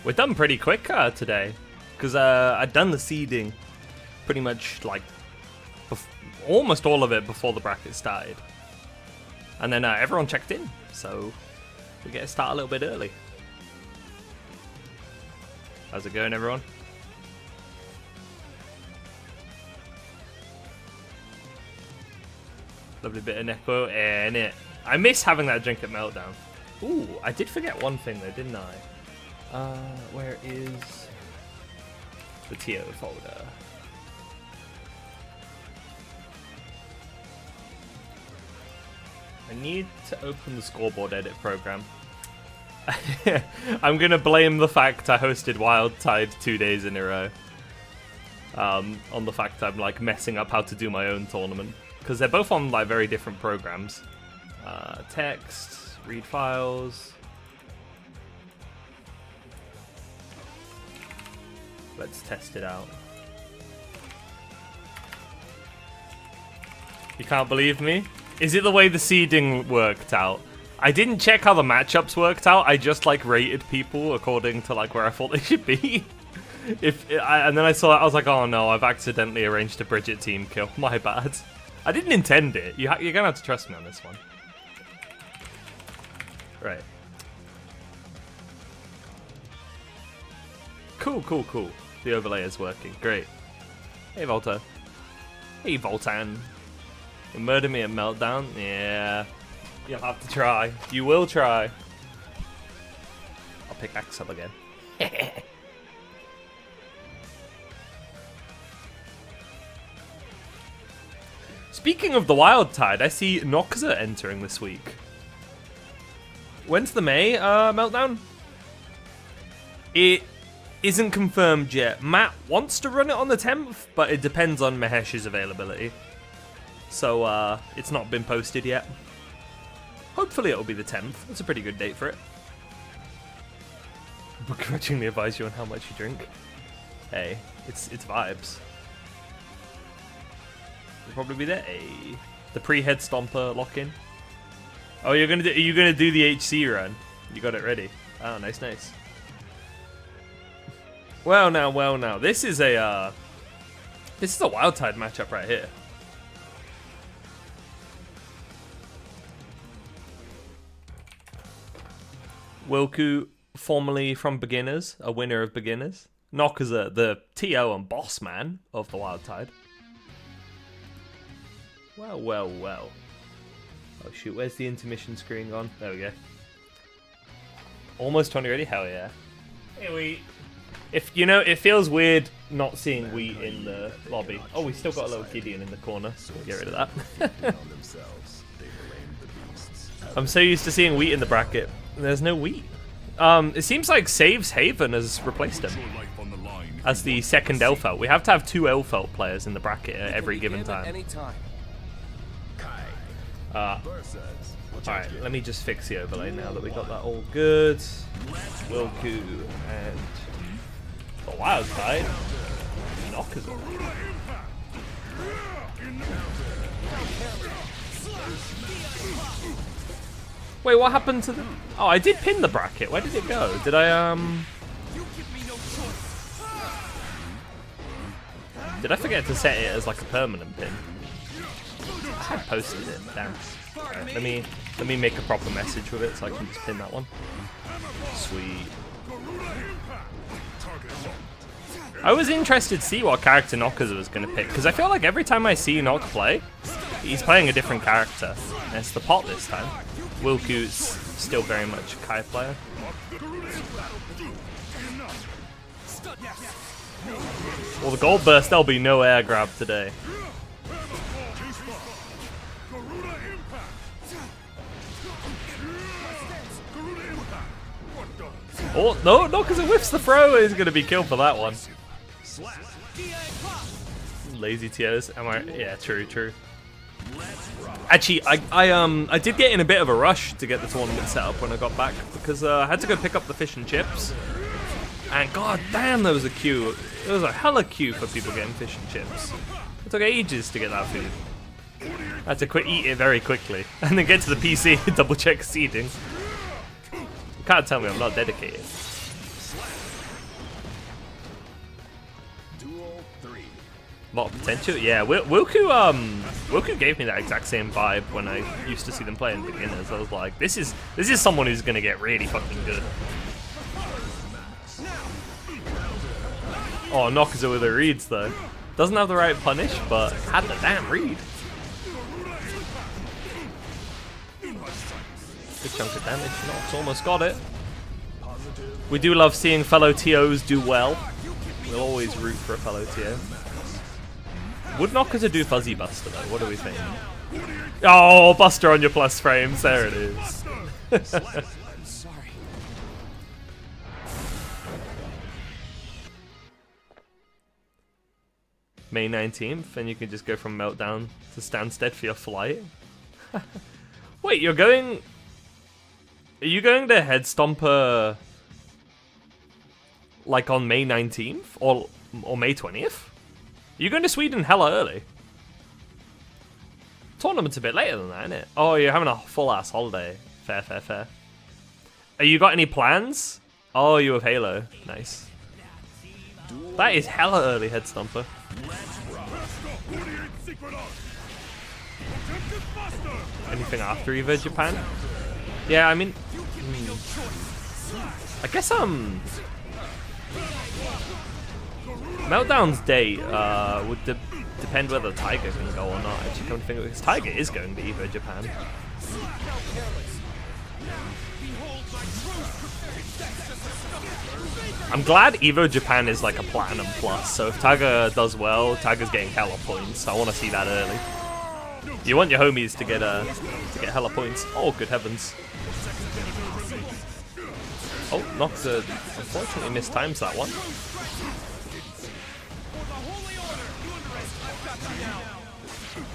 We're done pretty quick today, because I'd done the seeding pretty much like almost all of it before the bracket started. And then everyone checked in, so we get to start a little bit early. How's it going, everyone? Lovely bit of Neko, and it. I miss having that drink at Meltdown. Ooh, I did forget one thing though, didn't I? Where is the TO folder? I need to open the scoreboard edit program. I'm gonna blame the fact I hosted Wild Tide 2 days in a row. On the fact I'm like messing up how to do my own tournament. Because they're both on like very different programs. Text, read files. Let's test it out. You can't believe me? Is it the way the seeding worked out? I didn't check how the matchups worked out. I just like rated people according to like where I thought they should be. And then I saw that, I was like, oh no, I've accidentally arranged a Bridget team kill. My bad. I didn't intend it. You're gonna have to trust me on this one. Right. Cool, cool, cool. The overlay is working. Great. Hey, Volta. Hey, Voltan. You murder me at Meltdown? Yeah. You'll have to try. You will try. I'll pick Axe up again. Speaking of the Wild Tide, I see Noxa entering this week. When's the May Meltdown? It isn't confirmed yet. Matt wants to run it on the 10th, but it depends on Mahesh's availability. So it's not been posted yet. Hopefully it'll be the 10th. That's a pretty good date for it. Begrudgingly advise you on how much you drink. Hey, it's vibes. You'll probably be there. Hey, the pre-head stomper lock-in. Oh, are you gonna do the HC run? You got it ready. Oh, nice, nice. Well now. This is a Wild Tide matchup right here. Wilku, formerly from Beginners, a winner of Beginners. Nokaza, the TO and boss man of the Wild Tide. Well. Oh shoot, where's the intermission screen gone? There we go. Almost 20 ready? Hell yeah. Hey, Wheat. If you know, it feels weird not seeing Wheat in the lobby. Oh, we still got a little Gideon in the corner. We'll get rid of that. I'm so used to seeing Wheat in the bracket. There's no Wheat. It seems like Saves Haven has replaced him as the second Elfelt. We have to have 2 Elfelt players in the bracket at every given time. Alright, let me just fix the overlay now that we got that all good. Wilku and the Wild Tide. Knockers. Wait, what happened to the... Oh, I did pin the bracket. Where did it go? Did I, Did I forget to set it as like a permanent pin? I had posted it. Damn. Right, let me make a proper message with it so I can just pin that one. Sweet. I was interested to see what character Nokaza was going to pick, because I feel like every time I see Nok play, he's playing a different character. And it's the pot this time. Wilku's still very much a Kai player. Well, the gold burst, there'll be no air grab today. Oh, no, because it whiffs the throw. He's going to be killed for that one. Lazy TOs. Am I? Yeah, true. Actually, I did get in a bit of a rush to get the tournament set up when I got back, because I had to go pick up the fish and chips. And god damn, there was a queue. There was a hella queue for people getting fish and chips. It took ages to get that food. I had to eat it very quickly, and then get to the PC and double check seeding. You can't tell me I'm not dedicated. A lot of potential. Yeah, Wilku gave me that exact same vibe when I used to see them play in beginners. I was like, this is someone who's gonna get really fucking good. Oh, Noxer with the reads though. Doesn't have the right punish, but had the damn read. Good chunk of damage. Nox almost got it. We do love seeing fellow TOs do well. We'll always root for a fellow TO. Would Noxer do Fuzzy Buster though? What do we think? Oh, Buster on your plus frames. There it is. May 19th, and you can just go from Meltdown to Stansted for your flight. Wait, you're going... Are you going to Head Stomper like on May 19th? Or May 20th? You're going to Sweden hella early. Tournament's a bit later than that, isn't it? Oh, you're having a full-ass holiday. Fair, fair, fair. Are you got any plans? Oh, you have Halo. Nice. That is hella early, Head Stomper. Anything after EVO Japan? Yeah, I mean... I guess, Meltdown's date would depend whether Tiger can go or not, actually, come to think of it, because Tiger is going to EVO Japan. I'm glad EVO Japan is like a Platinum Plus, so if Tiger does well, Tiger's getting hella points. I want to see that early. You want your homies to get hella points. Oh, good heavens. Oh, Noxer unfortunately mistimes that one.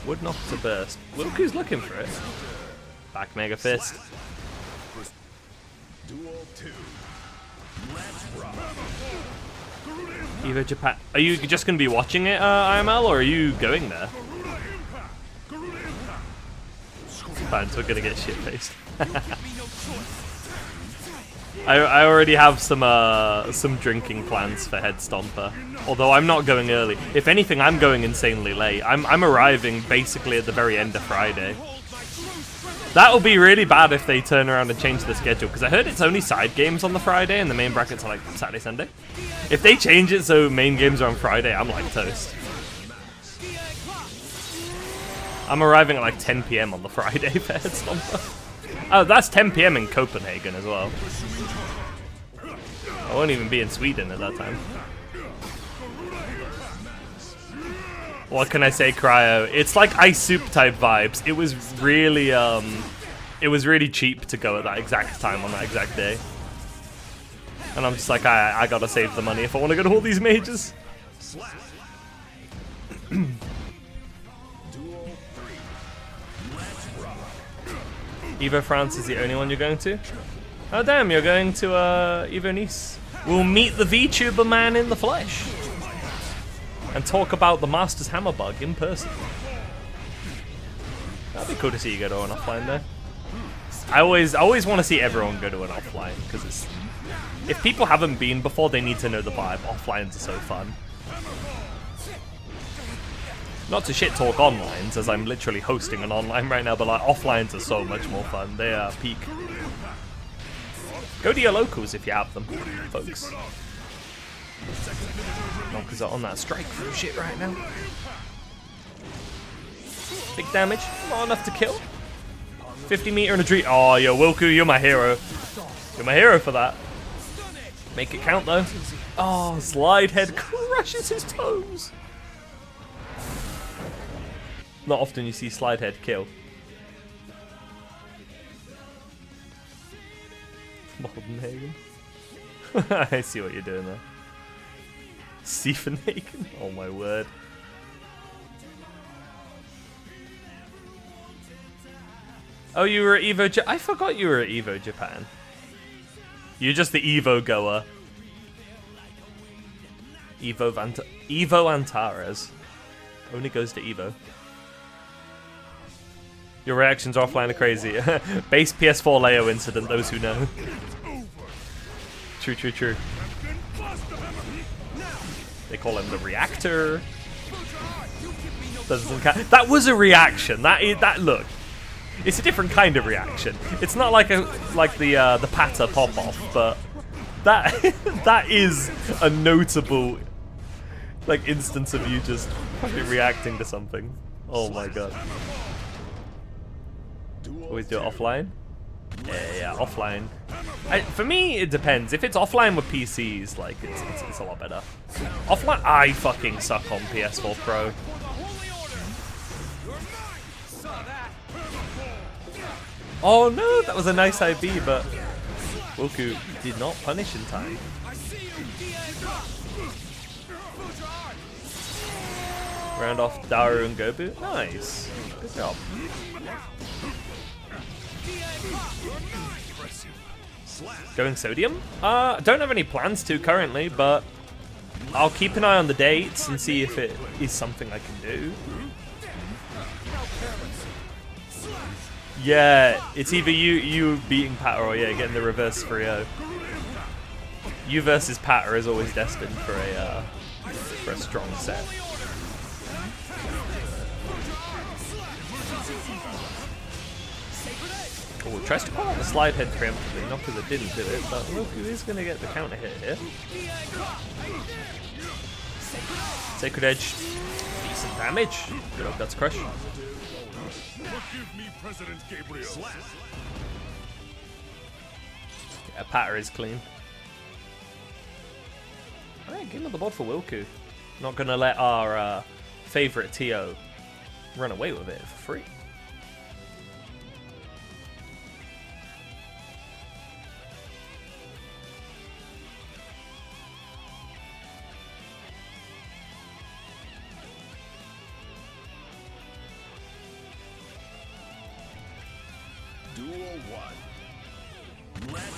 Would Noxer burst. Wilku's looking for it. Back Mega Fist. EVO Japan. Are you just going to be watching it, IML, or are you going there? Fans, we're going to get shit-faced. I already have some drinking plans for Head Stomper. Although I'm not going early. If anything, I'm going insanely late. I'm arriving basically at the very end of Friday. That will be really bad if they turn around and change the schedule, because I heard it's only side games on the Friday and the main brackets are like Saturday, Sunday. If they change it so main games are on Friday, I'm like toast. I'm arriving at like 10 PM on the Friday for Head Stomper. Oh, that's 10 PM in Copenhagen as well. I won't even be in Sweden at that time. What can I say, Cryo? It's like Ice Soup type vibes. It was really cheap to go at that exact time on that exact day. And I'm just like, I gotta save the money if I want to go to all these majors. Evo France is the only one you're going to? Oh damn, you're going to Evo Nice. We'll meet the VTuber man in the flesh. And talk about the Master's Hammer bug in person. That'd be cool to see you go to an offline there. I always want to see everyone go to an offline, because if people haven't been before, they need to know the vibe. Offlines are so fun. Not to shit talk onlines, as I'm literally hosting an online right now, but like offlines are so much more fun. They are peak. Go to your locals if you have them, folks. Because they're on that strike through shit right now. Big damage, not enough to kill. 50 meter and a tree. Oh, yo, Wilku, you're my hero. You're my hero for that. Make it count though. Oh, Slide Head crushes his toes. Not often you see Slide Head kill. Moldenhagen. I see what you're doing there. Siefenhagen? Oh my word. Oh, you were at Evo I forgot you were at Evo Japan. You're just the Evo goer. Evo Antares. Only goes to Evo. Your reactions offline are crazy. Base PS4 Leo incident, those who know. True, true, true. They call him the reactor. Doesn't count. That was a reaction. That look. It's a different kind of reaction. It's not like the patter pop off, but that that is a notable like instance of you just fucking reacting to something. Oh my god. Always do it offline? Yeah, offline. For me, it depends. If it's offline with PCs, like it's a lot better. Offline, I fucking suck on PS4 Pro. Oh no, that was a nice IB, but Wilku did not punish in time. Round off Daru and Gobu. Nice. Good job. Going Sodium? Don't have any plans to currently, but I'll keep an eye on the dates and see if it is something I can do. Yeah, it's either you beating Patter or yeah, getting the reverse 3-0. You versus Patter is always destined for a strong set. Oh, tries to call out the slide head preemptively, not because it didn't do it, but Wilku is going to get the counter hit here. Sacred Edge, decent damage. Good old Guts Crush. Yeah, Patter is clean. Alright, game on the board for Wilku. Not going to let our favourite TO run away with it for free.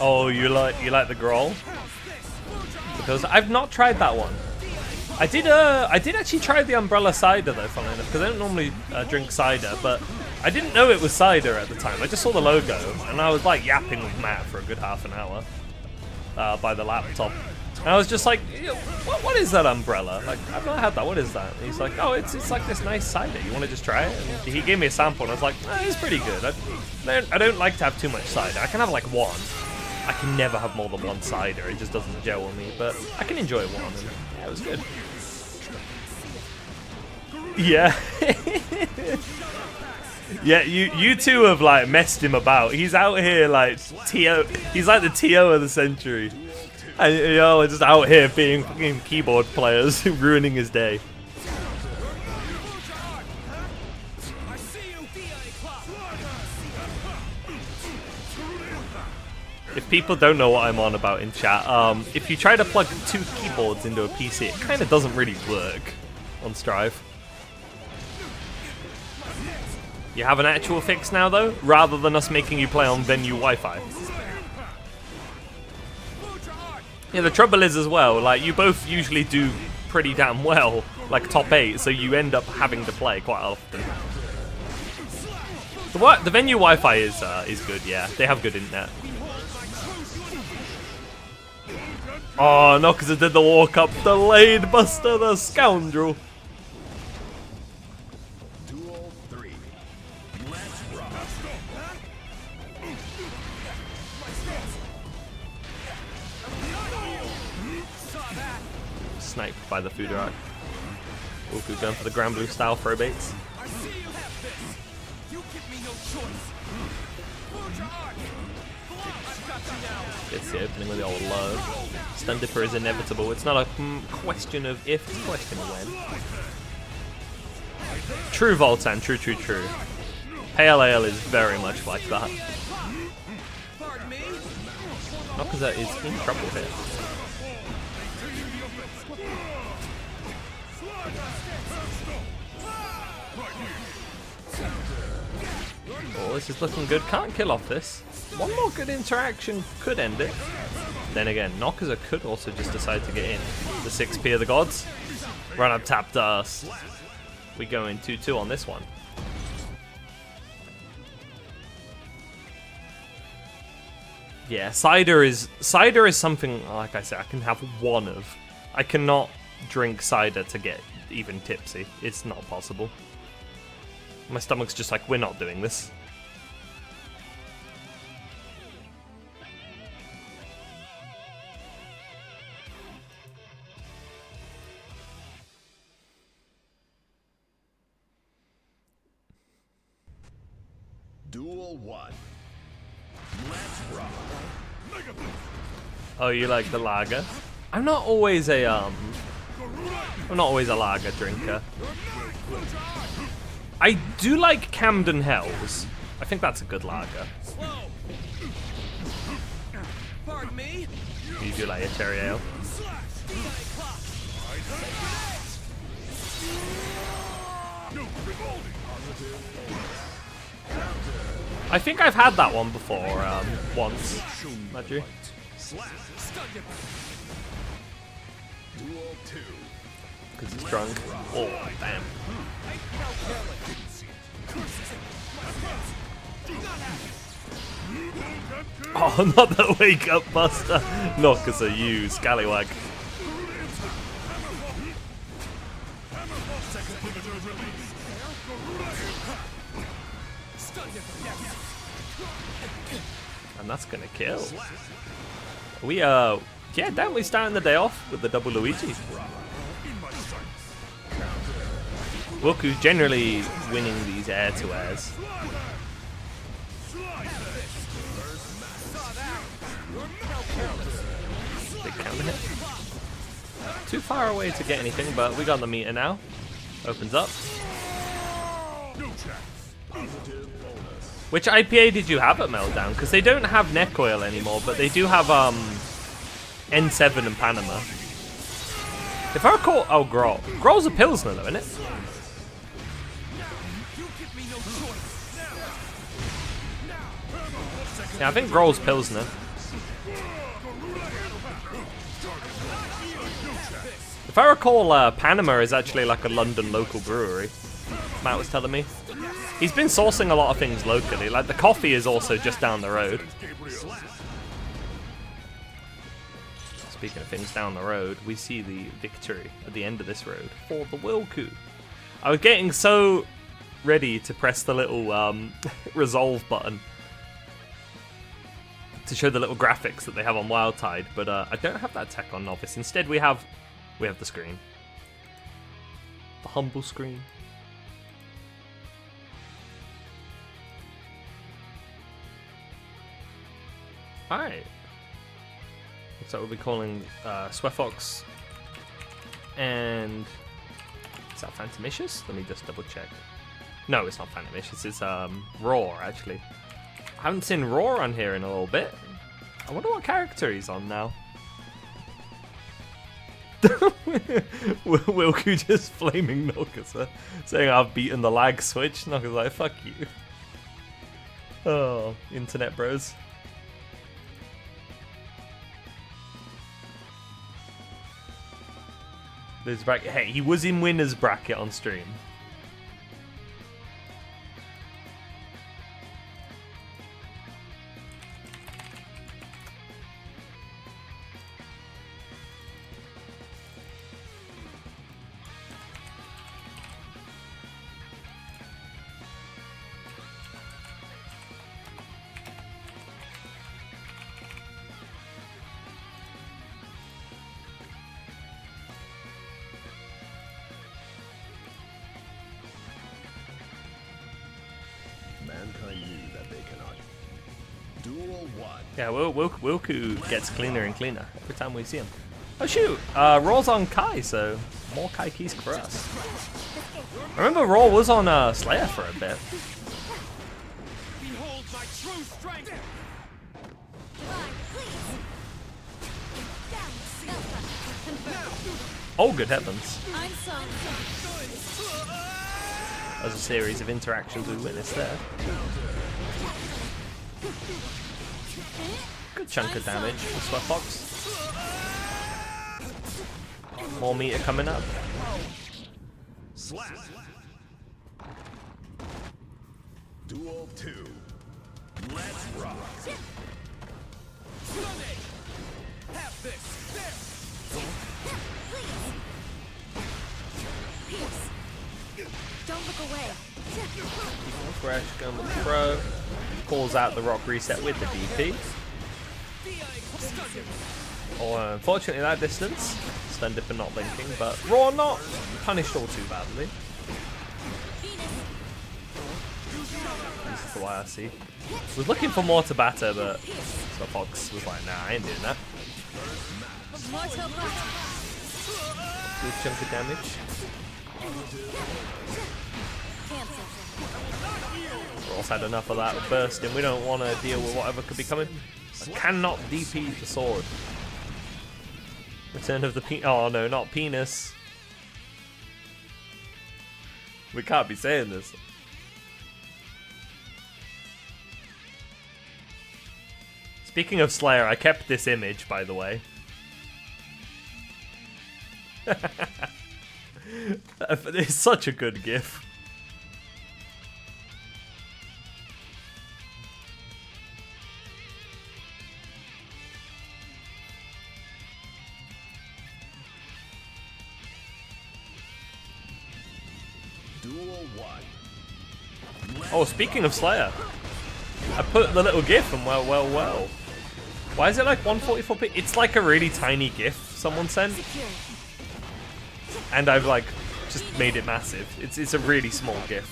Oh, you like the Growl? Because I've not tried that one. I did actually try the Umbrella Cider though, funnily enough, because I don't normally drink cider, but I didn't know it was cider at the time. I just saw the logo, and I was like yapping with Matt for a good half an hour by the laptop. And I was just like, what is that Umbrella? Like, I've not had that, what is that? And he's like, oh, it's like this nice cider, you want to just try it? And he gave me a sample, and I was like, it's pretty good. I don't like to have too much cider. I can have like one. I can never have more than one cider, it just doesn't gel with me, but I can enjoy one, and yeah, it was good. Yeah. Yeah, you two have like messed him about. He's out here like he's like the TO of the century. And you know, just out here being fucking keyboard players, ruining his day. If people don't know what I'm on about in chat, if you try to plug two keyboards into a PC, it kind of doesn't really work on Strive. You have an actual fix now, though, rather than us making you play on venue Wi-Fi. Yeah, the trouble is as well, like, you both usually do pretty damn well, like top 8, so you end up having to play quite often. The venue Wi-Fi is good, yeah. They have good internet. Oh, no, because it did the walk up. Delayed Buster, the scoundrel. Sniped by the food rack. Wilku going for the Grand Blue style throw baits. It's the opening with the old low. Stun Dipper is inevitable. It's not a question of if, it's a question of when. True Voltan, true. Pale Ale is very much like that. Nokaza is in trouble here. Oh, this is looking good. Can't kill off this. One more good interaction could end it. Then again, Nokaza could also just decide to get in. The 6p of the gods. Run up tap dust. We go in 2-2 on this one. Yeah, cider is something, like I said, I can have one of. I cannot drink cider to get even tipsy. It's not possible. My stomach's just like, we're not doing this. Duel 1. Let's rock. Oh, you like the lager? I'm not always a lager drinker. I do like Camden Hells. I think that's a good lager. Pardon me? You do like a cherry ale. I think I've had that one before, once. Had you? Duel 2. Because he's drunk. Oh, damn. Oh, not the wake up buster. Not because of you, scallywag. And that's gonna kill. We yeah, damn, we starting the day off with the double Luigi. Woku's generally winning these air to airs. Big counter hit. Too far away to get anything, but we got the meter now. Opens up. Which IPA did you have at Meltdown? Because they don't have neck oil anymore, but they do have N7 and Panama. If I recall, oh, Groll. Groll's a Pilsner though, isn't it? Yeah, I think Groll's Pilsner. If I recall, Panama is actually like a London local brewery. Matt was telling me. He's been sourcing a lot of things locally, like the coffee is also just down the road. Speaking of things down the road, we see the victory at the end of this road for the Wilku. I was getting so ready to press the little resolve button to show the little graphics that they have on Wild Tide, but I don't have that tech on Novice. Instead, we have the screen, the humble screen. Alright. Looks like we'll be calling Swefox and... Is that Phantomicious? Let me just double check. No, it's not Phantomicious, it's Roar actually. I haven't seen Roar on here in a little bit. I wonder what character he's on now. Wilku just flaming Nogasa, saying I've beaten the lag switch. Nogasa's like, fuck you. Oh, internet bros. This bracket. Hey, he was in winner's bracket on stream. Mankind knew that they cannot. Duel 1. Yeah, Wilku gets cleaner and cleaner every time we see him. Oh shoot, Raw's on Kai, so more Kai keys for us. I remember Raw was on Slayer for a bit. Behold my true strength. Oh, good heavens. I'm sorry. There's a series of interactions we witnessed there. Good chunk of damage for Sweatbox. More meter coming up. Slap. Duel 2. Let's rock. Have this. There. away. Fresh, going with the throw. Calls out the rock reset with the DP. Oh, unfortunately that distance. Stun dip and not linking, but Raw not punished all too badly. This is the YRC. Was looking for more to batter, but so Fox was like, nah, I ain't doing that. Good chunk of damage. Raw's had enough of that bursting. We don't want to deal with whatever could be coming. I cannot DP the sword. Return of the oh no, not penis. We can't be saying this. Speaking of Slayer, I kept this image, by the way. It's such a good gif. Oh, speaking of Slayer, I put the little gif and well. Why is it like 144p? It's like a really tiny gif someone sent. And I've like just made it massive. It's a really small gif.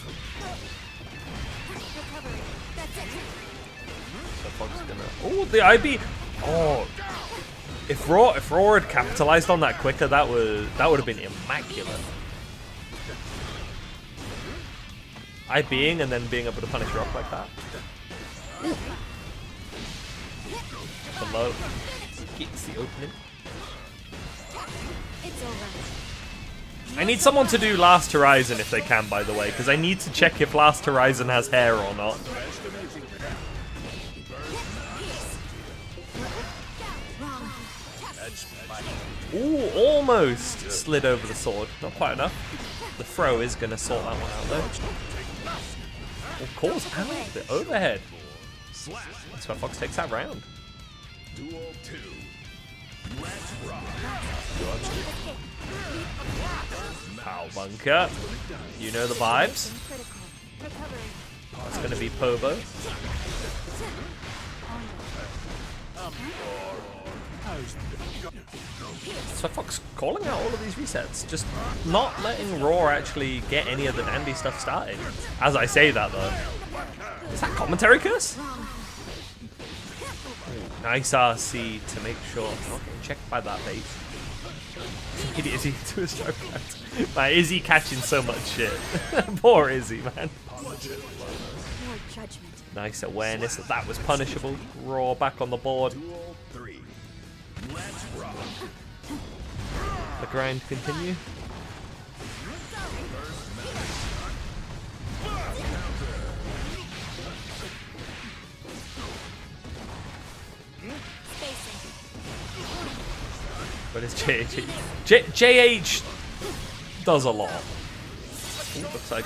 So Fog's gonna. Oh, the IB. Oh, if Raw had capitalized on that quicker, that would have been immaculate. IBing and then being able to punish Rock like that. Below gets the opening. I need someone to do Last Horizon if they can, by the way, because I need to check if Last Horizon has hair or not. Ooh, almost slid over the sword. Not quite enough. The throw is going to sort that one out, though. Of course, ow, the overhead. That's why Fox takes that round. Duel 2. Let's rock. Pow bunker. You know the vibes. That's going to be Pobo. So Fox calling out all of these resets, just not letting Raw actually get any of the dandy stuff started. As I say that though, is that commentary curse? Nice RC to make sure I'm not getting checked by that bait. Izzy to a stroke out. Man, Izzy catching so much shit. Poor Izzy, man. Nice awareness that was punishable. Raw back on the board. Duel 3. Let's rock. The grind continue. But it's JH. JH does a lot. Ooh, looks like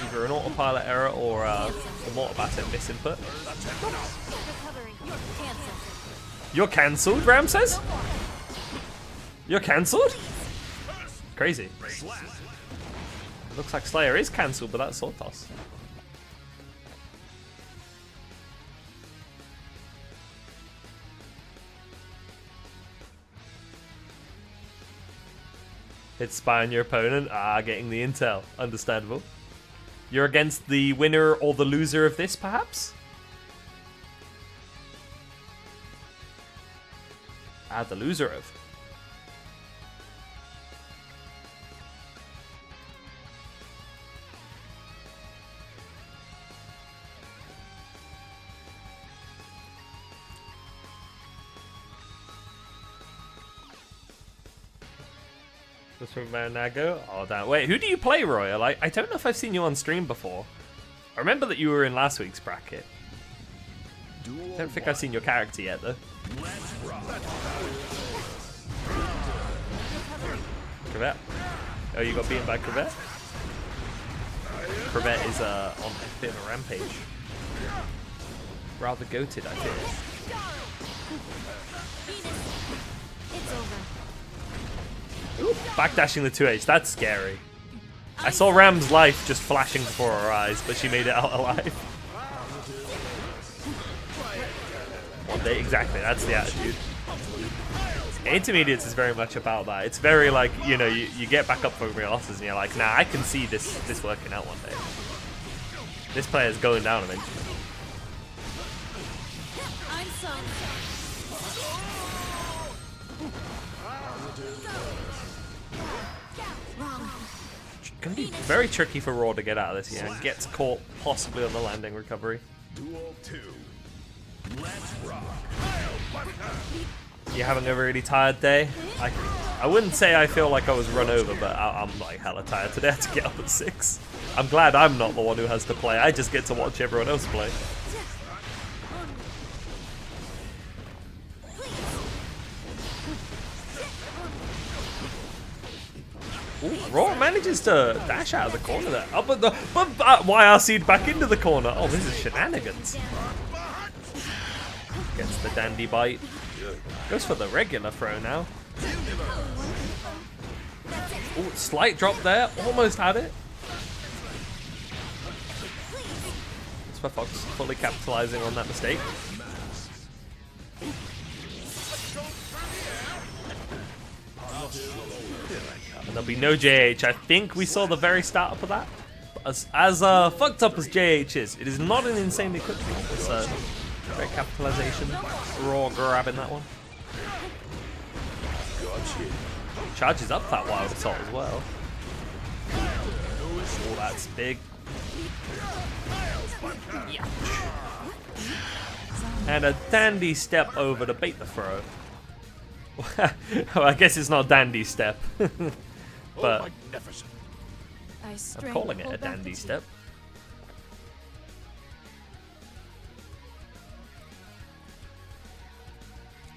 either an autopilot error or the Mortarbat misinput. You're cancelled, Ram says? You're cancelled? Crazy. It looks like Slayer is cancelled, but that's sword toss. Hit spy on your opponent. Ah, getting the intel. Understandable. You're against the winner or the loser of this, perhaps? Ah, the loser of. Just from Marinago. Oh, damn. Wait, who do you play, Royal? I don't know if I've seen you on stream before. I remember that you were in last week's bracket. I don't think I've seen your character yet, though. Crevette. Oh, you got beaten by Crevette? Crevette is on a bit of a rampage. Rather goated, I feel. It's over. Ooh, backdashing the 2H, that's scary. I saw Ram's life just flashing before our eyes, but she made it out alive. One day, exactly, that's the attitude. Intermediates is very much about that. It's very like, you know, you get back up from your losses and you're like, nah, I can see this working out one day. This player's going down eventually. I'm sorry. Gonna be very tricky for Raw to get out of this here. And gets caught possibly on the landing recovery. Duel 2. Let's rock. You having a really tired day? I wouldn't say I feel like I was run over, but I'm like hella tired today. I had to get up at 6. I'm glad I'm not the one who has to play. I just get to watch everyone else play. Ooh, Raw manages to dash out of the corner there. Oh, but YRC'd back into the corner. Oh, this is shenanigans. Gets the dandy bite. Goes for the regular throw now. Ooh, slight drop there. Almost had it. Fox fully capitalizing on that mistake. And there'll be no JH. I think we saw the very start of that. As fucked up as JH is, it is not an insanely quick one. It's great capitalization. Raw grabbing that one. Charges up that wild assault as well. Oh, that's big. And a dandy step over to bait the throw. Well, I guess it's not dandy step. But I'm calling it a dandy step.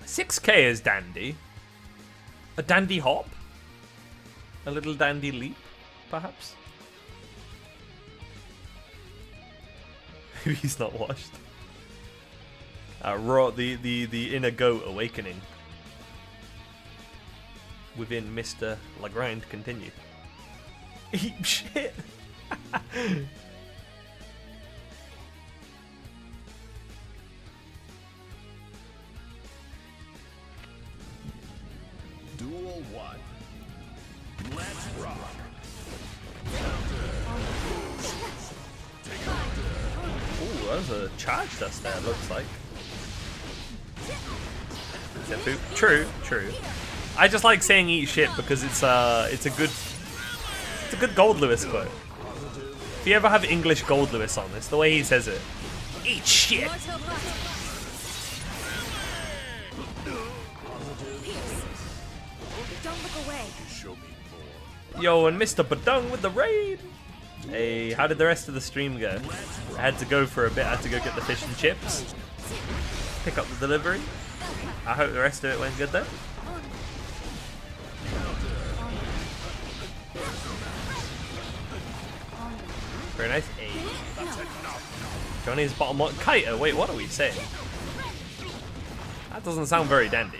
$6K is dandy. A dandy hop? A little dandy leap, perhaps? Maybe he's not washed. Raw, the inner goat awakening within Mr. Lagrind continue. Eat shit. Duel 1. Let's rock. Ooh, that was a charge dust there, looks like. Is that poop? True, true. I just like saying eat shit because it's a good Gold Lewis quote. If you ever have English Gold Lewis on this, the way he says it, eat shit. Don't look away. Yo, and Mr. Badung with the raid. Hey, how did the rest of the stream go? I had to go for a bit. I had to go get the fish and chips. Pick up the delivery. I hope the rest of it went good though. Very nice. Hey. Johnny's bottom one. Kiter, wait, what are we saying? That doesn't sound very dandy.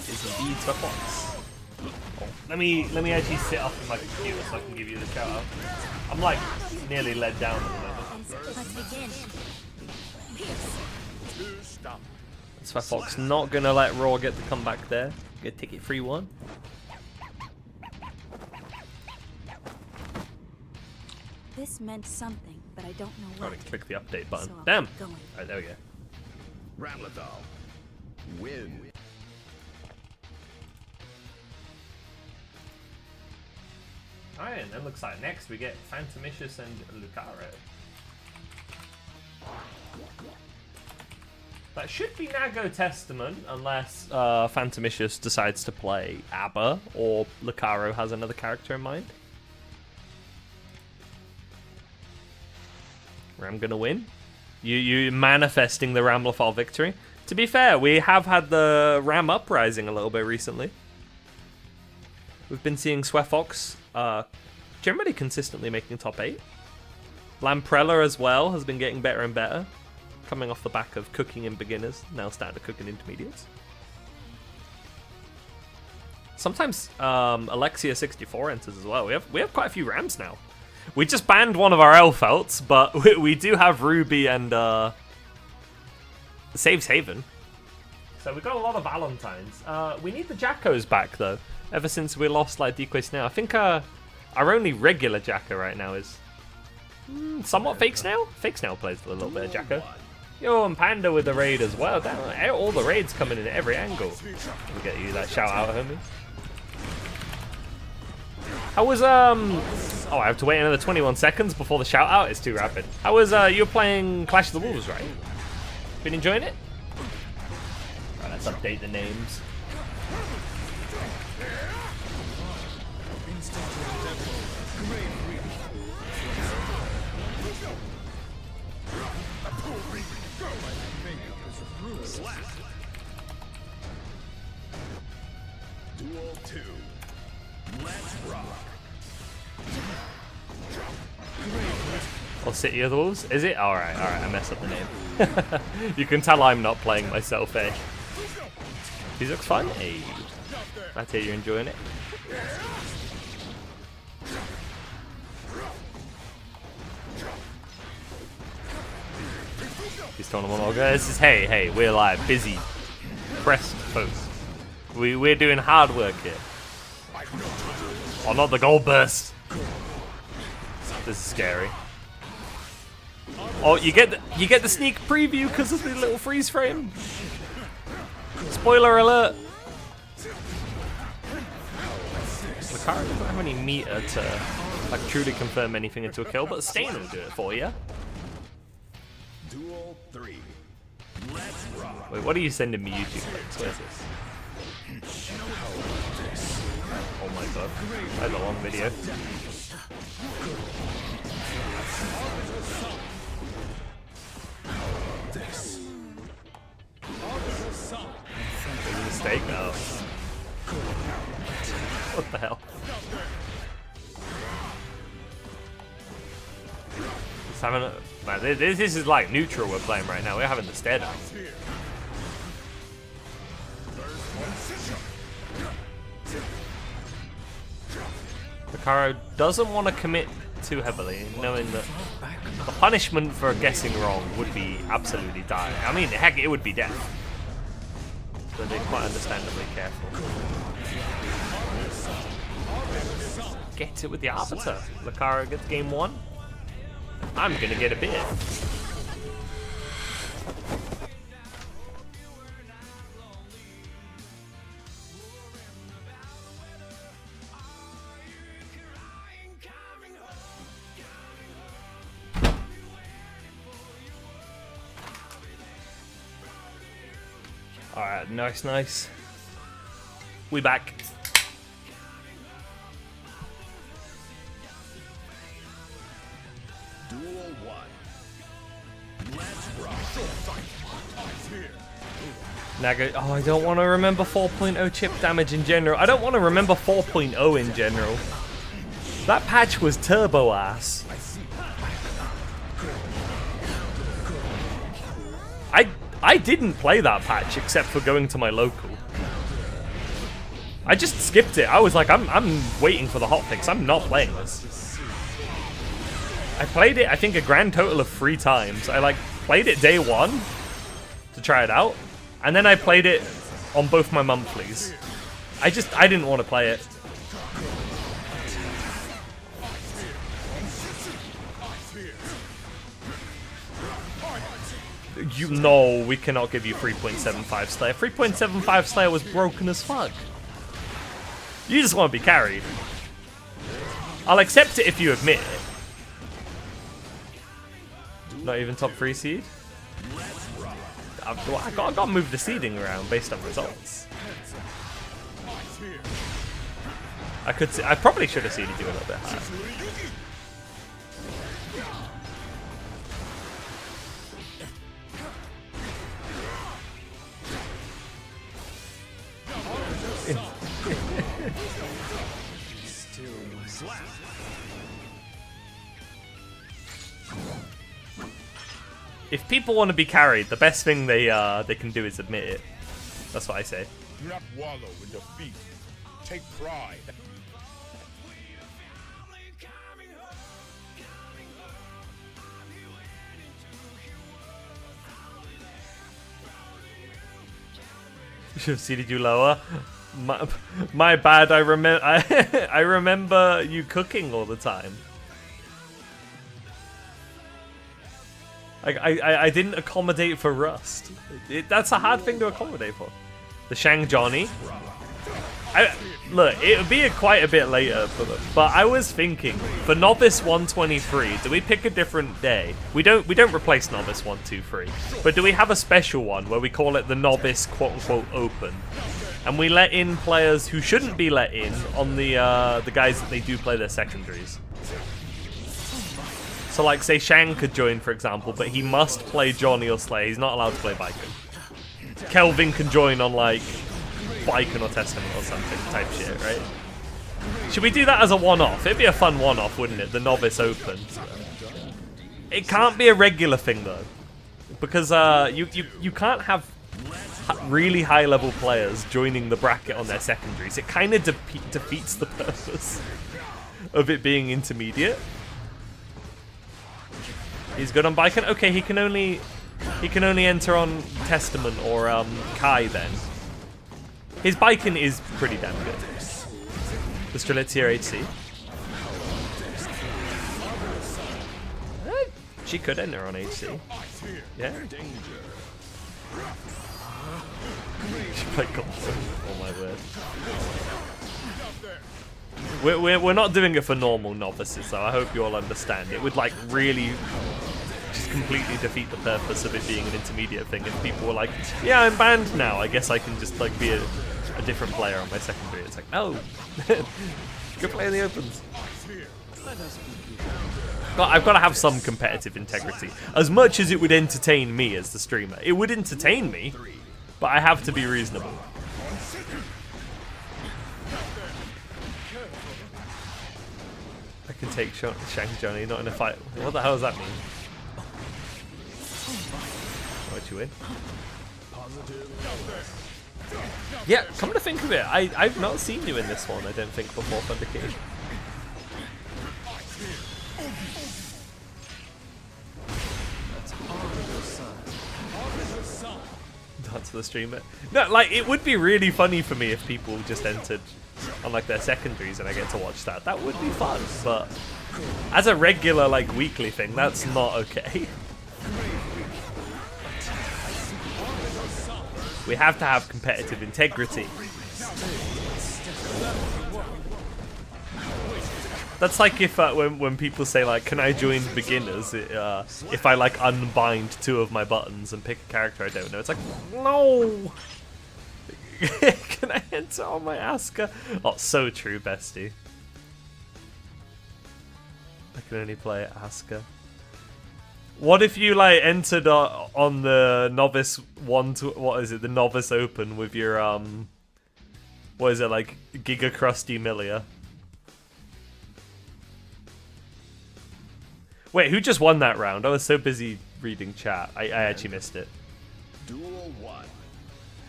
Is indeed a fox. Oh, let me actually sit up in my computer so I can give you the shout out. I'm like nearly led down at the moment. Let's begin. That's why Fox not gonna let Raw get the comeback there. Get ticket 3-1. This meant something, but I don't know what. Gotta click the update button. So I'll Damn. keep going. Alright, there we go. Ramlethal. Win. Alright, and then looks like next we get Phantomicious and Lucaro. That should be Nago Testament, unless Phantomicious decides to play ABBA or Lucaro has another character in mind. Ram gonna win. You manifesting the Ramlethal victory. To be fair, we have had the Ram uprising a little bit recently. We've been seeing Swefox generally consistently making top 8. Lamprella as well has been getting better and better. Coming off the back of cooking in beginners, now starting to cook in intermediates. Sometimes Alexia64 enters as well. We have quite a few Rams now. We just banned one of our Elfelts, but we do have Ruby and Saves Haven. So we've got a lot of Valentines. We need the Jackos back though. Ever since we lost like Decoy Snail, I think our only regular Jacko right now is somewhat Fake Snail. Fake Snail plays a little bit of Jacko. Yo, and Panda with the raid as well. Damn, all the raids coming in at every angle. We'll get you that shout out, homie. How was Oh, I have to wait another 21 seconds before the shout out. It's too rapid. How was you were playing Clash of the Wolves, right? Been enjoying it? Right, let's update the names. Duel 2. Let's rock. Or City of the Wolves? Is it? Alright, I messed up the name. You can tell I'm not playing myself, eh? These looks fun. Hey. That's it, you're enjoying it. He's tournament all guys. This is hey, we're live, busy, pressed folks. We're doing hard work here. Oh, not the gold burst. This is scary. Oh, you get the sneak preview because of the little freeze frame. Spoiler alert. Lucario doesn't have any meter to like truly confirm anything into a kill, but Stain will do it for you. Duel 3. Let's rock. Wait, what are you sending me YouTube links? Where's this? Oh my god, that's a long video. There's a mistake now. What the hell? Just having a, man, this is like neutral we're playing right now. We're having the stare down. Lucario doesn't want to commit too heavily, knowing that the punishment for guessing wrong would be absolutely dire. I mean, heck, it would be death. So they're quite understandably careful. Get it with the Arbiter. Lucario gets game 1. I'm gonna get a bit. Alright, nice. We back. Duel 1. Let's rock. Naga, oh, I don't want to remember 4.0 chip damage in general. I don't want to remember 4.0 in general. That patch was turbo ass. I didn't play that patch except for going to my local. I just skipped it. I was like, I'm waiting for the hotfix. I'm not playing this. I played it, I think, a grand total of 3 times. I like played it day 1 to try it out, and then I played it on both my monthlies. I didn't want to play it. You know we cannot give you 3.75 Slayer. 3.75 Slayer was broken as fuck. You just want to be carried. I'll accept it if you admit it. Not even top 3 seed? I gotta move the seeding around based on results. I probably should have seeded you a little bit higher. If people want to be carried, the best thing they can do is admit it. That's what I say. Do not wallow in defeat. Take pride. Should have seated you lower. My bad. I remember. I remember you cooking all the time. I didn't accommodate for Rust. That's a hard thing to accommodate for. The Shang Johnny. Look, it would be quite a bit later, but I was thinking for Novice 123, do we pick a different day? We don't replace Novice 123, but do we have a special one where we call it the Novice quote unquote Open, and we let in players who shouldn't be let in on the guys that they do play their secondaries. So like say Shang could join for example, but he must play Johnny or Slay. He's not allowed to play Baiken. Kelvin can join on like Baiken or Testament or something type shit, right? Should we do that as a one-off? It'd be a fun one-off, wouldn't it? The Novice Open. It can't be a regular thing though, because you can't have really high-level players joining the bracket on their secondaries. It kind of defeats the purpose of it being intermediate. He's good on Baiken. Okay, he can only enter on Testament or Kai then. His Baiken is pretty damn good. The Strelitzia HC. She could enter on HC. Yeah. She played Gold. Oh my word. We're not doing it for normal novices, so I hope you all understand. It would like really just completely defeat the purpose of it being an intermediate thing if people were like, yeah, I'm banned now, I guess I can just like be a different player on my secondary. It's like, oh, good play in the opens. But I've got to have some competitive integrity. As much as it would entertain me as the streamer. It would entertain me, but I have to be reasonable. I can take Shang Johnny, not in a fight. What the hell does that mean? Why'd you win? Yeah, come to think of it, I've not seen you in this one, I don't think, before Thunder King. Dance for the streamer. No, like, it would be really funny for me if people just entered on like their secondaries and I get to watch that. That would be fun, but as a regular like weekly thing, that's not okay. We have to have competitive integrity. That's like if when people say like, can I join beginners if I like unbind 2 of my buttons and pick a character I don't know? It's like, no. Can I enter on my Asuka? Oh, so true, bestie. I can only play Asuka. What if you like entered on the Novice the Novice Open with your what is it, like Giga Krusty Milia? Wait, who just won that round? I was so busy reading chat. I actually missed it. Duel 1.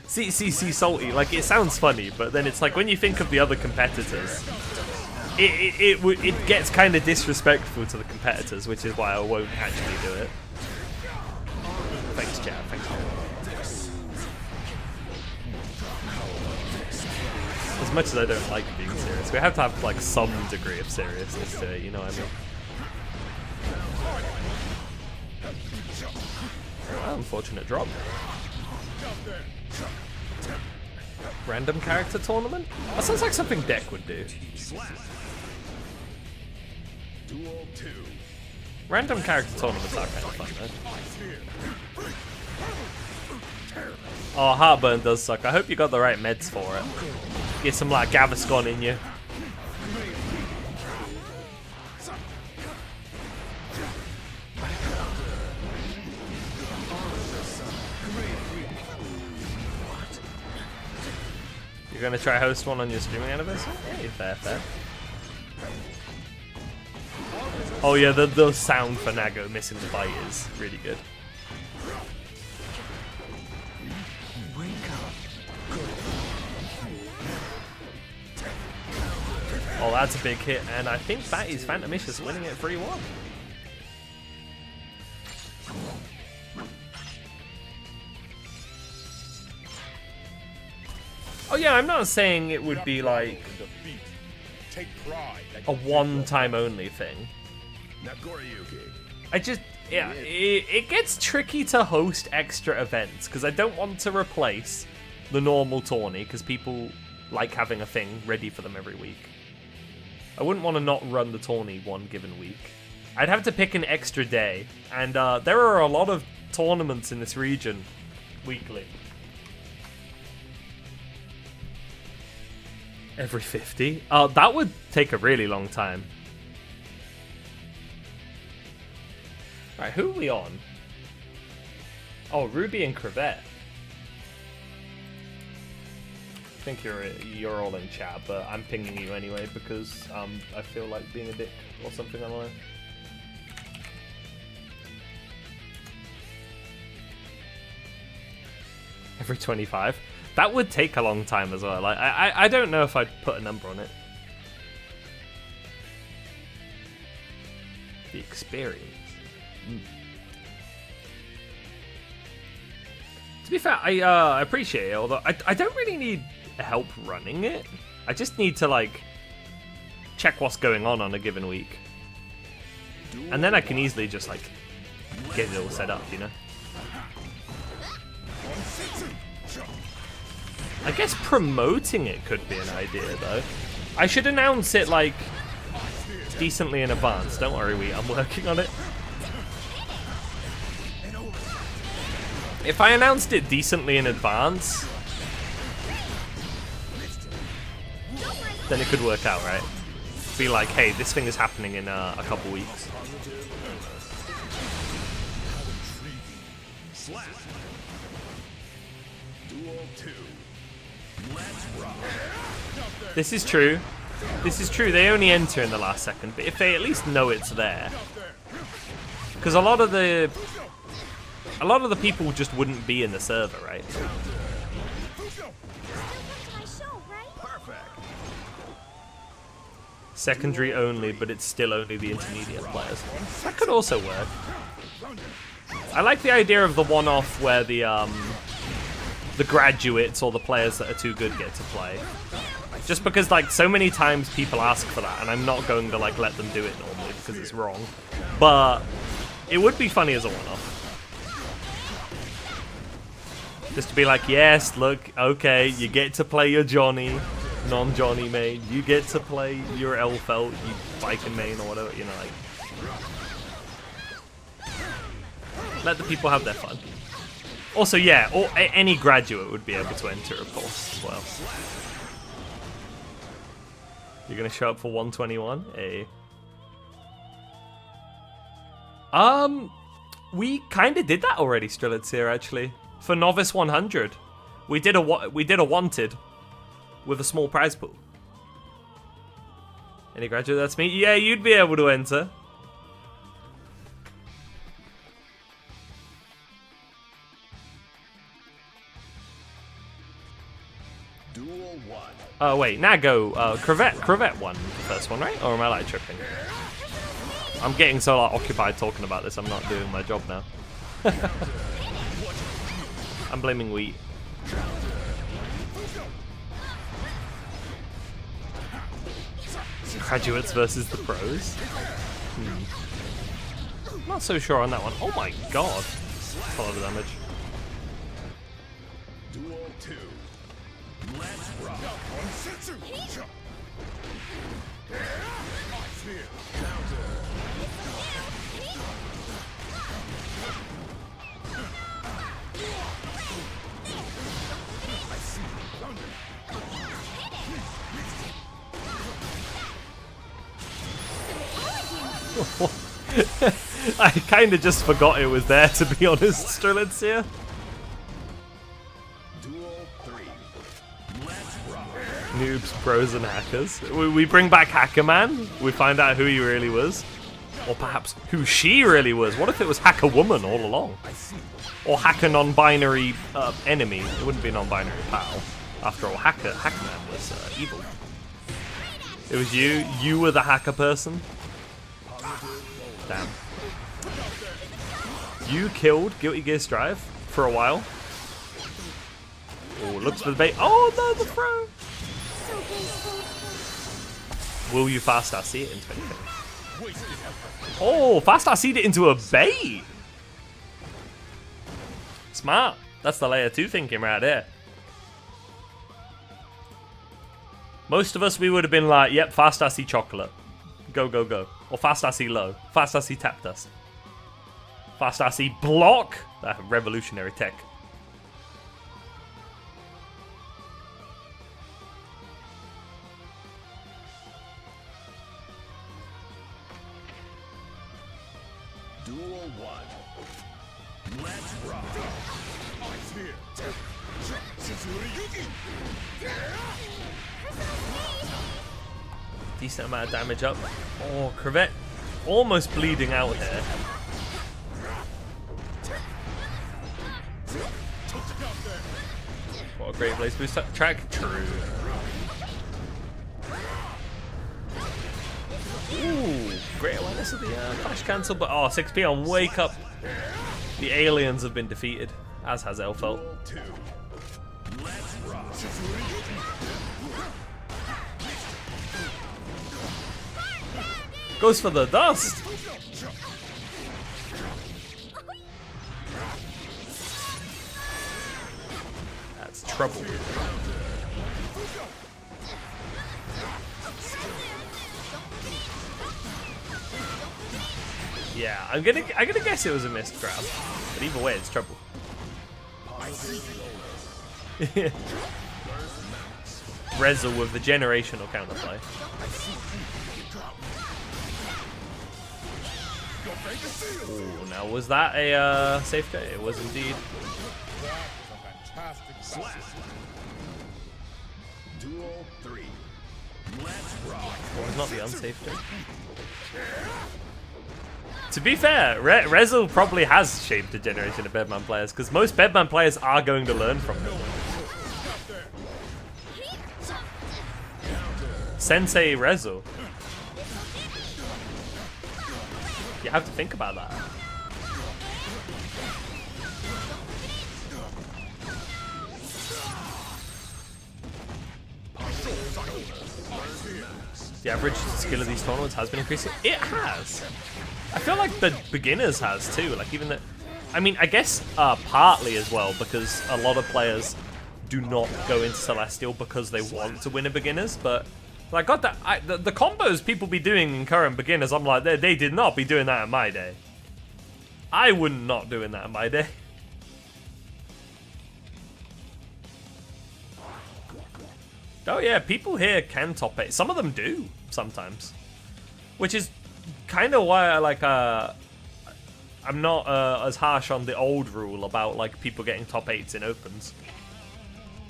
See, Salty, like, it sounds funny, but then it's like, when you think of the other competitors, it gets kind of disrespectful to the competitors, which is why I won't actually do it. Thanks, chat, thanks, chat. As much as I don't like being serious, we have to have, like, some degree of seriousness to it, you know what I mean? Unfortunate drop. Random character tournament? That sounds like something Deck would do. Duel 2. Random character tournaments are kind of fun though. Oh, Heartburn does suck. I hope you got the right meds for it. Get some like Gaviscon in you. You're gonna try host one on your streaming anniversary? Yeah, fair. Oh yeah, the sound for Nago missing the bite is really good. Oh, that's a big hit, and I think that is Phantomicious winning it 3-1. Oh yeah, I'm not saying it would be like Take pride that a one-time only thing. Nagoriyuki. I just, yeah, it gets tricky to host extra events because I don't want to replace the normal tourney because people like having a thing ready for them every week. I wouldn't want to not run the tourney one given week. I'd have to pick an extra day, and there are a lot of tournaments in this region weekly. Every 50? That would take a really long time. Alright, who are we on? Oh, Ruby and Crevette. I think you're all in chat, but I'm pinging you anyway because I feel like being a dick or something online. Every 25? That would take a long time as well. Like, I don't know if I'd put a number on it. The experience. To be fair, I appreciate it, although I don't really need help running it. I just need to, like, check what's going on a given week. And then I can easily just, like, get it all set up, you know? I guess promoting it could be an idea, though. I should announce it, like, decently in advance. Don't worry, I'm working on it. If I announced it decently in advance, then it could work out, right? Be like, hey, this thing is happening in a couple weeks. This is true. This is true. They only enter in the last second, but if they at least know it's there, because a lot of the people just wouldn't be in the server, right? Secondary only, but it's still only the intermediate players. That could also work. I like the idea of the one-off where the graduates or the players that are too good get to play. Just because, like, so many times people ask for that, and I'm not going to, like, let them do it normally because it's wrong. But it would be funny as a one-off. Just to be like, yes, look, okay, you get to play your Johnny, non-Johnny main. You get to play your Elfelt, you Viking main or whatever, you know, like. Let the people have their fun. Also, yeah, or any graduate would be able to enter, of course, as well. You're gonna show up for 121? We kind of did that already, Strelitz here, actually. For Novice 100, we did a wanted with a small prize pool. Any graduate? That's me. Yeah, you'd be able to enter. Duel 1. Oh wait, Nago, Crevette won the first one, right? Or am I like tripping? I'm getting so like occupied talking about this, I'm not doing my job now. I'm blaming Wheat. Graduates versus the pros? Not so sure on that one. Oh my god. That's a lot of damage. Duel 2. Let's rock. I kind of just forgot it was there, to be honest, Strelitz here. Duel 3. Let's rock. Noobs, pros, and hackers. We bring back Hacker Man. We find out who he really was. Or perhaps who she really was. What if it was Hacker Woman all along? Or Hacker non-binary enemy. It wouldn't be non-binary pal. After all, Hacker Man was evil. It was you. You were the hacker person. Damn. You killed Guilty Gear Strive for a while. Oh, looks for the bait. Oh no, the throw. Will you fast RC it into anything? Oh, fast RC'd it into a bait. Smart. That's the layer 2 thinking right there. Most of us, we would have been like, yep, fast RC chocolate. Go, go, go. Or fast RC low. Fast RC tap dust. Fast RC block. That revolutionary tech. Duel 1. Let's rock. Ice here. Decent amount of damage up. Oh, Crevette almost bleeding out here. What a great Blaze Boost track. True. Ooh, great awareness of the flash cancel, but 6p on Wake Up. The aliens have been defeated, as has Elfelt. Duel 2. Let's rock. Goes for the dust. That's trouble. Yeah, I'm gonna guess it was a missed grab, but either way, it's trouble. Rezel with the generational counterplay. Ooh, now was that a safe guy? It was indeed. Duel 3. Let's rock. Well, it's not the unsafe guy. To be fair, Rezel probably has shaped a generation of Bedman players, because most Bedman players are going to learn from him. Sensei Rezel. You have to think about that. The average skill of these tournaments has been increasing. It has. I feel like the beginners has too. Like even the, I mean, I guess partly as well because a lot of players do not go into Celestial because they want to win a beginners. But like, got that the combos people be doing in current beginners, I'm like, they did not be doing that in my day. I wouldn't not doing that in my day. Oh yeah, people here can top 8. Some of them do sometimes, which is kind of why I like. I'm not as harsh on the old rule about like people getting top 8s in opens.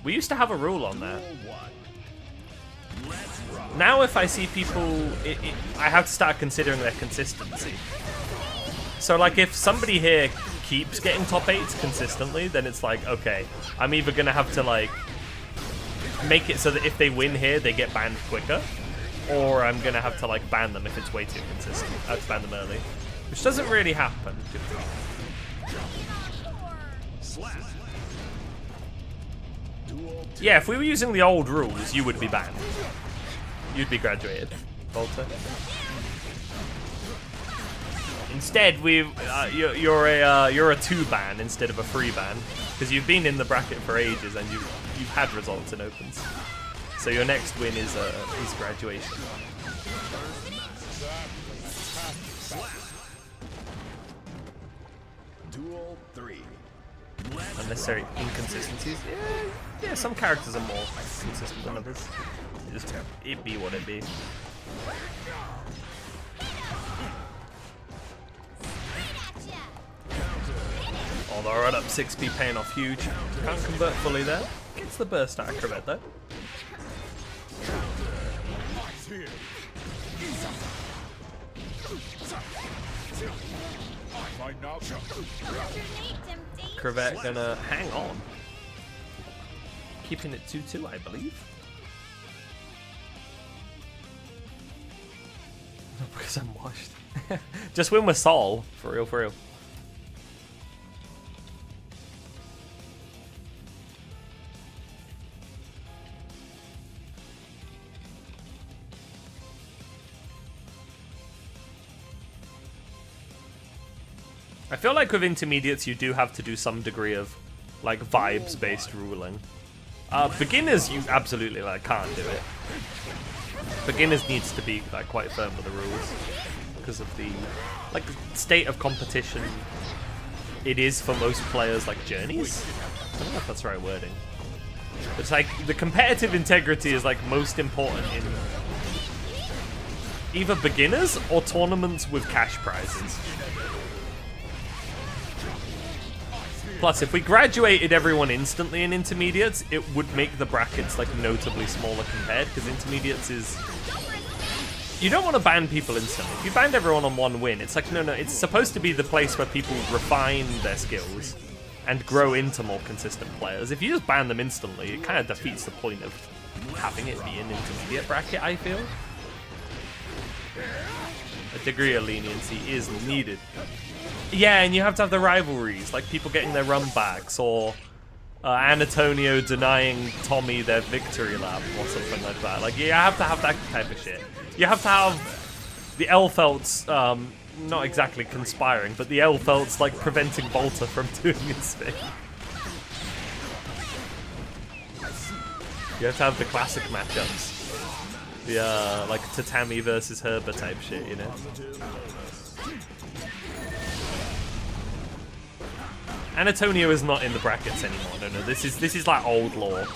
We used to have a rule on that. Now, if I see people, I have to start considering their consistency. So, like, if somebody here keeps getting top 8s consistently, then it's like, okay, I'm either gonna have to like make it so that if they win here, they get banned quicker, or I'm gonna have to like ban them if it's way too consistent. I have to ban them early, which doesn't really happen. Yeah, if we were using the old rules, you would be banned. You'd be graduated, Volta. Instead, you're a 2 ban instead of a 3 ban because you've been in the bracket for ages and you've had results in opens. So your next win is graduation. Duel 3. Unnecessary inconsistencies. Yeah, some characters are more consistent than others. It be what it be. Oh, they're right up 6p, paying off huge. Can't convert fully there. Gets the burst out of Crevette though. Crevette gonna hang on. Keeping it 2-2, I believe. Because I'm washed. Just win with Sol. For real, for real. I feel like with intermediates you do have to do some degree of like vibes based ruling. Beginners you absolutely like can't do it. Beginners needs to be like quite firm with the rules because of the like state of competition it is for most players like journeys. I don't know if that's the right wording. It's like the competitive integrity is like most important in either beginners or tournaments with cash prizes. Plus, if we graduated everyone instantly in intermediates, it would make the brackets like notably smaller compared, because intermediates is... You don't want to ban people instantly. If you banned everyone on one win, it's like, no, it's supposed to be the place where people refine their skills and grow into more consistent players. If you just ban them instantly, it kind of defeats the point of having it be an intermediate bracket, I feel. A degree of leniency is needed. Yeah, and you have to have the rivalries, like people getting their run backs, or Antonio denying Tommy their victory lap, or something like that. Like, you have to have that type of shit. You have to have the Elfelts, not exactly conspiring, but the Elfelts, like, preventing Volta from doing his thing. You have to have the classic matchups. The, like, Tatami versus Herba type shit, you know? Antonio is not in the brackets anymore. No, this is like old lore.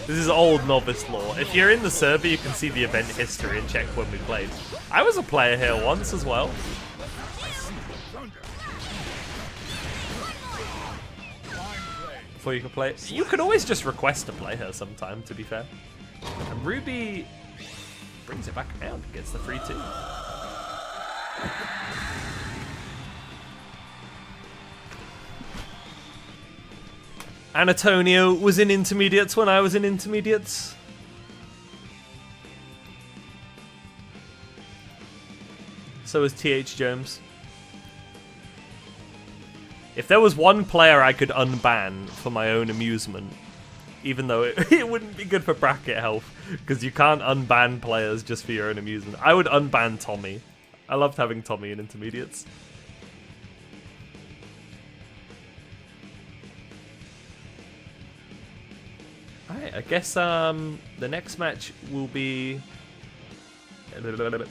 This is old Novice lore. If you're in the server, you can see the event history and check when we played. I was a player here once as well. Before you could play, you could always just request to play her sometime. To be fair, and Ruby brings it back around, gets the free 2. Antonio was in intermediates when I was in intermediates. So was TH Jones. If there was one player I could unban for my own amusement, even though it wouldn't be good for bracket health, because you can't unban players just for your own amusement, I would unban Tommy. I loved having Tommy in intermediates. Alright, I guess the next match will be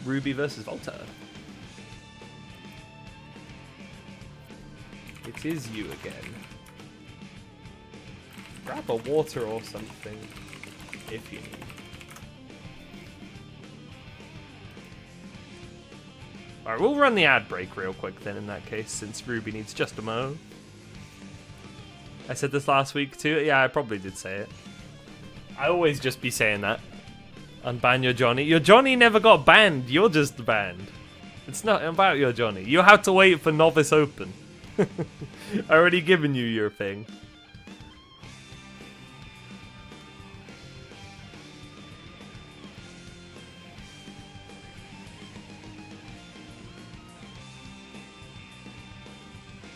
Ruby versus Volta. It is you again. Grab a water or something if you need. Alright, we'll run the ad break real quick then in that case, since Ruby needs just a mo. I said this last week too. Yeah, I probably did say it. I always just be saying that. Unban your Johnny. Your Johnny never got banned. You're just banned. It's not about your Johnny. You have to wait for Novice Open. I already given you your thing.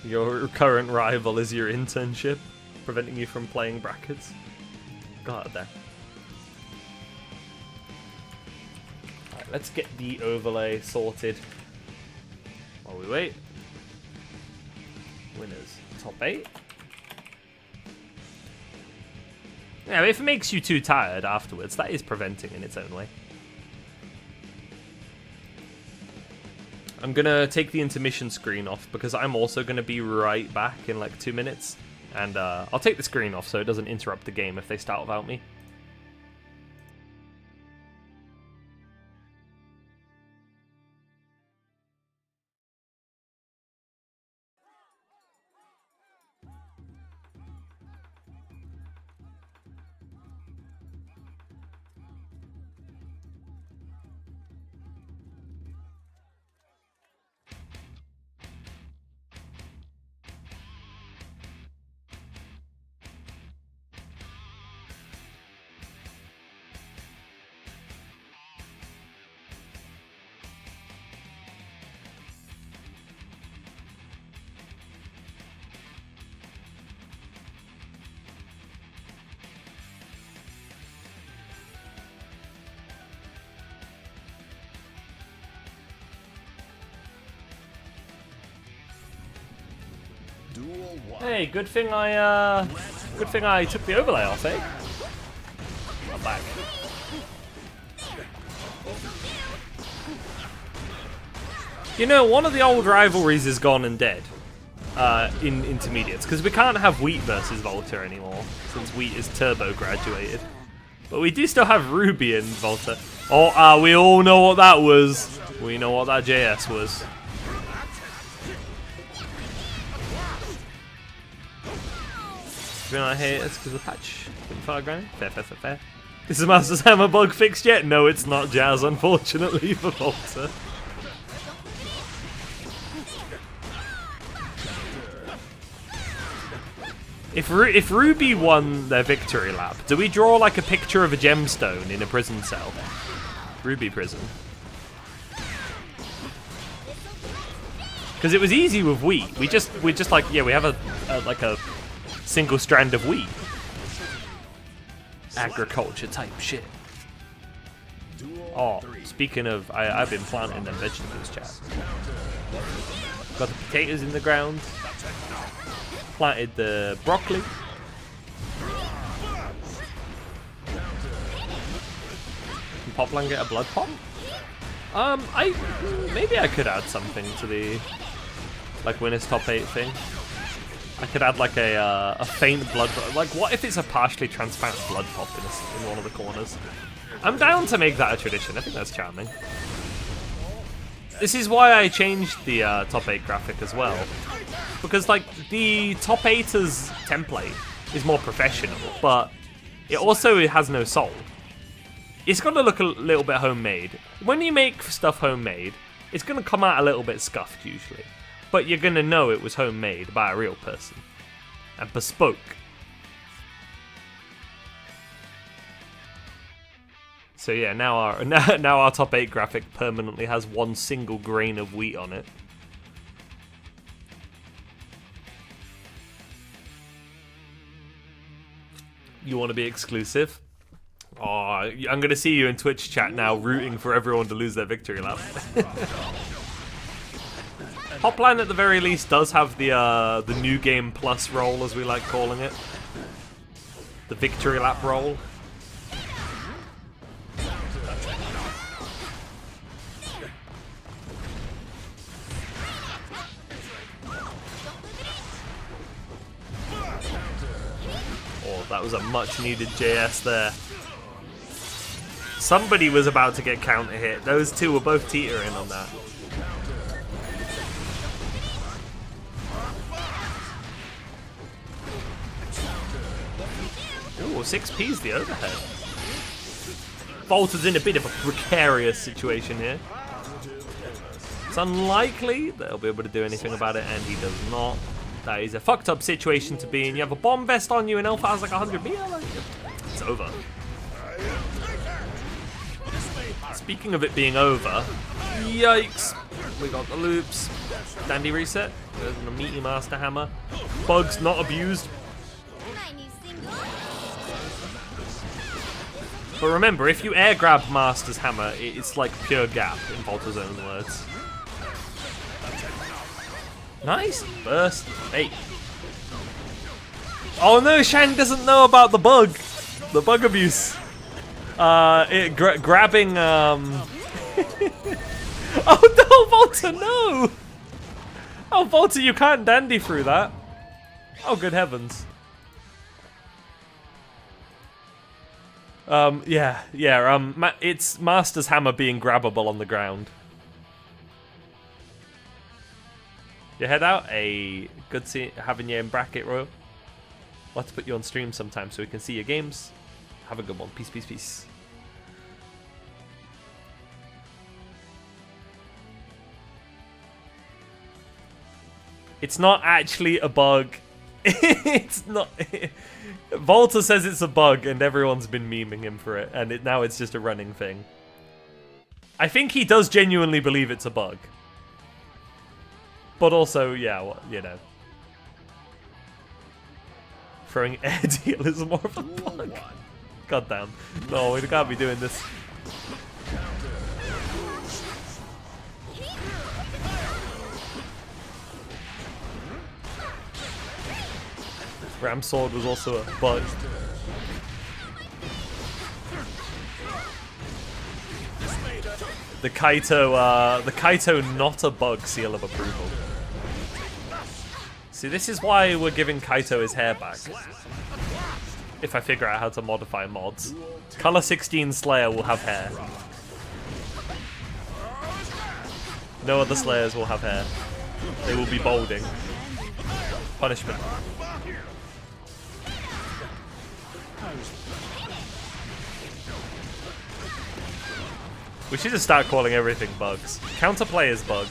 Your current rival is your internship, preventing you from playing brackets. Got it there. Alright, let's get the overlay sorted while we wait. Winners. Top 8. Yeah, if it makes you too tired afterwards, that is preventing in its own way. I'm gonna take the intermission screen off because I'm also gonna be right back in like 2 minutes. And I'll take the screen off so it doesn't interrupt the game if they start without me. Duel 1. Hey, good thing I took the overlay off, eh? I'm back. You know, one of the old rivalries is gone and dead in intermediates, because we can't have Wheat versus Volta anymore, since Wheat is turbo graduated. But we do still have Ruby and Volta. Oh, we all know what that was. We know what that JS was. Do you know I hate it? It's because of the patch. Fair, fair, fair, fair. Is the Master's Hammer bug fixed yet? No, it's not, Jazz, unfortunately, for Volta. If Ruby won their victory lap, do we draw like a picture of a gemstone in a prison cell? Ruby prison. Because it was easy with wheat. We're just like, yeah, we have a single strand of wheat. Agriculture type shit. Oh, speaking of, I've been planting them vegetables, chat. Got the potatoes in the ground. Planted the broccoli. Can Poplan get a blood pop? Maybe I could add something to the like winners top 8 thing. I could add like a faint blood. Like, what if it's a partially transparent blood pop in one of the corners? I'm down to make that a tradition. I think that's charming. This is why I changed the top 8 graphic as well. Because, like, the top 8's template is more professional, but it also has no soul. It's going to look a little bit homemade. When you make stuff homemade, it's going to come out a little bit scuffed, usually. But you're going to know it was homemade by a real person. And bespoke. So yeah, now our top 8 graphic permanently has one single grain of wheat on it. You want to be exclusive? Oh, I'm going to see you in Twitch chat now rooting for everyone to lose their victory lap. Poplan at the very least does have the new game plus roll, as we like calling it. The victory lap roll. Oh, that was a much needed JS there. Somebody was about to get counter hit. Those two were both teetering on that. Ooh, 6P's the overhead. Volta's in a bit of a precarious situation here. It's unlikely that he'll be able to do anything about it, and he does not. That is a fucked up situation to be in. You have a bomb vest on you and Alpha has like 100 meter. It's over. Speaking of it being over, yikes. We got the loops. Dandy reset. There's a meaty Master Hammer. Bugs not abused. But remember, if you air grab Master's Hammer, it's like pure gap, in Volta's own words. Nice burst bait. Oh no, Shang doesn't know about the bug abuse. Grabbing. Oh no, Volta, no! Oh Volta, you can't dandy through that. Oh good heavens. It's Master's Hammer being grabbable on the ground. You head out? Good having you in bracket, Royal. We'll have to put you on stream sometime so we can see your games. Have a good one. Peace, peace, peace. It's not actually a bug. It's not. Volta says it's a bug, and everyone's been memeing him for it, and now it's just a running thing. I think he does genuinely believe it's a bug. But also, yeah, well, you know. Throwing air deal is more of a bug. God damn. No, we can't be doing this. Ram Sword was also a bug. The Kaito not a bug seal of approval. See, this is why we're giving Kaito his hair back. If I figure out how to modify mods. Color 16 Slayer will have hair. No other Slayers will have hair. They will be balding. Punishment. We should just start calling everything bugs. Counterplay is bug.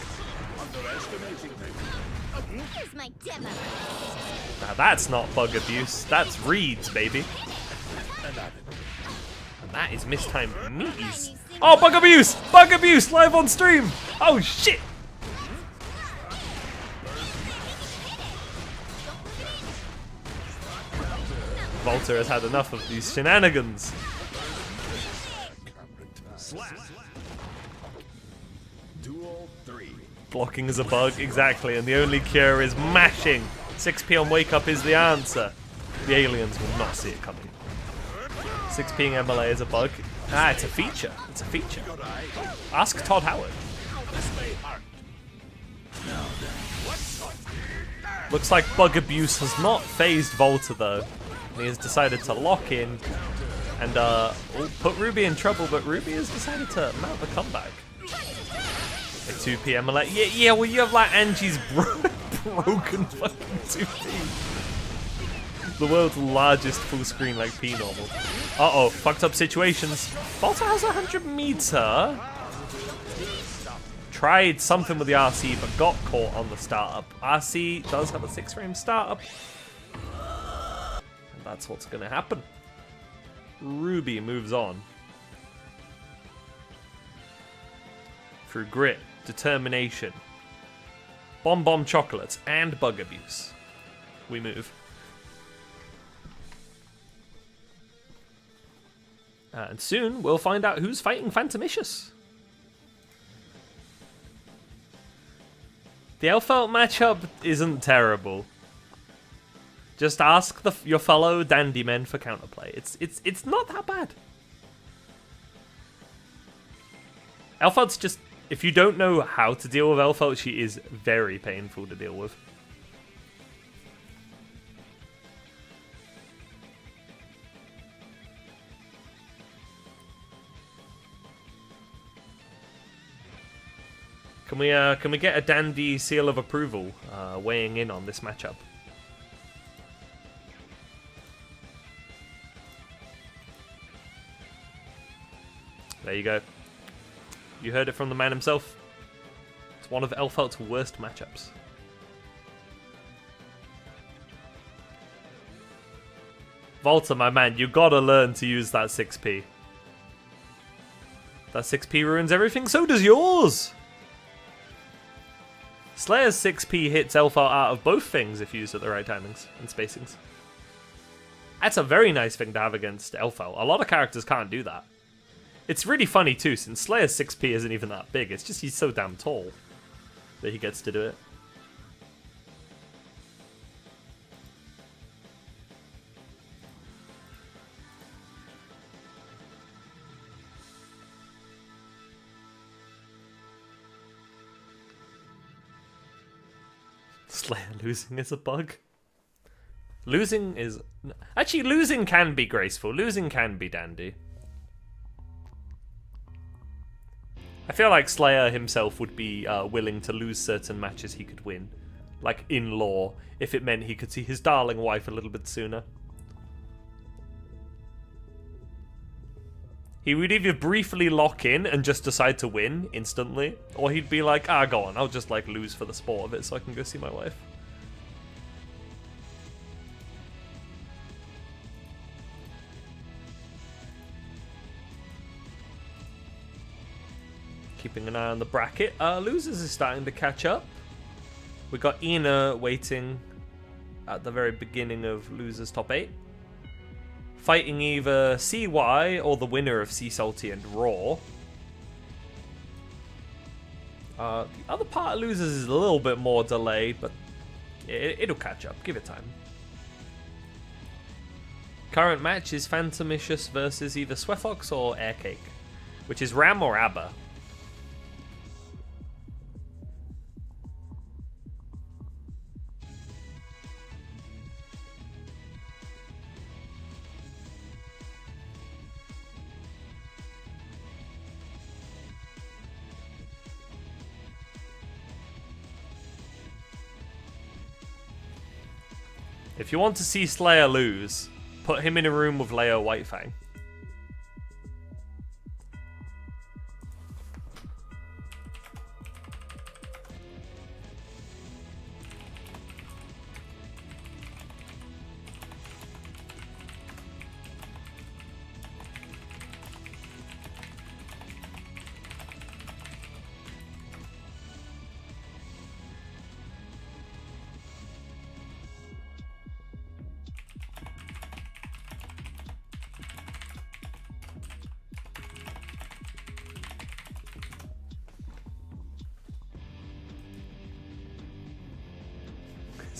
Here's my demo. Now that's not bug abuse. That's reads, baby. And that is mistimed meaties. Oh, bug abuse! Bug abuse live on stream! Oh shit! Volta has had enough of these shenanigans. Duel 3. Blocking is a bug, exactly, and the only cure is mashing. 6p on wake up is the answer. The aliens will not see it coming. 6p MLA is a bug. Ah, it's a feature. It's a feature. Ask Todd Howard. Looks like bug abuse has not phased Volta though. He has decided to lock in and put Ruby in trouble, but Ruby has decided to mount the comeback. A 2p MLA. Yeah, well you have like Angie's broken fucking 2p. The world's largest full screen like P normal. Uh-oh, fucked up situations. Volta has 100 meter. Tried something with the RC but got caught on the startup. RC does have a 6-frame startup. And that's what's gonna happen. Ruby moves on. Through grit, determination, bomb chocolates, and bug abuse. We move. And soon we'll find out who's fighting Phantomicious. The Elfelt matchup isn't terrible. Just ask your fellow dandy men for counterplay. It's not that bad. Elfelt's just, if you don't know how to deal with Elfelt, she is very painful to deal with. Can we get a dandy seal of approval weighing in on this matchup? There you go. You heard it from the man himself. It's one of Elfelt's worst matchups. Volta, my man, you gotta learn to use that 6p. That 6p ruins everything, so does yours! Slayer's 6p hits Elfelt out of both things if used at the right timings and spacings. That's a very nice thing to have against Elfelt. A lot of characters can't do that. It's really funny too, since Slayer's 6p isn't even that big. It's just he's so damn tall that he gets to do it. Slayer losing is a bug. Losing is... Actually, losing can be graceful. Losing can be dandy. I feel like Slayer himself would be willing to lose certain matches he could win. Like, in lore, if it meant he could see his darling wife a little bit sooner. He would either briefly lock in and just decide to win instantly, or he'd be like, ah, go on, I'll just like lose for the sport of it so I can go see my wife. Keeping an eye on the bracket. Losers is starting to catch up. We got Ina waiting at the very beginning of Losers top 8. Fighting either CY or the winner of Sea Salty and Raw. The other part of Losers is a little bit more delayed, but it'll catch up. Give it time. Current match is Phantomicious versus either Swefox or Aircake, which is Ram or Abba. If you want to see Slayer lose, put him in a room with Leo Whitefang.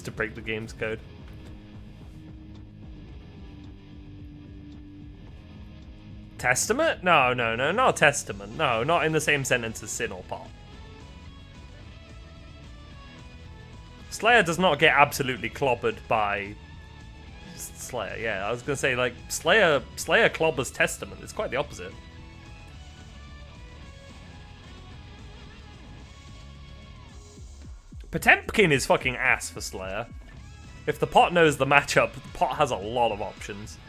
To break the game's code. Testament? No, not Testament. No, not in the same sentence as Sin or Pot. Slayer does not get absolutely clobbered by Slayer. Yeah, I was gonna say, like, Slayer clobbers Testament. It's quite the opposite. Potemkin is fucking ass for Slayer. If the Pot knows the matchup, the Pot has a lot of options.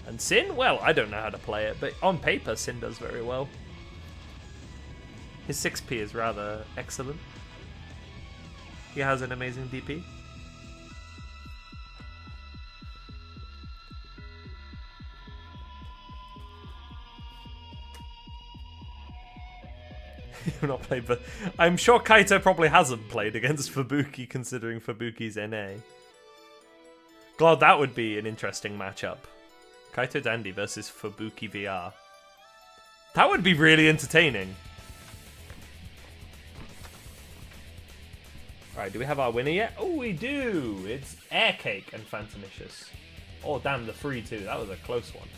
And Sin? Well, I don't know how to play it, but on paper, Sin does very well. His 6p is rather excellent. He has an amazing DP. You've not played, but I'm sure Kaito probably hasn't played against Fubuki, considering Fubuki's NA. God, that would be an interesting matchup. Kaito Dandy versus Fubuki VR. That would be really entertaining. Alright, do we have our winner yet? Oh, we do! It's Aircake and Phantomicious. Oh, damn, the 3-2. That was a close one.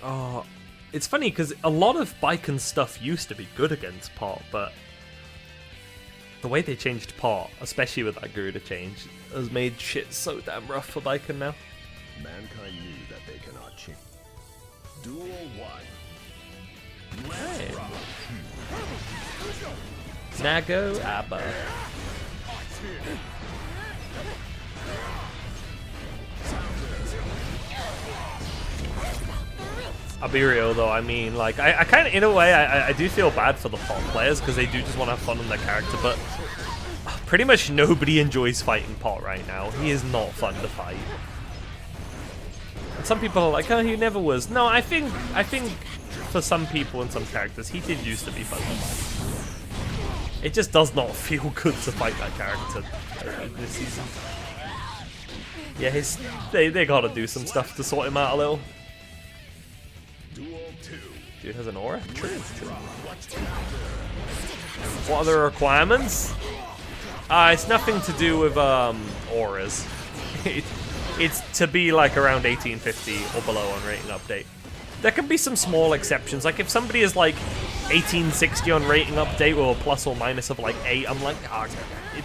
Oh, it's funny because a lot of Baiken stuff used to be good against Pot, but the way they changed Pot, especially with that Garuda change, has made shit so damn rough for Baiken now. Mankind knew that they cannot change. Duel 1. Hey. Nago Abba. I'll be real though, I mean, like, I kind of, in a way, I do feel bad for the Pot players because they do just want to have fun on their character, but pretty much nobody enjoys fighting Pot right now. He is not fun to fight. And some people are like, oh, he never was. No, I think for some people and some characters, he did used to be fun to fight. It just does not feel good to fight that character this season. Yeah, they gotta do some stuff to sort him out a little. Dude has an aura? True. What are the requirements? It's nothing to do with auras. It's to be like around 1850 or below on rating update. There can be some small exceptions. Like if somebody is like 1860 on rating update with a plus or minus of like 8, I'm like,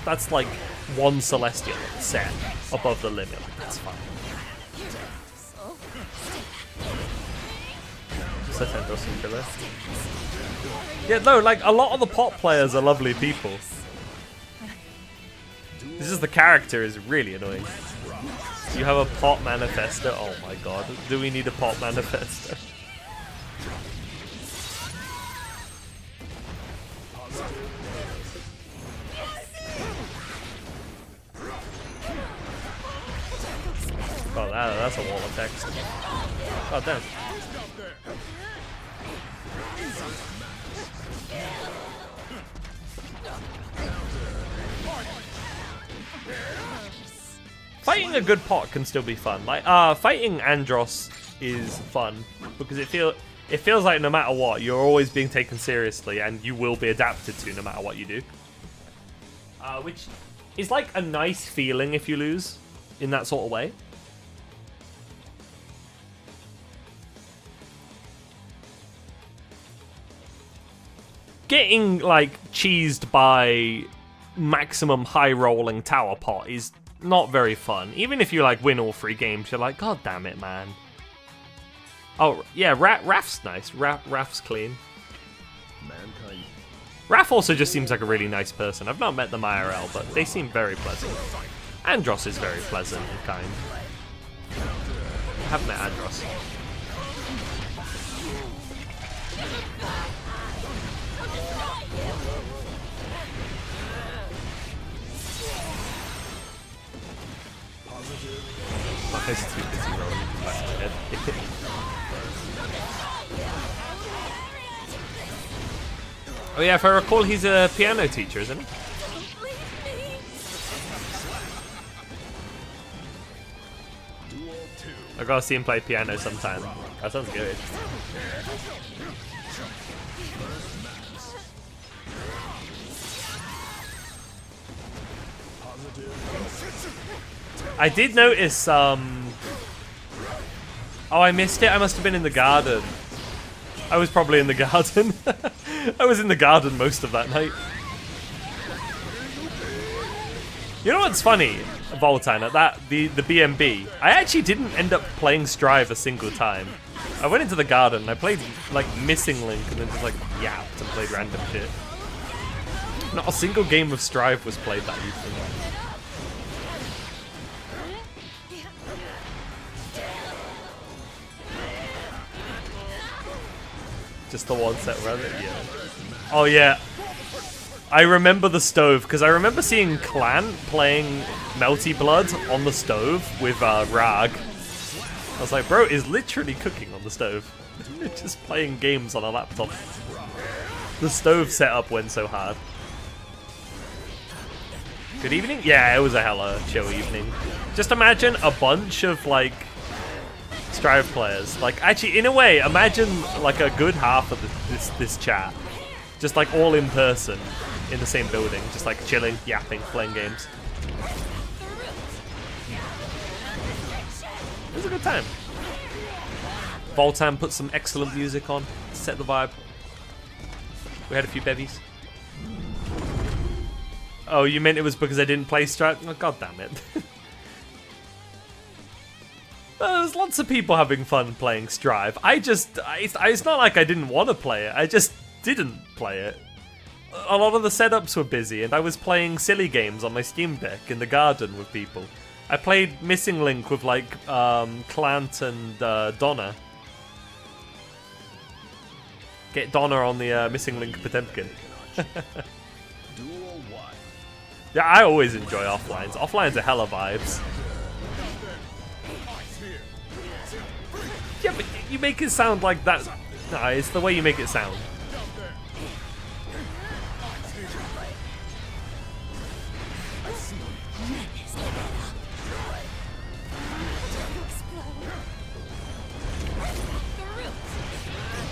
that's like one Celestial set above the limit. That's fine. Yeah, no, like a lot of the Pot players are lovely people. This is the character is really annoying. You have a Pot manifester. Oh my god, do we need a Pot manifester? Oh, that's a wall of text. Oh, damn. Fighting a good pot can still be fun. Like, fighting Andros is fun because it feels like no matter what, you're always being taken seriously and you will be adapted to no matter what you do. Which is like a nice feeling if you lose in that sort of way. Getting, like, cheesed by maximum high rolling tower pot is not very fun. Even if you, like, win all 3 games, you're like, God damn it, man. Oh, yeah, Raph's nice. Raph's clean. Mankind. Raph also just seems like a really nice person. I've not met them IRL, but they seem very pleasant. Andros is very pleasant and kind. I have met Andros. My eyes too busy rolling into the back of my head. Oh yeah, if I recall, he's a piano teacher, isn't he? I gotta see him play piano sometime. That sounds good. I did notice, oh, I missed it. I must have been in the garden. I was probably in the garden. I was in the garden most of that night. You know what's funny, Voltan, at the BMB, I actually didn't end up playing Strive a single time. I went into the garden and I played like Missing Link and then just like yapped and played random shit. Not a single game of Strive was played that evening. Just the one set around it, yeah. Oh yeah, I remember the stove because I remember seeing Clan playing Melty Blood on the stove with Rag. I was like, bro is literally cooking on the stove, just playing games on a laptop. The stove setup went so hard. Good evening? Yeah, it was a hella chill evening. Just imagine a bunch of like Strive players. Like, actually, in a way, imagine like a good half of this chat, just like all in person, in the same building, just like chilling, yapping, playing games. It was a good time. Voltan put some excellent music on, set the vibe. We had a few bevies. Oh, you meant it was because I didn't play Strive? Oh, God damn it. There's lots of people having fun playing Strive. It's not like I didn't want to play it, I just didn't play it. A lot of the setups were busy, and I was playing silly games on my Steam Deck in the garden with people. I played Missing Link with, like, Clant and Donna. Get Donna on the Missing Link Potemkin. Yeah, I always enjoy offlines. Offlines are hella vibes. Yeah, but you make it sound like that. No, it's the way you make it sound.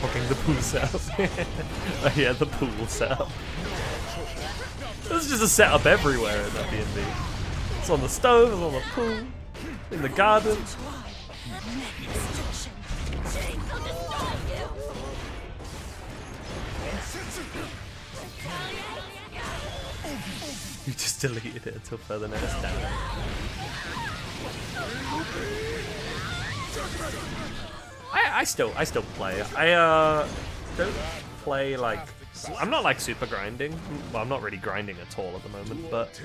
Fucking the pool setup. Oh, yeah, the pool setup. There's just a setup everywhere in that B&B. It's on the stove, it's on the pool, in the garden. You just deleted it until further notice. Damn it. I still play. I don't play like, I'm not like super grinding. Well, I'm not really grinding at all at the moment, but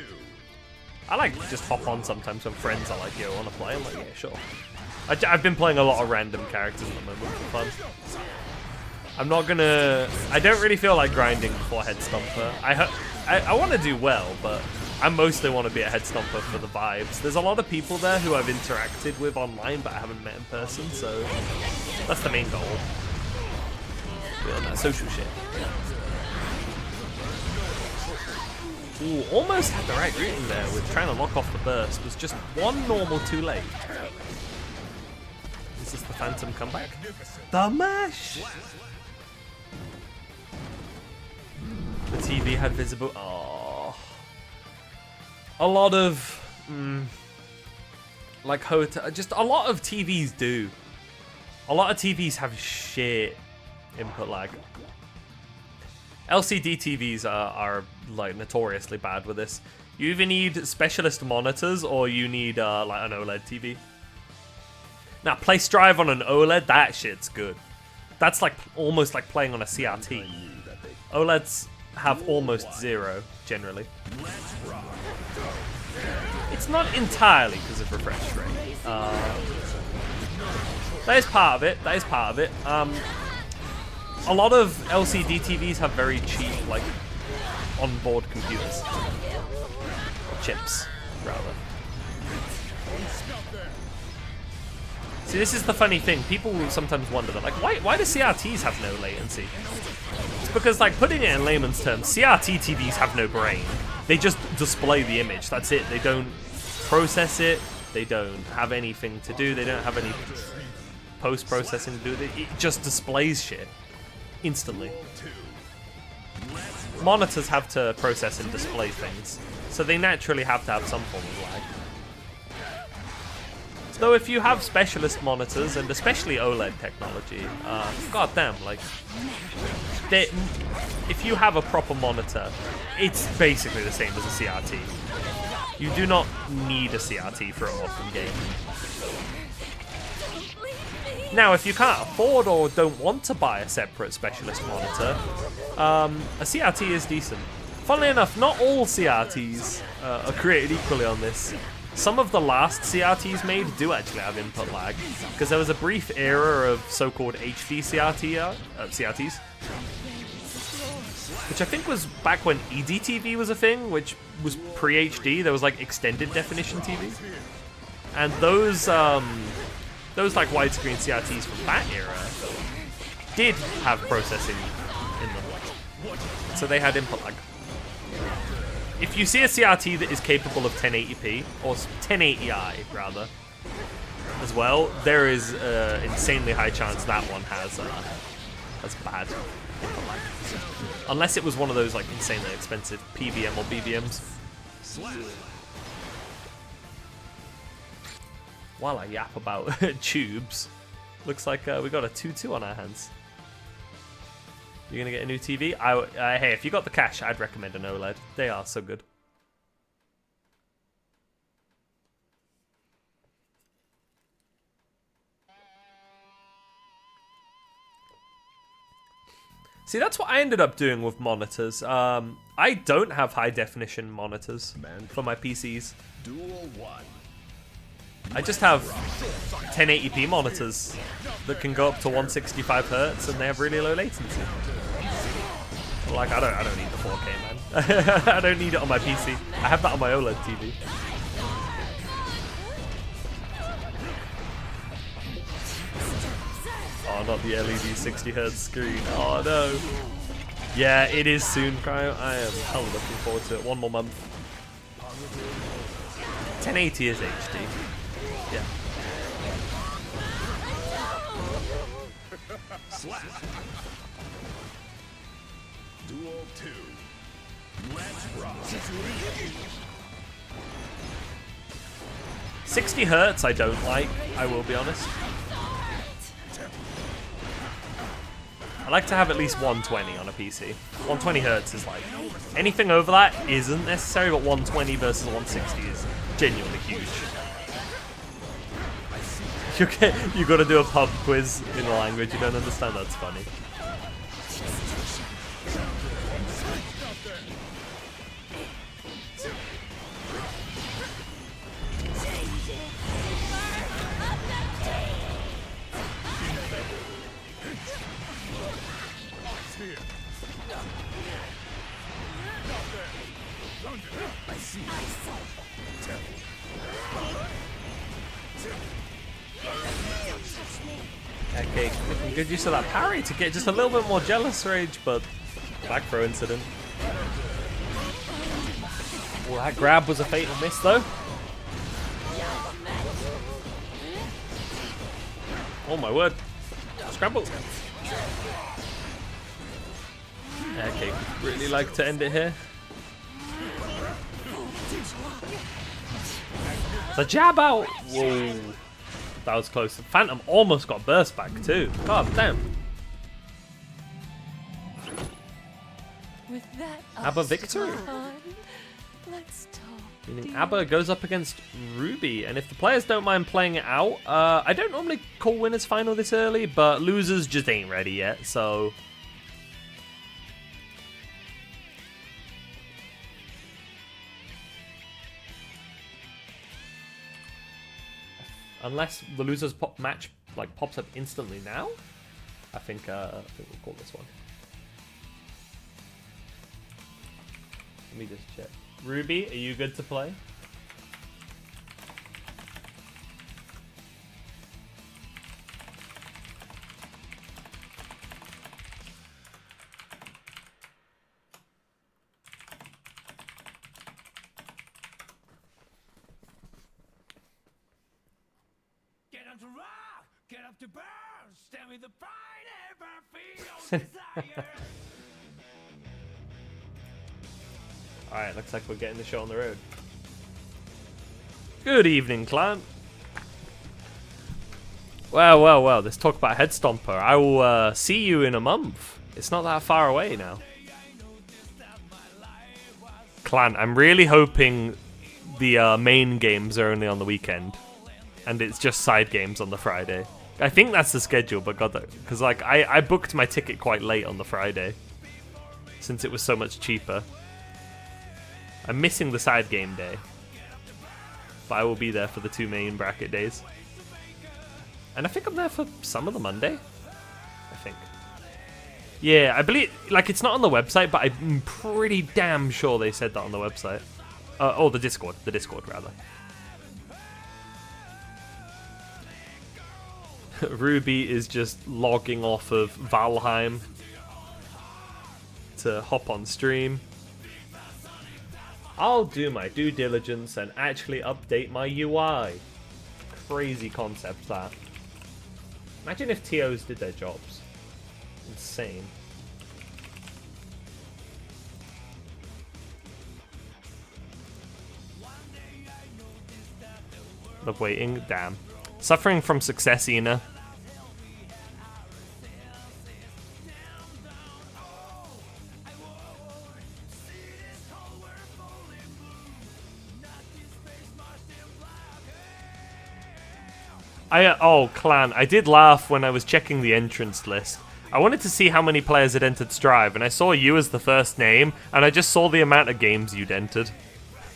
I like just hop on sometimes when friends are like, yo, wanna play? I'm like, yeah, sure. I've been playing a lot of random characters at the moment for fun. I'm not gonna, I don't really feel like grinding before Head Stomper. I want to do well, but I mostly want to be a head stomper for the vibes. There's a lot of people there who I've interacted with online, but I haven't met in person, so that's the main goal. Be on that social shit. Ooh, almost had the right routing there with trying to lock off the burst. Was just one normal too late. Is this the Phantom comeback? The mash! The TV had visible. Oh. A lot of. Like hotel. Just a lot of TVs do. A lot of TVs have shit input lag. LCD TVs are like notoriously bad with this. You either need specialist monitors or you need like an OLED TV. Now, place drive on an OLED, that shit's good. That's like almost like playing on a CRT. OLEDs have almost zero generally. It's not entirely because of refresh rate. That is part of it. That is part of it. A lot of LCD TVs have very cheap, like, onboard computers. Or chips, rather. See, this is the funny thing. People sometimes wonder, that, like, why do CRTs have no latency? It's because, like, putting it in layman's terms, CRT TVs have no brain. They just display the image. That's it. They don't process it. They don't have anything to do. They don't have any post-processing to do. It just displays shit. Instantly. Monitors have to process and display things, so they naturally have to have some form of lag. Though if you have specialist monitors, and especially OLED technology, goddamn, like, if you have a proper monitor, it's basically the same as a CRT. You do not need a CRT for a modern game. Now, if you can't afford or don't want to buy a separate specialist monitor, a CRT is decent. Funnily enough, not all CRTs are created equally on this. Some of the last CRTs made do actually have input lag, because there was a brief era of so-called HD CRTs, which I think was back when EDTV was a thing, which was pre-HD. There was like extended definition TV, and those like widescreen CRTs from that era did have processing in them, so they had input lag. If you see a CRT that is capable of 1080p, or 1080i rather, as well, there is an insanely high chance that one has bad input lag. Unless it was one of those like insanely expensive PVM or BVMs. While I yap about tubes, looks like we got a 2-2 on our hands. You're gonna get a new TV? Hey, if you got the cash, I'd recommend an OLED. They are so good. See, that's what I ended up doing with monitors. I don't have high definition monitors for my PCs. I just have 1080p monitors that can go up to 165 Hz and they have really low latency. Like, I don't need the 4K, man. I don't need it on my PC. I have that on my OLED TV. Oh, not the LED 60 Hz screen. Oh no. Yeah, it is soon, Cryo. I am hella looking forward to it. One more month. 1080 is HD. Yeah. Slap. Duel 2. Let's rock. 60 Hz I don't like, I will be honest. I like to have at least 120 on a PC. 120 Hz is like, anything over that isn't necessary, but 120 versus 160 is genuinely huge. You gotta do a pub quiz in a language you don't understand, that's funny. Okay, making good use of that parry to get just a little bit more jealous rage, but back throw incident. Well, that grab was a fatal miss though. Oh my word. Scramble. Okay, really like to end it here. The jab out! Whoa. That was close. Phantom almost got burst back too. God damn. With that, ABBA victory. Let's talk. Meaning ABBA goes up against Ruby, and if the players don't mind playing it out, I don't normally call winners final this early, but losers just ain't ready yet, so... Unless the losers match pops up instantly now, I think we'll call this one. Let me just check. Ruby, are you good to play? Get up to rock, get up to burn, stand with the pride and feel desire. Alright, looks like we're getting the show on the road. Good evening, clan. Well, let's talk about Head Stomper. I will see you in a month. It's not that far away now. Clan, I'm really hoping the main games are only on the weekend. And it's just side games on the Friday. I think that's the schedule, but God, because like I booked my ticket quite late on the Friday. Since it was so much cheaper. I'm missing the side game day. But I will be there for the 2 main bracket days. And I think I'm there for some of the Monday. I think. Yeah, I believe, like, it's not on the website, but I'm pretty damn sure they said that on the website. Oh, the Discord, rather. Ruby is just logging off of Valheim to hop on stream. I'll do my due diligence and actually update my UI. Crazy concept, that. Imagine if TOs did their jobs. Insane. Love waiting. Damn. Suffering from success, Ina. Clan, I did laugh when I was checking the entrance list. I wanted to see how many players had entered Strive, and I saw you as the first name, and I just saw the amount of games you'd entered.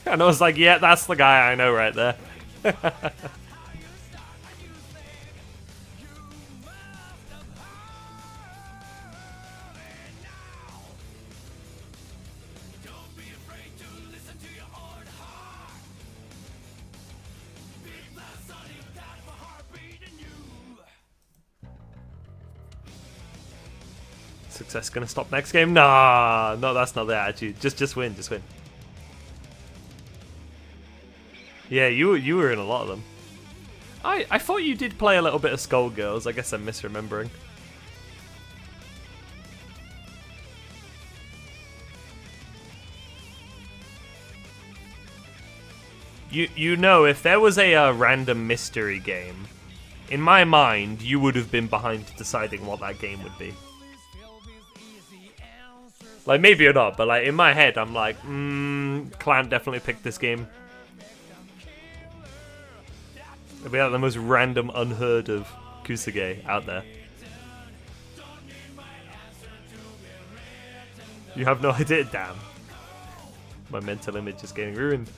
And I was like, yeah, that's the guy I know right there. Success gonna stop next game? Nah, no, that's not the attitude. Just win, just win. Yeah, you were in a lot of them. I thought you did play a little bit of Skullgirls. I guess I'm misremembering. You know, if there was a random mystery game, in my mind, you would have been behind deciding what that game would be. Like, maybe or not, but like in my head, I'm like, Clan definitely picked this game. It'll be like the most random, unheard of Kusage out there. You have no idea? Damn. My mental image is getting ruined.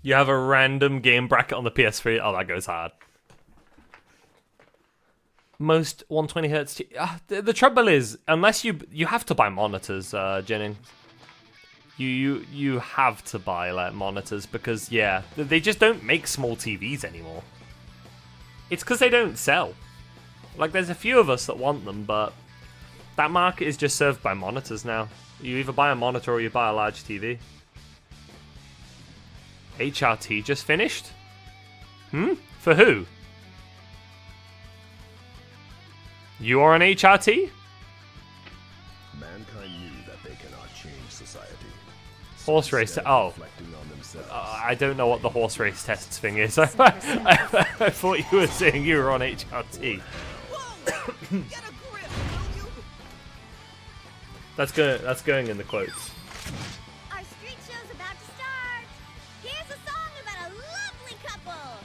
You have a random game bracket on the PS3. Oh, that goes hard. Most 120 hertz. The trouble is, unless you have to buy monitors, Jennings. You have to buy like monitors because yeah, they just don't make small TVs anymore. It's because they don't sell. Like there's a few of us that want them, but that market is just served by monitors now. You either buy a monitor or you buy a large TV. HRT just finished? For who? You are an HRT? Mankind knew that they cannot change society. Horse race. Instead, Oh. reflecting on themselves. I don't know what the horse race tests thing is. I thought you were saying you were on HRT. That's going in the quotes. Our street show's about to start. Here's a song about a lovely couple.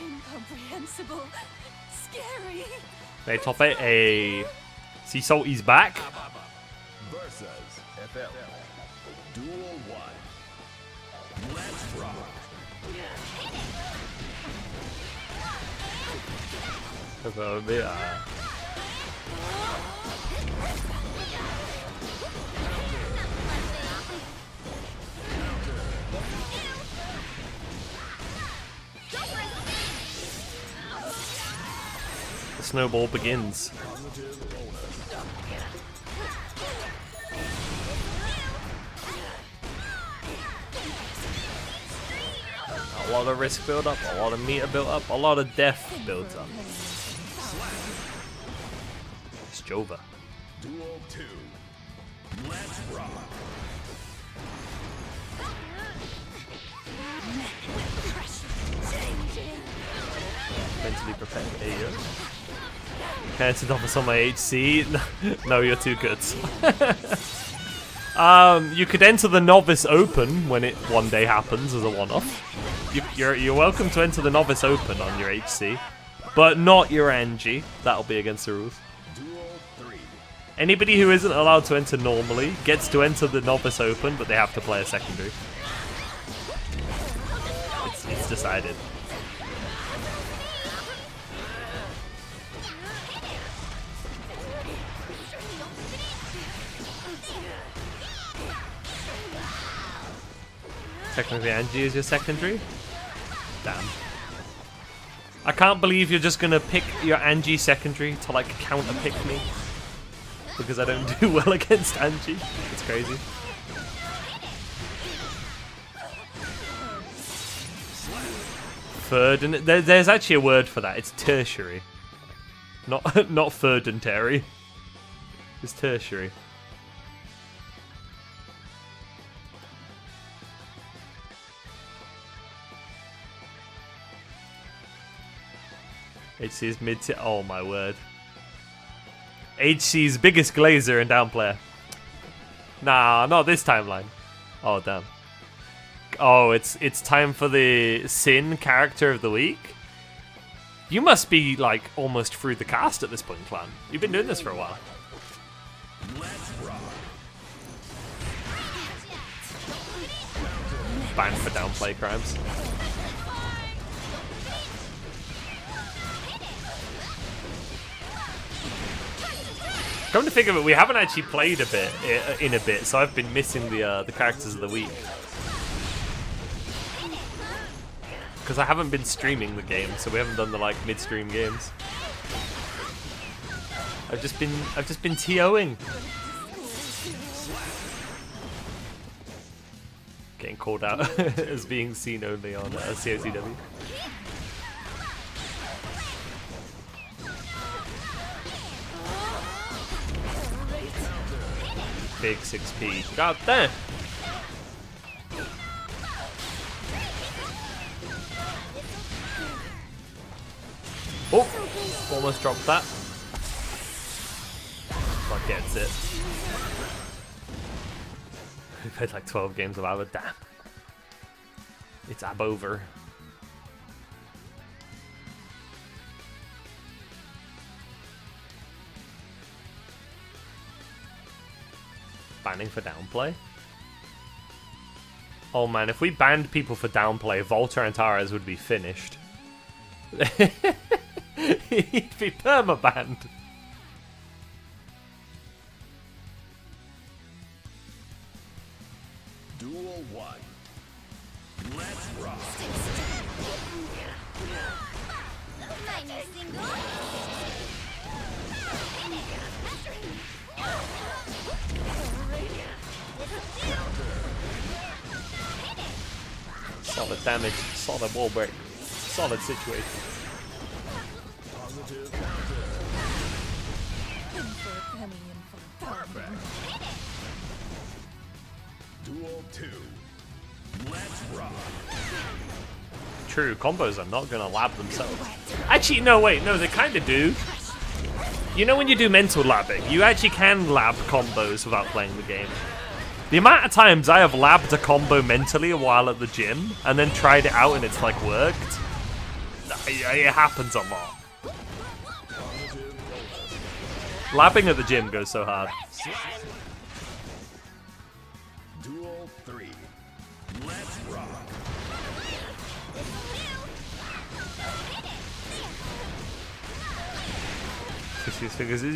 Incomprehensible. Scary. They top it a Sea Salty's back. Versus FL. Duel 1. Let's rock. The snowball begins. A lot of risk build up, a lot of meter build up, a lot of death builds up. It's Jova. Duel 2. Let's rock. Mentally prepared. There you go. Can I enter Novice on my HC? No, you're too good. You could enter the Novice Open when it one day happens as a one-off. You're welcome to enter the Novice Open on your HC, but not your NG. That'll be against the rules. Duel 3. Anybody who isn't allowed to enter normally gets to enter the Novice Open, but they have to play a secondary. It's decided. Technically Angie is your secondary? Damn. I can't believe you're just gonna pick your Angie secondary to like counter pick me. Because I don't do well against Angie. It's crazy. Third, and there's actually a word for that. It's tertiary. Not third and terry. It's tertiary. HC's mid tier. Oh my word. HC's biggest glazer and down player. Nah, not this timeline. Oh damn. Oh, it's time for the Sin character of the week. You must be like almost through the cast at this point, clan. You've been doing this for a while. Let's rock. Banned for downplay crimes. Come to think of it, we haven't actually played in a bit, so I've been missing the characters of the week because I haven't been streaming the game, so we haven't done the like mid-stream games. I've just been TOing, getting called out as being seen only on COTW. Big 6p. God damn. Oh, almost dropped that. That gets it. We played like 12 games of Abba. Damn. It's Ab over. Banning for downplay? Oh man, if we banned people for downplay, Volta and Tara's would be finished. He'd be perma-banned. Duel 1. Let's rock. My new single. Solid damage, solid wall break, solid situation. Positive counter. In for a penny, in for a pound. Duel 2. Let's rock. True, combos are not gonna lab themselves. Actually, no, wait, no, they kind of do. You know when you do mental labbing, you actually can lab combos without playing the game. The amount of times I have labbed a combo mentally while at the gym, and then tried it out and it's like worked, it happens a lot. Labbing at the gym goes so hard. Duel 3. Let's rock.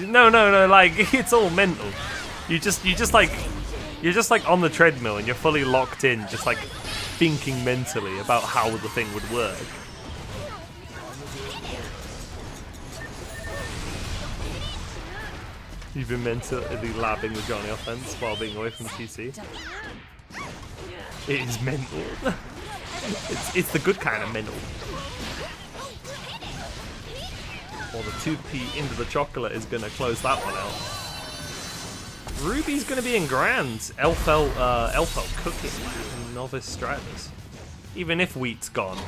No, like, it's all mental. You're just like on the treadmill and you're fully locked in, just like thinking mentally about how the thing would work. You've been mentally labbing with Johnny offense while being away from the PC. It is mental. it's the good kind of mental. Well, the 2p into the chocolate is gonna close that one out. Ruby's gonna be in Grand. Elfel cooking in Novice Striders. Even if wheat's gone.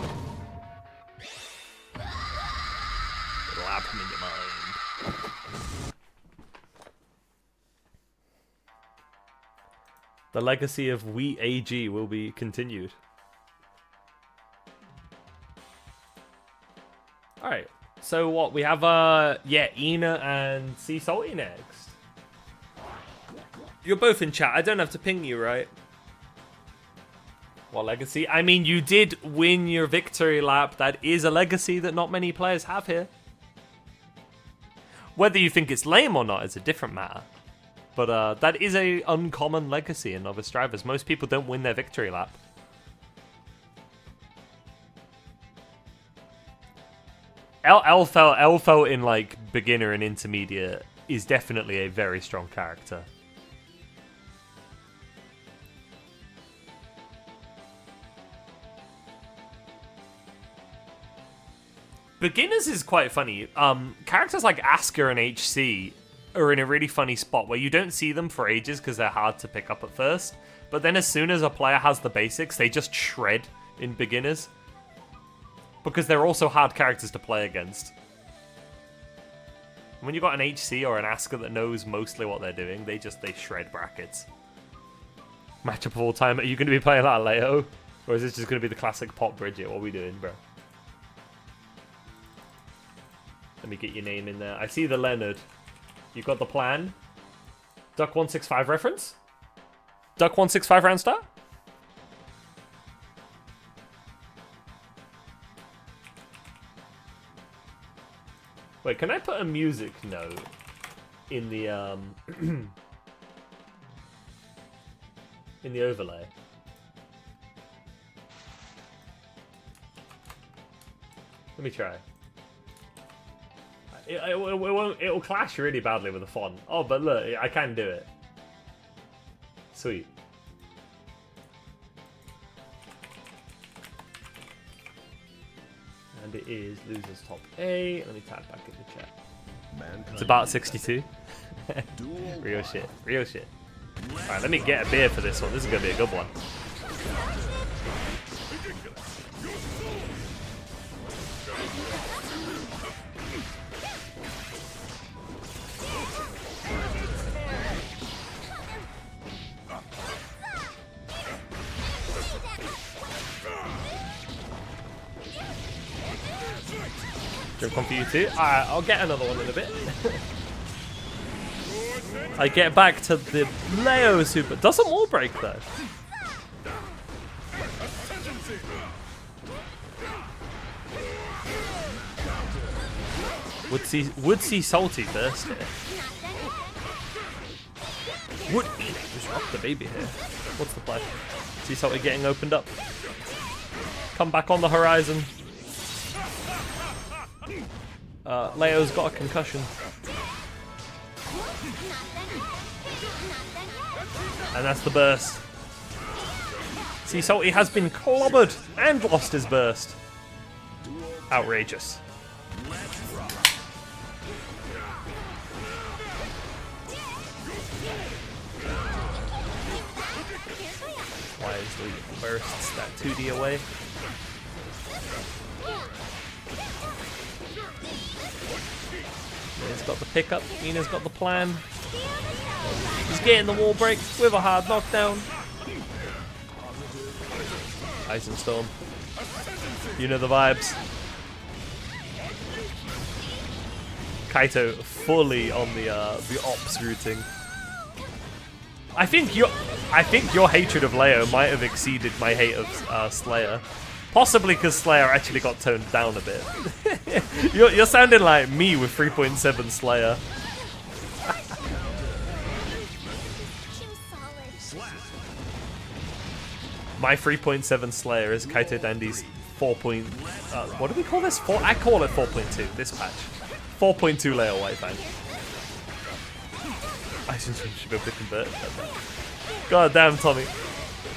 Lab him in your mind. The legacy of Wheat AG will be continued. Alright. So what, we have Ina and Sea Salty next. You're both in chat. I don't have to ping you, right? What legacy? I mean, you did win your victory lap. That is a legacy that not many players have here. Whether you think it's lame or not is a different matter. But that is a uncommon legacy in Novice Drivers. Most people don't win their victory lap. Elfo in like beginner and intermediate is definitely a very strong character. Beginners is quite funny. Characters like Asuka and HC are in a really funny spot where you don't see them for ages because they're hard to pick up at first. But then as soon as a player has the basics, they just shred in beginners. Because they're also hard characters to play against. When you got an HC or an Asuka that knows mostly what they're doing, they shred brackets. Matchup of all time. Are you going to be playing that Leo? Or is this just going to be the classic Pop Bridget? What are we doing, bro? Let me get your name in there. I see the Leonard. You got the plan? Duck 165 reference? Duck 165 round start? Wait, can I put a music note in the in the overlay? Let me try. It'll clash really badly with the font. Oh, but look, I can do it. Sweet. And it is losers top 8. Let me type back in the chat. It's about 62. Real shit. Real shit. Alright, let me get a beer for this one. This is going to be a good one. Drink one for you too. Alright, I'll get another one in a bit. I get back to the Leo super. Doesn't wall break though. Woodsy salty burst here. Would just rock the baby here. What's the play? See salty getting opened up. Come back on the horizon. Leo's got a concussion. And that's the burst. See, Salty has been clobbered and lost his burst. Outrageous. Why is the bursts that 2D away? Mina's got the pickup. Mina's got the plan. He's getting the wall break with a hard knockdown. Ice and Storm. You know the vibes. Kaito fully on the ops routing. I think your hatred of Leo might have exceeded my hate of Slayer. Possibly because Slayer actually got toned down a bit. You're sounding like me with 3.7 Slayer. My 3.7 Slayer is Kaito Dandy's 4. What do we call this? I call it 4.2 this patch. 4.2 Leo White Fang. I should be able to convert. God damn, Tommy.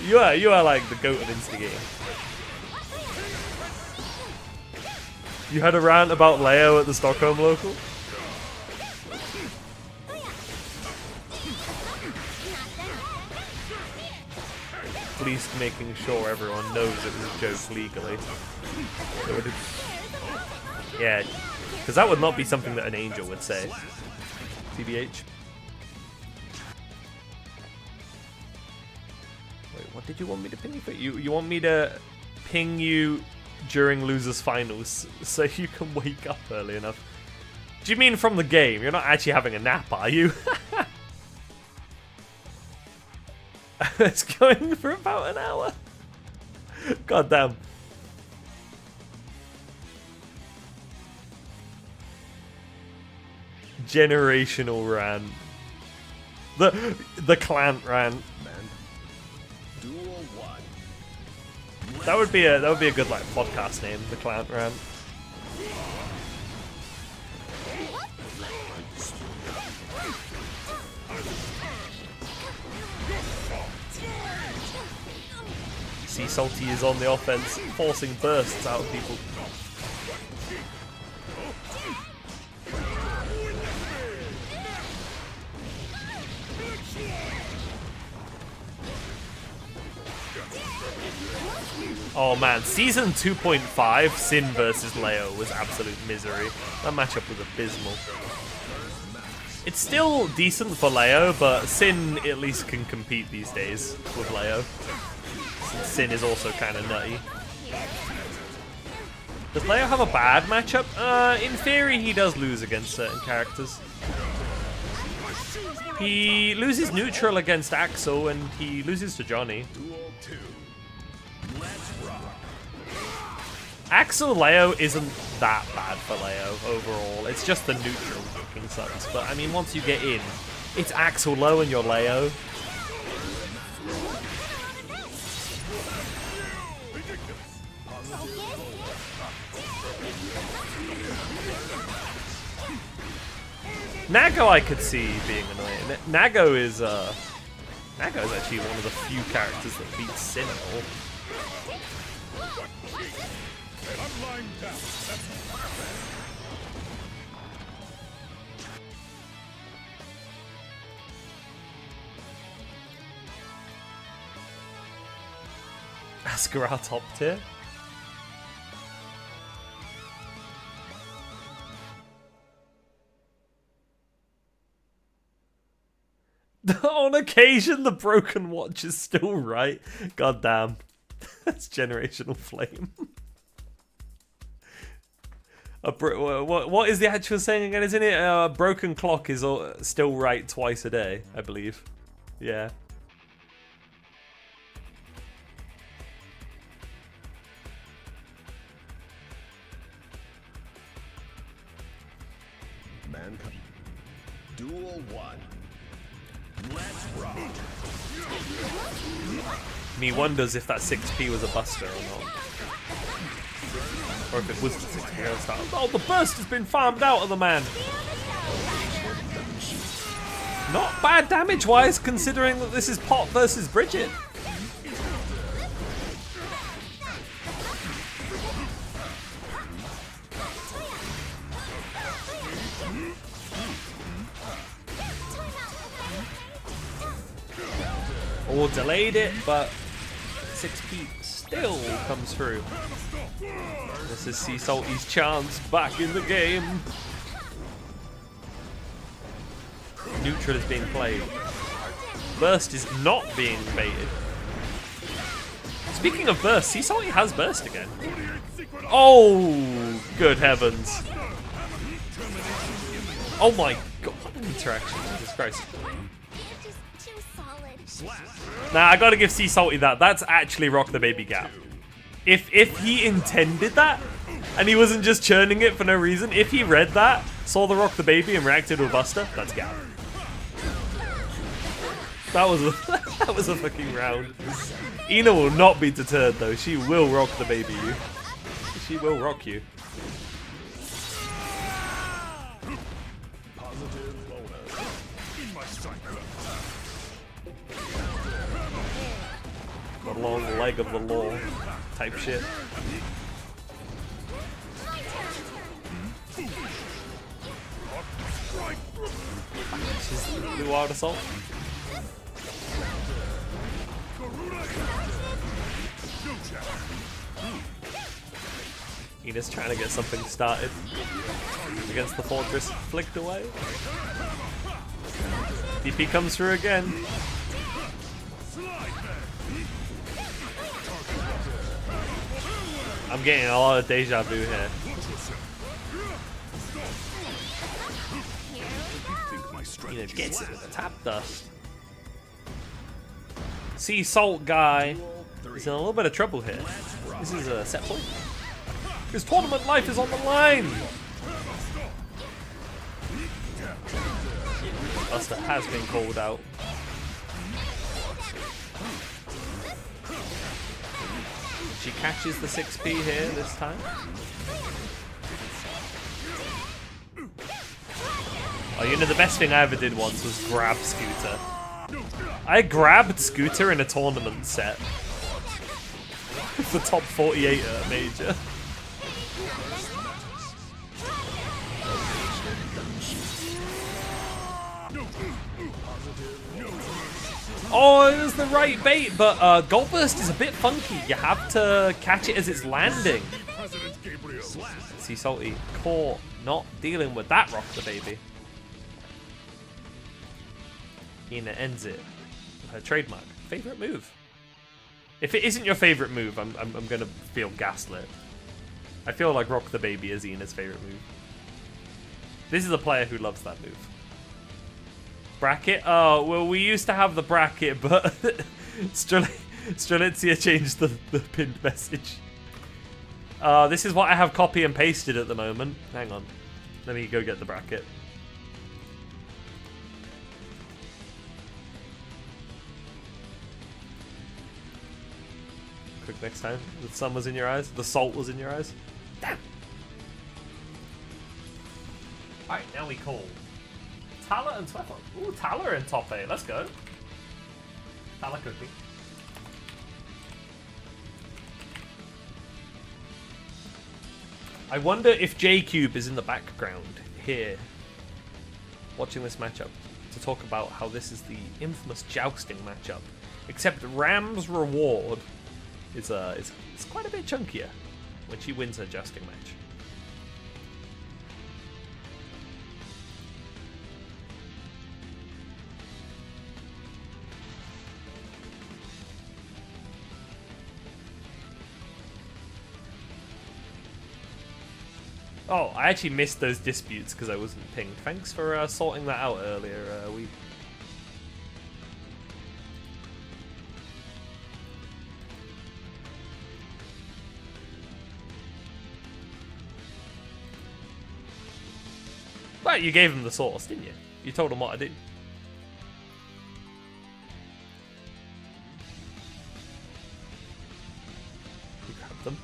You are like the goat of instigating. You had a rant about Leo at the Stockholm local? At least making sure everyone knows it was a joke legally. Yeah, because that would not be something that an angel would say. TBH. Wait, what did you want me to ping you for? You want me to ping you during losers finals so you can wake up early enough? Do you mean from the game? You're not actually having a nap, are you? It's going for about an hour. God damn. Generational rant. The clan rant. Duel 1. That would be a good like podcast name, the clan rant. See, Salty is on the offense, forcing bursts out of people. Oh man, Season 2.5, Sin versus Leo was absolute misery. That matchup was abysmal. It's still decent for Leo, but Sin at least can compete these days with Leo. Since Sin is also kind of nutty. Does Leo have a bad matchup? In theory, he does lose against certain characters. He loses neutral against Axel, and he loses to Johnny. Duel 2. Let's rock. Axel Leo isn't that bad for Leo overall. It's just the neutral fucking sucks. But I mean, once you get in, it's Axel Low and you're Leo. Nago I could see being annoying. Nago is actually one of the few characters that beats Sin at all. I'm lying down. Askarah top tier. On occasion, the broken watch is still right. God damn. That's generational flame. What is the actual saying again? Isn't it a broken clock is still right twice a day, I believe. Yeah. mankind. Duel 1. Let's rock. Me wonders if that 6p was a buster or not. Or if it was the 6p style. Oh, the burst has been farmed out of the man. Not bad damage-wise, considering that this is Pot versus Bridget. Or delayed it, but 6p still comes through. This is Sea Salty's chance back in the game. Neutral is being played. Burst is not being baited. Speaking of burst, Sea Salty has burst again. Oh, good heavens. Oh my god, what an interaction, Jesus Christ. Just too solid. Nah, I gotta give Sea Salty that. That's actually Rock the Baby Gap. If he intended that, and he wasn't just churning it for no reason, if he read that, saw the Rock the Baby and reacted to a buster, that's Gap. That was a fucking round. Ina will not be deterred though. She will rock the baby you. She will rock you. Positive bonus. In my sight. The long leg of the law type shit. She's the wild assault. Ina's trying to get something started against the fortress. Flicked away. DP comes through again. I'm getting a lot of deja vu here. Ina gets it with a tap dust. Sea Salt guy is in a little bit of trouble here. This is a set point. His tournament life is on the line. Buster has been called out. She catches the 6p here this time. Oh, you know, the best thing I ever did once was grab Scooter. I grabbed Scooter in a tournament set. The top 48 at a major. Oh, it was the right bait, but Gold Burst is a bit funky. You have to catch it as it's landing. Sea Salty caught not dealing with that Rock the Baby. Ina ends it with her trademark. Favorite move. If it isn't your favorite move, I'm gonna feel gaslit. I feel like Rock the Baby is Ina's favorite move. This is a player who loves that move. Bracket? Oh, well, we used to have the bracket, but Strelitzia changed the pinned message. This is what I have copy and pasted at the moment. Hang on. Let me go get the bracket. Quick next time. The sun was in your eyes. The salt was in your eyes. Damn. Alright, now we call Tala and Twefo. Ooh, Tala in top 8. Let's go. Tala cooking. I wonder if J-Cube is in the background here watching this matchup to talk about how this is the infamous jousting matchup. Except Ram's reward is it's quite a bit chunkier when she wins her jousting match. Oh, I actually missed those disputes because I wasn't pinged. Thanks for sorting that out earlier. Well, you gave him the source, didn't you? You told him what to do. You grabbed them.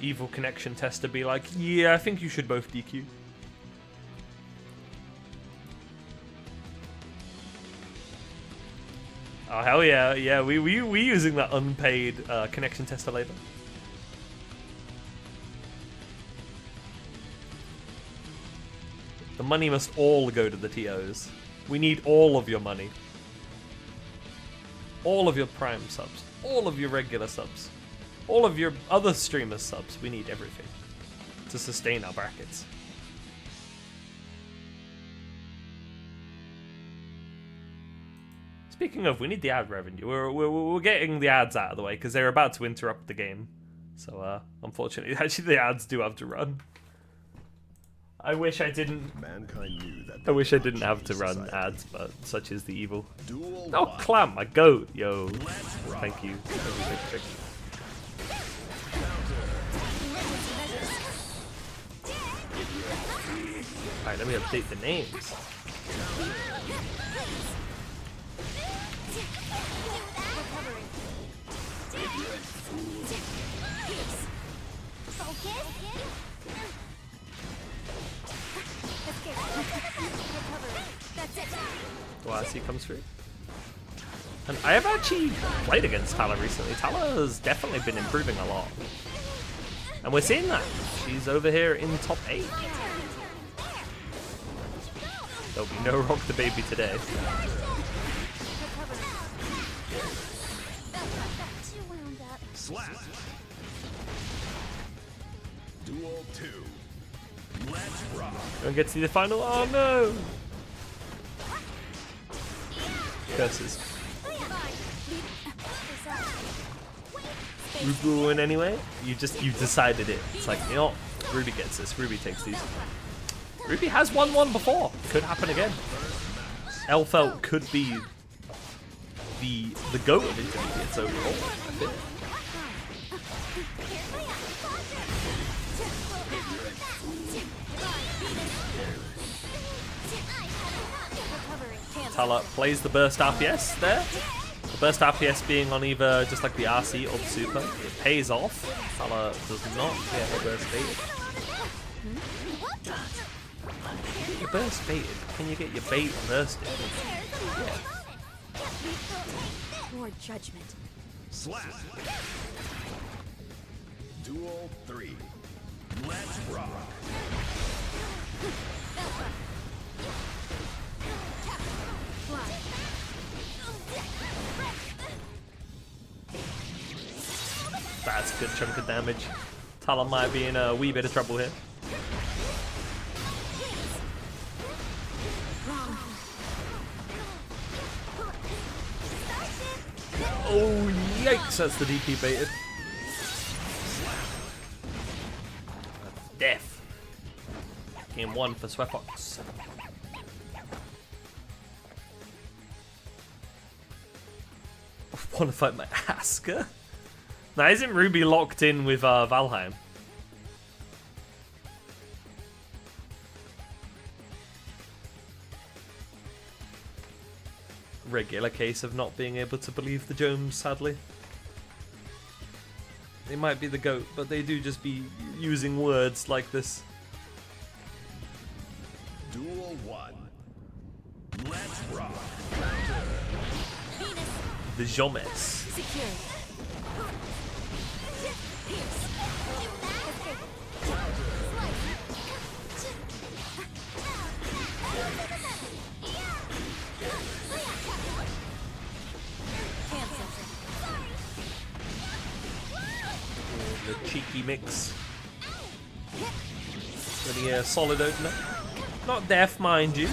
Evil connection tester be like, yeah, I think you should both DQ. Oh hell yeah, yeah, we using that unpaid connection tester labor. The money must all go to the TOs. We need all of your money. All of your Prime subs. All of your regular subs. All of your other streamers subs. We need everything to sustain our brackets. Speaking of, we need the ad revenue. We're getting the ads out of the way because they're about to interrupt the game. So, unfortunately, actually the ads do have to run. I wish I didn't. Mankind knew that I wish I didn't have to run ads, but such is the evil. Duel Oh, one. Clam, my goat, yo. Let's rock. Thank you. Alright, let me update the names. The YC comes through. And I have actually played against Tala recently. Tala has definitely been improving a lot. And we're seeing that. She's over here in top 8. There'll be no Rock the Baby today. Slap. Duel 2. Let's rock. Don't get to see the final. Oh no! Curses. Ruby win anyway? You decided it. It's like, you know what? Ruby gets this. Ruby takes these. Ruby has won one before. Could happen again. Elfelt could be the GOAT of intermediates overall, I think. Tala plays the burst RPS there. The burst RPS being on either just like the RC or the super. It pays off. Tala does not get her burst baited. Get your burst baited. Can you get your bait bursted? Yeah. Poor judgment. Slap. Duel 3. Let's rock. That's a good chunk of damage. Tala might be in a wee bit of trouble here. Oh, yikes, that's the DP baited. Death. Game 1 for Swefox. Want to fight my Asker? Now, isn't Ruby locked in with Valheim? Regular case of not being able to believe the Jones, sadly. They might be the GOAT, but they do just be using words like this. Duel 1. Let's rock. The Jomes. Secure. The cheeky mix. Getting a solid opener. Not deaf, mind you.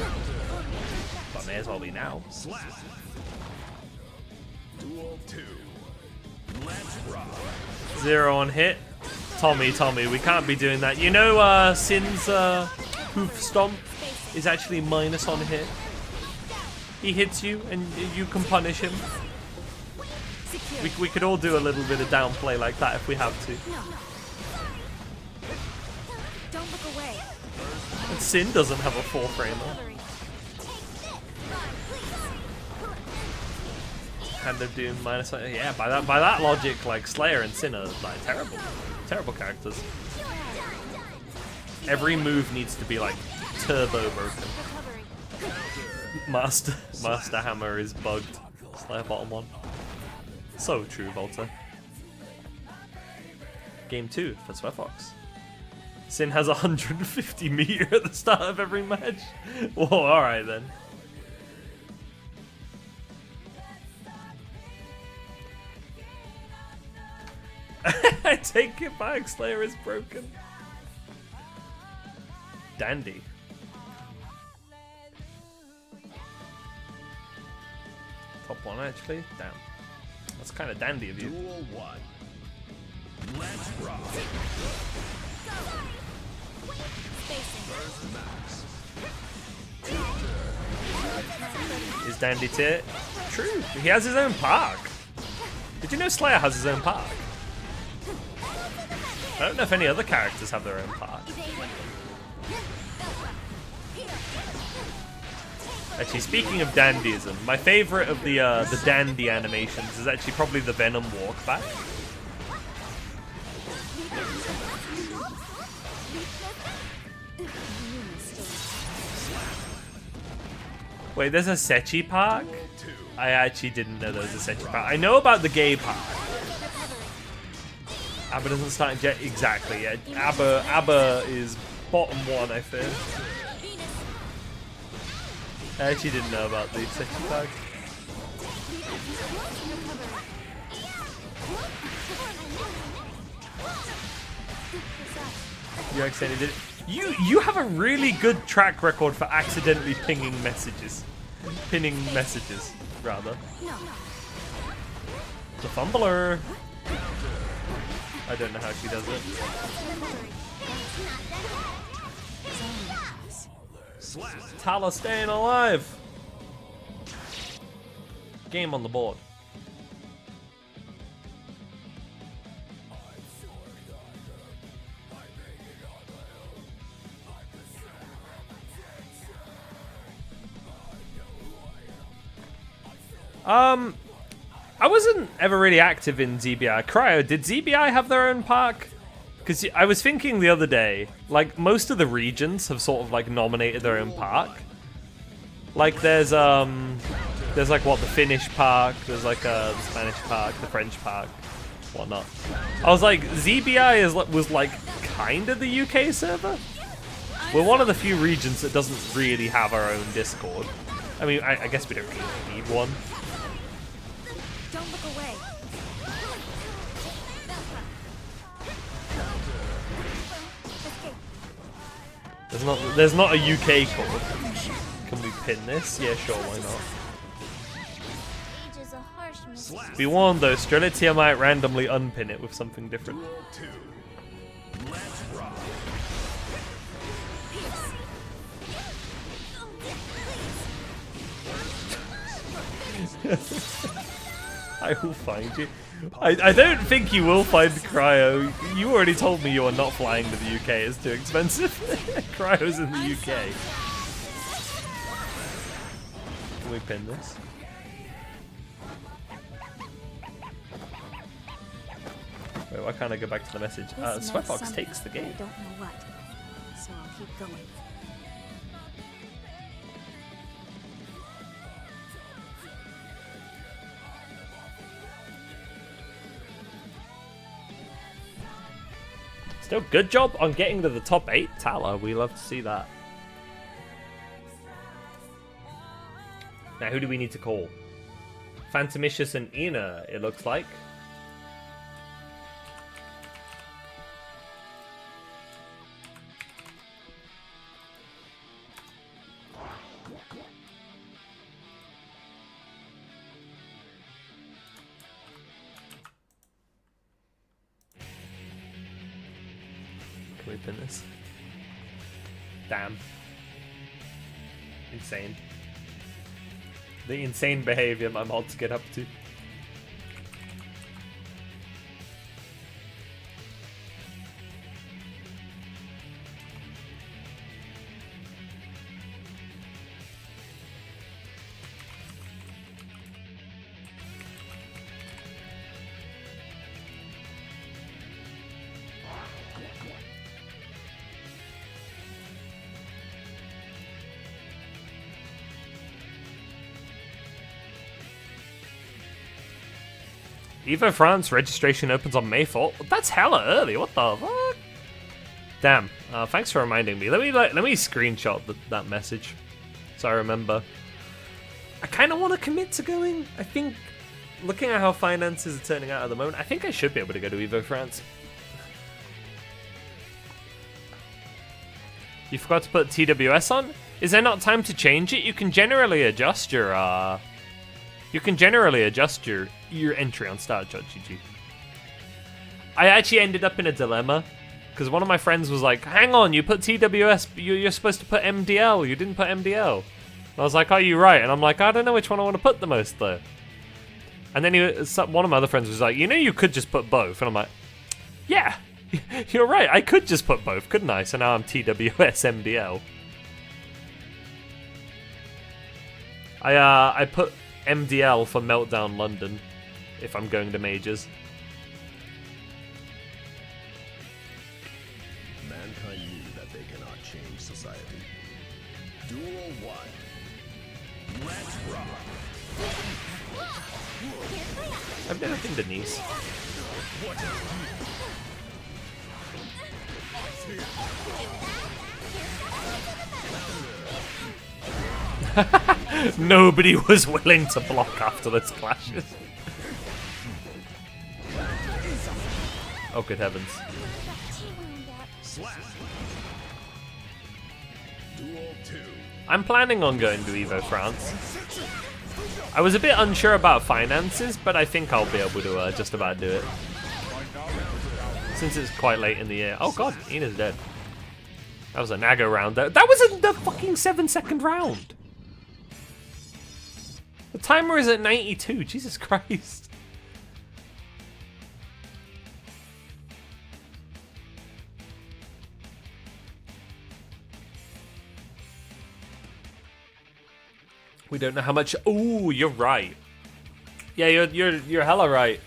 But may as well be now. Slap. Duel 2. Let's rock. 0 on hit. Tommy, we can't be doing that. You know, Sin's hoof stomp is actually minus on hit. he hits you and you can punish him. We could all do a little bit of downplay like that if we have to. Don't look away. And Sin doesn't have a 4-framer. Hand of Doom minus, yeah, by that logic, like Slayer and Sin are like terrible characters. Every move needs to be like turbo broken. Master Hammer is bugged. Slayer bottom one. So true, Volta. Game 2 for Sweatfox. Sin has 150 meter at the start of every match. Whoa, alright then. I take it back, Slayer is broken. Dandy. Top one actually? Damn. That's kind of dandy of you. Duel 1. Let's rock. First match. Is Dandy tier? True. He has his own park. Did you know Slayer has his own park? I don't know if any other characters have their own park. Actually, speaking of dandyism, my favorite of the dandy animations is actually probably the Venom walkback. Wait, there's a Sechi park? I actually didn't know there was a Sechi park. I know about the gay park. ABBA doesn't start yet. Exactly, yeah. ABBA is bottom one, I think. I actually didn't know about the Sechi park. You accidentally did it. You have a really good track record for accidentally pinning messages, rather. The fumbler. I don't know how she does it. Tala staying alive. Game on the board. I wasn't ever really active in ZBI. Cryo, did ZBI have their own park? Because I was thinking the other day, like, most of the regions have sort of, like, nominated their own park. Like, there's like, what, the Finnish park, there's, like, the Spanish park, the French park, whatnot. I was like, ZBI was, like, kind of the UK server? We're one of the few regions that doesn't really have our own Discord. I mean, I guess we don't really need one. Don't look away. There's not a UK code. Can we pin this? Yeah, sure, why not? Be warned though, Strelitzia might randomly unpin it with something different. Duel 2. Let's rock. I will find you. I don't think you will find Cryo. You already told me you are not flying to the UK. It's too expensive. Cryo's in the UK. Can we pin this? Wait, why can't I go back to the message? Sweatfox takes the game. I don't know what, so I'll keep going. Still, good job on getting to the top 8, Tala. We love to see that. Now, who do we need to call? Phantomicious and Ina, it looks like. Can we pin this? Damn. Insane. The insane behavior my mods get up to. Evo France registration opens on May 4th. That's hella early. What the fuck? Damn. Thanks for reminding me. Let me screenshot that message so I remember. I kind of want to commit to going. I think, looking at how finances are turning out at the moment, I think I should be able to go to Evo France. You forgot to put TWS on? Is there not time to change it? You can generally adjust your your entry on start.gg. I actually ended up in a dilemma because one of my friends was like, hang on, you put TWS, you're supposed to put MDL, you didn't put MDL. And I was like, are you right? And I'm like, I don't know which one I want to put the most though. And then one of my other friends was like, you know, you could just put both. And I'm like, yeah, you're right, I could just put both, couldn't I? So now I'm TWS MDL. I put MDL for Meltdown London if I'm going to majors. Mankind knew that they cannot change society. Duel 1. Let's rock. I've never been to Nice. Nobody was willing to block after those clashes. Oh, good heavens. Slap. Duel 2. I'm planning on going to Evo France. I was a bit unsure about finances, but I think I'll be able to just about do it. Since it's quite late in the year. Oh god, Ina's dead. That was a Naga round. That wasn't the fucking 7-second round. The timer is at 92. Jesus Christ. We don't know how much. Ooh, you're right. Yeah, you're hella right.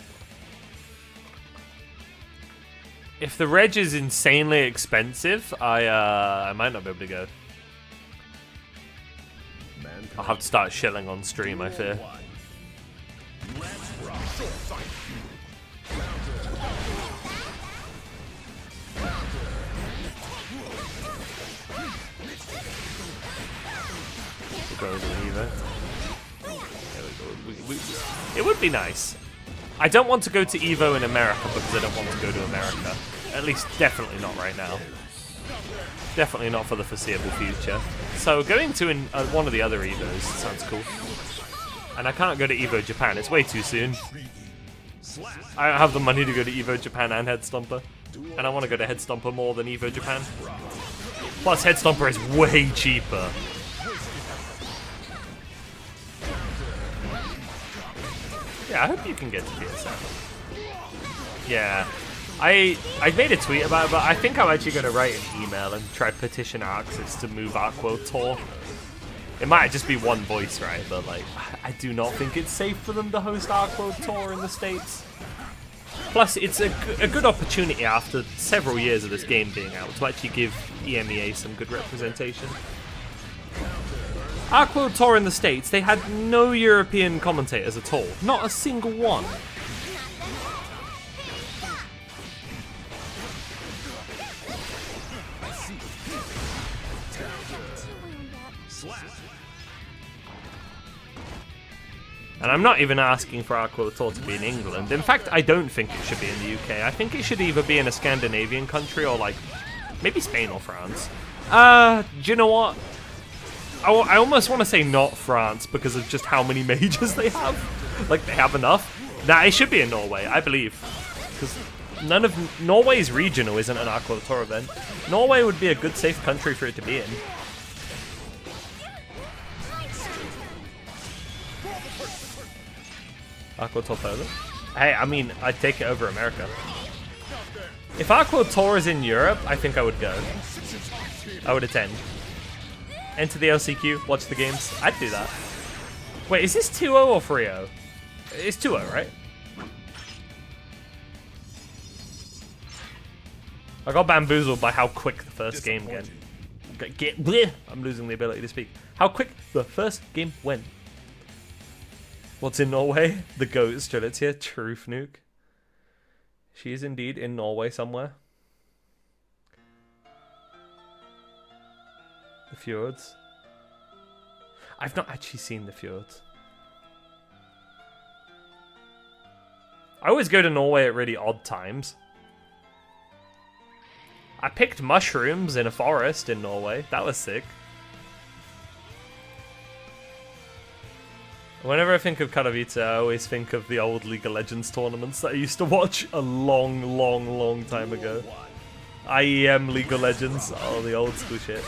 If the reg is insanely expensive, I might not be able to go. I'll have to start shilling on stream, I fear. Let's rock. We'll go to Evo. There we go. It would be nice. I don't want to go to Evo in America because I don't want to go to America. At least, definitely not right now. Definitely not for the foreseeable future. So going to one of the other Evos sounds cool. And I can't go to Evo Japan. It's way too soon. I don't have the money to go to Evo Japan and Head Stomper. And I want to go to Head Stomper more than Evo Japan. Plus, Head Stomper is way cheaper. Yeah, I hope you can get to PSL. Yeah. I made a tweet about it, but I think I'm actually going to write an email and try to petition Arxis to move Aquo Tour. It might just be one voice, right? But, like, I do not think it's safe for them to host Aquo Tour in the States. Plus, it's a good opportunity after several years of this game being out to actually give EMEA some good representation. Aquo Tour in the States, they had no European commentators at all. Not a single one. And I'm not even asking for Aqua Tour to be in England. In fact, I don't think it should be in the UK. I think it should either be in a Scandinavian country or, like, maybe Spain or France. Do you know what? I almost want to say not France because of just how many majors they have. Like, they have enough. Nah, it should be in Norway, I believe. Because none of Norway's regional isn't an Aqua Tour event. Norway would be a good, safe country for it to be in. Aqua Tour Poland. Hey, I mean, I'd take it over America. If Aqua Tour is in Europe, I think I would go. I would attend. Enter the LCQ, watch the games. I'd do that. Wait, is this 2-0 or 3-0? It's 2-0, right? I got bamboozled by how quick the first game went. I'm losing the ability to speak. How quick the first game went. What's in Norway? The goat Strelitzia, Truth Nuke. She is indeed in Norway somewhere. The fjords. I've not actually seen the fjords. I always go to Norway at really odd times. I picked mushrooms in a forest in Norway. That was sick. Whenever I think of Katowice, I always think of the old League of Legends tournaments that I used to watch a long time ago. IEM League of Legends. Oh, the old school shit.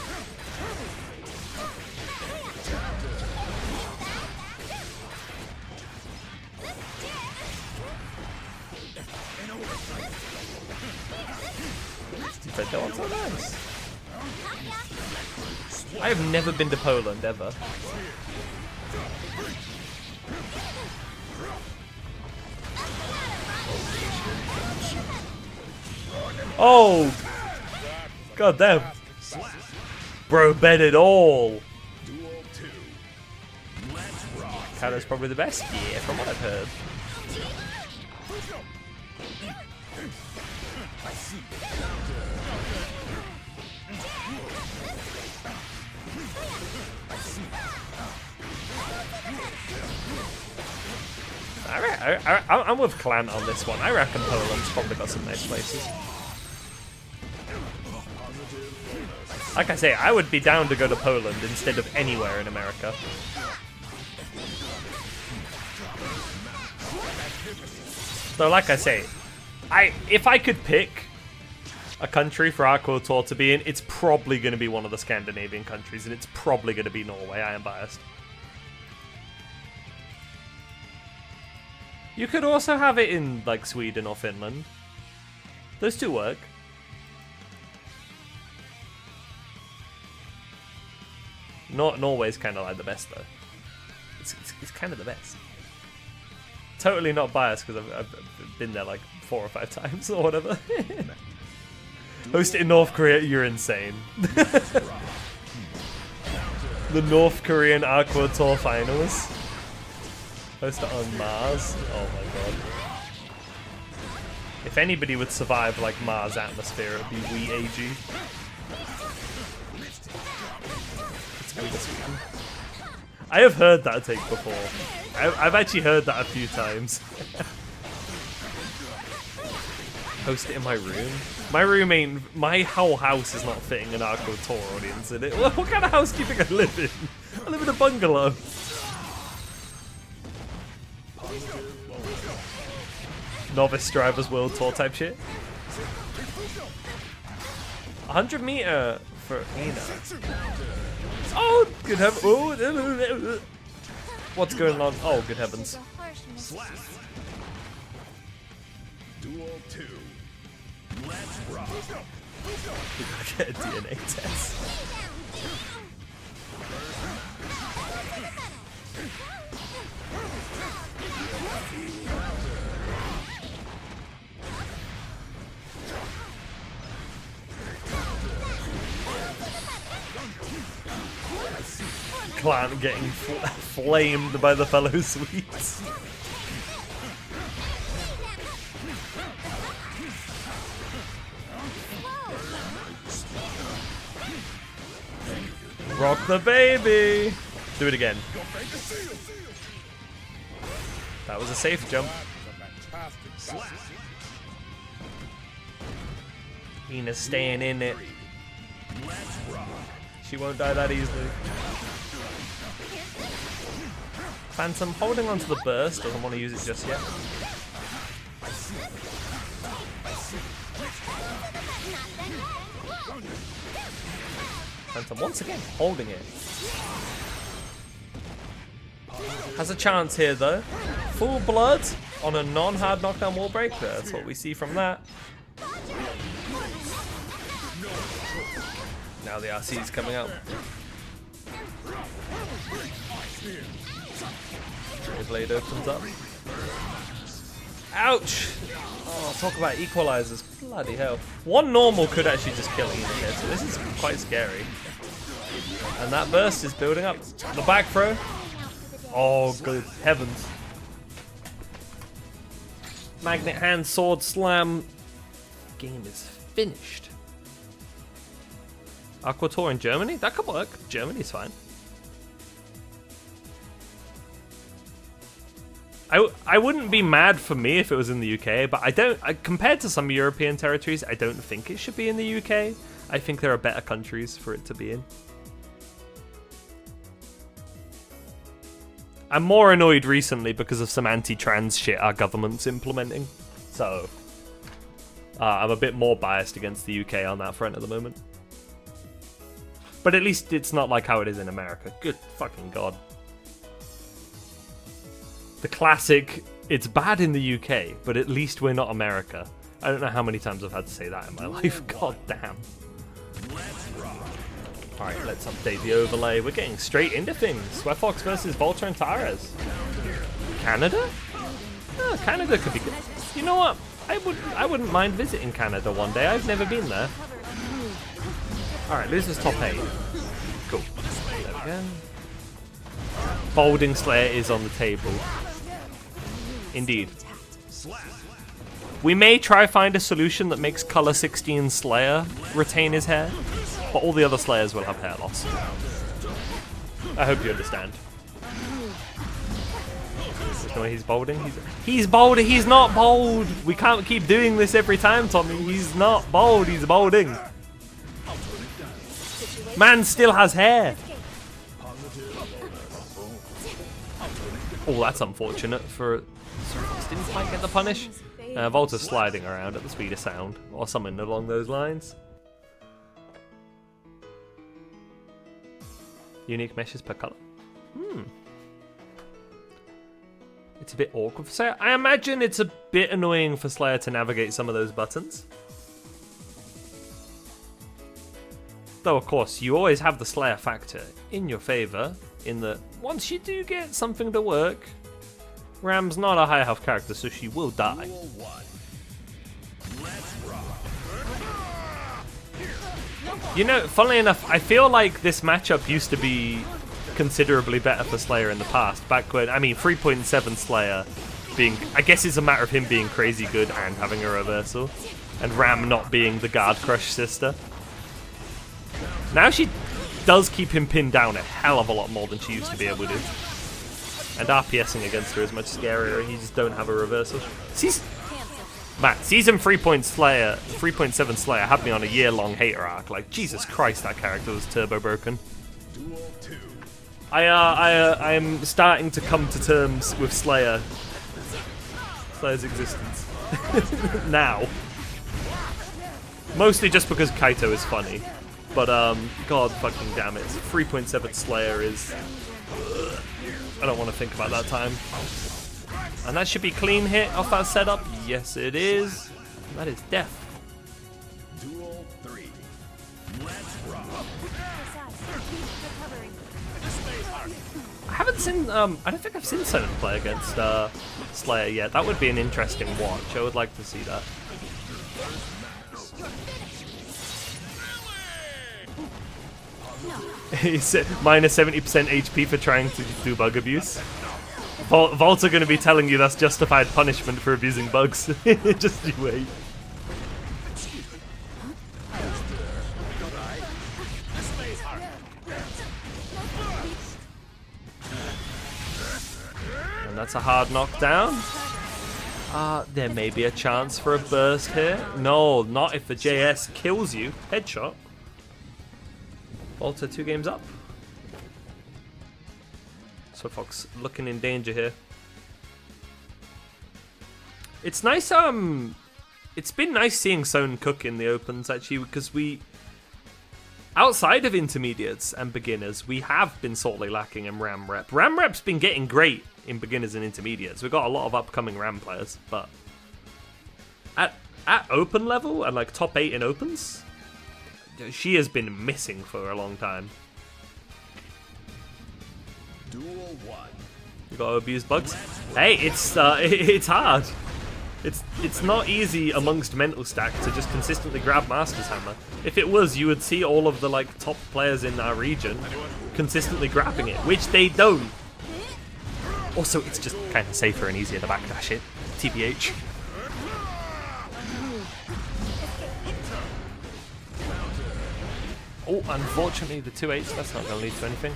But that one's so nice. I have never been to Poland ever. Oh! God damn. Bro, bet it all. Kato's probably the best? Yeah, from what I've heard. I'm with Clan on this one. I reckon Poland's probably got some nice places. Like I say, I would be down to go to Poland instead of anywhere in America. So like I say, if I could pick a country for Aqua Tour to be in, it's probably going to be one of the Scandinavian countries, and it's probably going to be Norway. I am biased. You could also have it in, like, Sweden or Finland. Those two work. Norway's kind of like the best, though. It's kind of the best. Totally not biased, because I've been there, like, 4 or 5 times or whatever. Host it in North Korea, you're insane. The North Korean Aqua Tour Finals. Host it on Mars. Oh my god. If anybody would survive like Mars atmosphere, it'd be we AG. I have heard that take before. I've actually heard that a few times. Host it in my room. My room ain't. My whole house is not fitting an Aqua Tour audience in it. What kind of house do you think I live in? I live in a bungalow. Novice Drivers World Tour type shit. 100 meter for Ina. Oh, good heavens. Oh, what's going on? Oh, good heavens. Duel 2. Let's rock. We gotta get a DNA test. Clan getting flamed by the fellow Swedes. Rock the baby! Do it again. That was a safe jump. Ina's staying in it. She won't die that easily. Phantom holding onto the burst, doesn't want to use it just yet. Phantom once again holding it. Has a chance here though. Full blood on a non-hard knockdown wall break. That's what we see from that. Now the RC is coming out. Blade opens up. Ouch! Oh, talk about equalizers. Bloody hell. One normal could actually just kill Ian here, so this is quite scary. And that burst is building up. The back throw. Oh, good heavens. Magnet hand, sword slam. Game is finished. Aqua Tour in Germany? That could work. Germany's fine. I wouldn't be mad for me if it was in the UK, but compared to some European territories, I don't think it should be in the UK. I think there are better countries for it to be in. I'm more annoyed recently because of some anti-trans shit our government's implementing. So, I'm a bit more biased against the UK on that front at the moment. But at least it's not like how it is in America. Good fucking god. The classic, it's bad in the UK, but at least we're not America. I don't know how many times I've had to say that in my life. God damn. Alright, let's update the overlay. We're getting straight into things. Sweatfox versus Volta and Tara's. Canada? Oh, Canada could be good. You know what? I wouldn't mind visiting Canada one day. I've never been there. Alright, losers top 8. Cool. There we go. Balding Slayer is on the table. Indeed. We may try find a solution that makes Color 16 Slayer retain his hair, but all the other Slayers will have hair loss. I hope you understand. There's no way he's balding. He's bald. He's not bald. We can't keep doing this every time, Tommy. He's not bald. He's balding. Man still has hair. Oh, that's unfortunate for... Didn't quite get the punish. Volta's sliding around at the speed of sound, or something along those lines. Unique meshes per color. It's a bit awkward for Slayer. I imagine it's a bit annoying for Slayer to navigate some of those buttons. Though, of course, you always have the Slayer factor in your favor, in that once you do get something to work, Ram's not a high health character, so she will die. You know, funnily enough, I feel like this matchup used to be considerably better for Slayer in the past. Back when, I mean, 3.7 Slayer being, I guess it's a matter of him being crazy good and having a reversal, and Ram not being the Guard Crush sister. Now she does keep him pinned down a hell of a lot more than she used to be able to. And RPSing against her is much scarier, and you just don't have a reversal. Man, Season 3.7 Slayer had me on a year-long hater arc. Like, Jesus Christ, that character was turbo broken. I am starting to come to terms with Slayer's existence. Now. Mostly just because Kaito is funny. But, god fucking damn it. 3.7 Slayer is... I don't want to think about that time. And that should be clean hit off that setup. Yes, it is. That is death. Duel 3. Let's rock. I haven't seen, I don't think I've seen Sonnen play against Slayer yet. That would be an interesting watch. I would like to see that. He's minus 70% HP for trying to do bug abuse. Volta going to be telling you that's justified punishment for abusing bugs. Just you wait. And that's a hard knockdown. There may be a chance for a burst here. No, not if the JS kills you. Headshot. Volta 2 games up. So Fox looking in danger here. It's nice, it's been nice seeing Sonnen cook in the opens actually, because outside of intermediates and beginners, we have been sorely lacking in RAM rep. RAM rep's been getting great in beginners and intermediates. We've got a lot of upcoming RAM players, but at open level and like top 8 in opens, she has been missing for a long time. Duel 1. You gotta abuse bugs. Hey, it's hard. It's not easy amongst mental stack to just consistently grab Master's Hammer. If it was, you would see all of the like top players in our region consistently grabbing it, which they don't. Also, it's just kind of safer and easier to backdash it. TBH. Oh, unfortunately, the 2-8s, that's not going to lead to anything.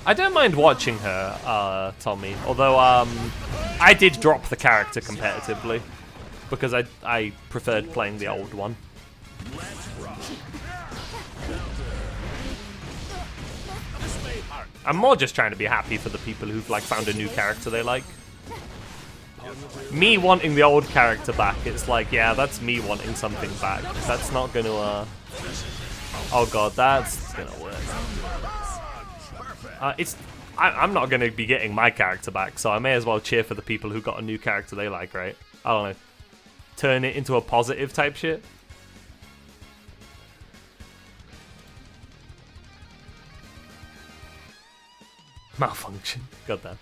I don't mind watching her, Tommy, although I did drop the character competitively because I preferred playing the old one. I'm more just trying to be happy for the people who've like found a new character they like. Me wanting the old character back, it's like, yeah, that's me wanting something back. That's not gonna, oh god, that's gonna work. I'm not gonna be getting my character back, so I may as well cheer for the people who got a new character they like, right? I don't know. Turn it into a positive type shit. Malfunction. God damn.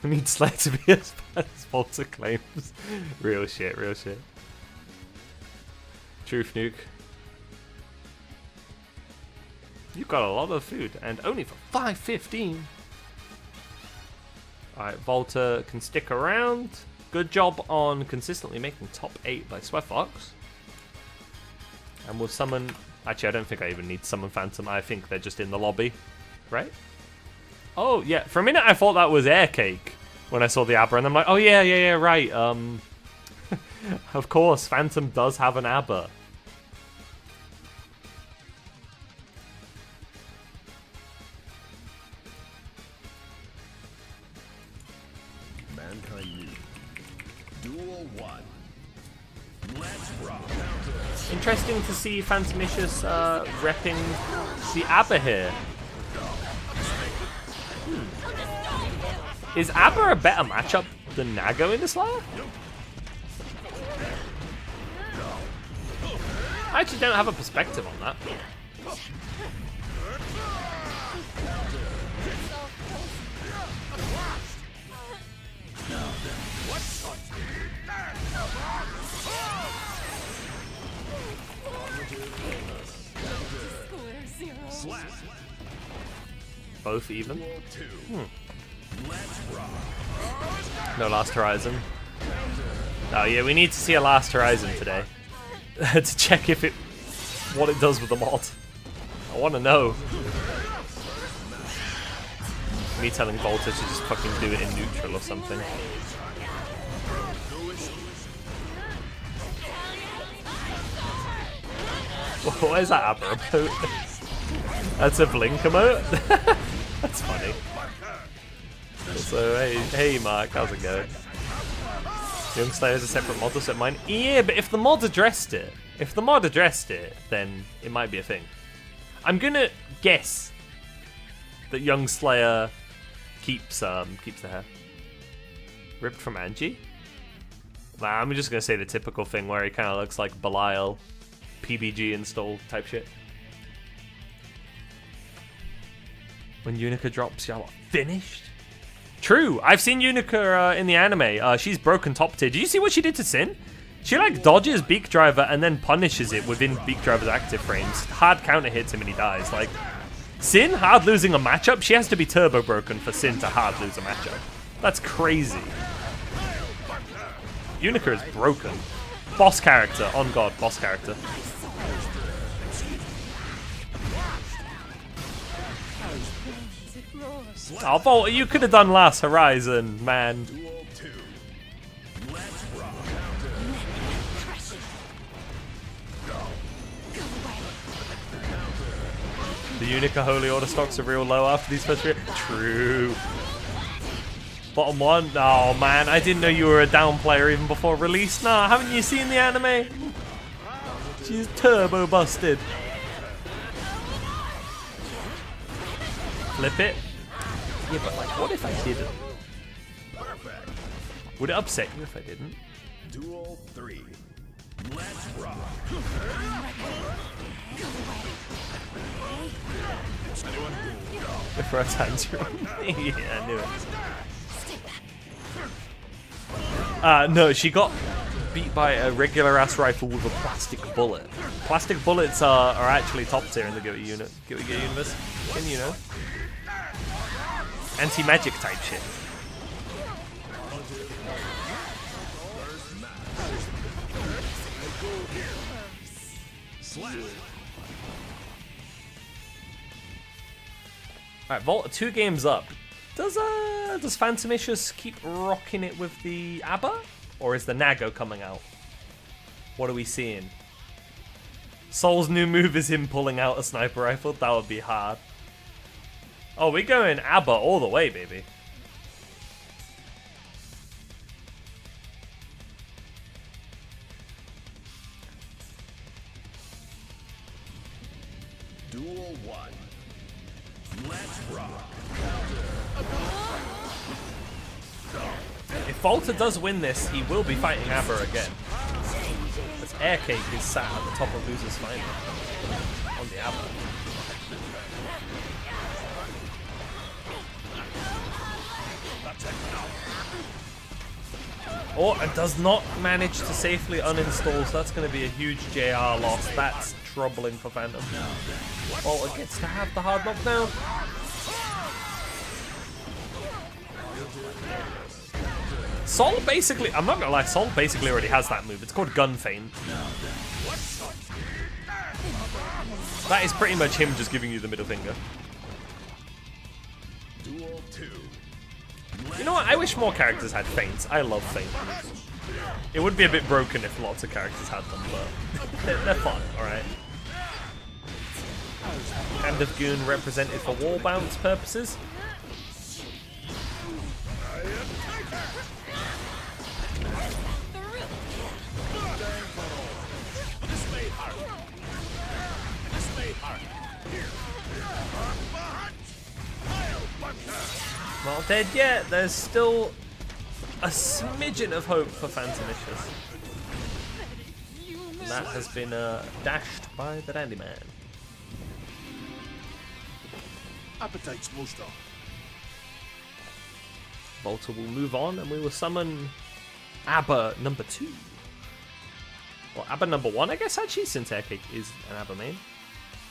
I need Slayer to be as bad as Volta claims. Real shit, real shit. Truth nuke. You've got a lot of food, and only for 5.15. Alright, Volta can stick around. Good job on consistently making top 8 by Sweatfox. And we'll summon... Actually, I don't think I even need summon Phantom. I think they're just in the lobby. Right? Oh, yeah. For a minute, I thought that was Air Cake when I saw the Abba. And I'm like, oh, yeah, right. Of course, Phantom does have an Abba. Duel 1. Let's rock. Interesting to see Phantomicious repping the Abba here. Is Abba a better matchup than Nago in the Slayer? I actually don't have a perspective on that. Both even? No Last Horizon. Oh yeah, we need to see a Last Horizon today. To check if what it does with the mod. I want to know. Me telling Volta to just fucking do it in neutral or something. What is that Abba emote? That's a blink emote? That's funny. So, hey Mark, how's it going? Young Slayer's a separate mod, does it mine? Yeah, but if the mod addressed it, then it might be a thing. I'm gonna guess that Young Slayer keeps the hair. Ripped from Angie? Nah, I'm just gonna say the typical thing where he kind of looks like Belial, PBG install type shit. When Unica drops, y'all are finished? True, I've seen Unica in the anime. She's broken top tier. Did you see what she did to Sin? She like dodges Beak Driver and then punishes it within Beak Driver's active frames. Hard counter hits him and he dies. Like, Sin hard losing a matchup? She has to be turbo broken for Sin to hard lose a matchup. That's crazy. Unica is broken. Boss character, on God, boss character. Oh, Volta, you could have done Last Horizon, man. Duel 2. Let's rock. The Unica Holy Order stocks are real low after these first three. True. Bottom one. Oh man, I didn't know you were a down player even before release. Nah, haven't you seen the anime? She's turbo busted. Flip it. Yeah, but like, what if I didn't? Would it upset you if I didn't? Duel 3. Let's rock. If her hands are yeah, I knew it. No, she got beat by a regular ass rifle with a plastic bullet. Plastic bullets are actually top tier in the Guilty Gear universe. Can you know? Anti-magic type shit. Alright, Volta 2 games up. Does Phantomicious keep rocking it with the ABBA? Or is the Nago coming out? What are we seeing? Soul's new move is him pulling out a sniper rifle? That would be hard. Oh, we're going ABBA all the way, baby. Duel 1. Let's rock. If Volta does win this, he will be fighting ABBA again. As Aircake is sat at the top of Losers Final on the ABBA. Oh, and does not manage to safely uninstall, so that's going to be a huge JR loss. That's troubling for Phantom. Volta gets to have the hard knockdown. Sol basically, I'm not gonna lie, Sol basically already has that move. It's called Gun Feint. That is pretty much him just giving you the middle finger. Duel 2. You know what? I wish more characters had feints. I love feint. It would be a bit broken if lots of characters had them, but they're fun, alright? Hand of Goon represented for wall bounce purposes. Not dead yet. There's still a smidgen of hope for Phantomicious. And that has been dashed by the Dandy Man. Appetite's most off. Volta will move on and we will summon ABBA number 2. Or ABBA number 1, I guess, actually, since Aircake is an ABBA main.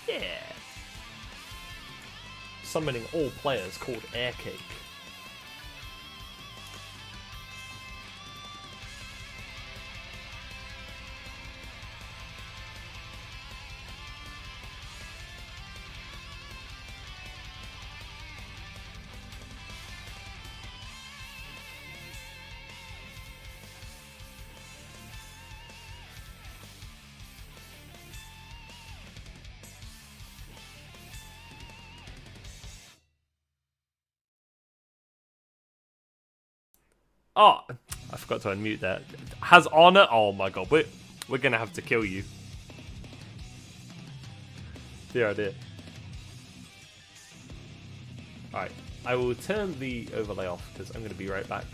Yeah. Summoning all players called Aircake. Oh, I forgot to unmute that. Has Honor? Oh my god, we're gonna have to kill you. The idea. Alright, I will turn the overlay off because I'm gonna be right back.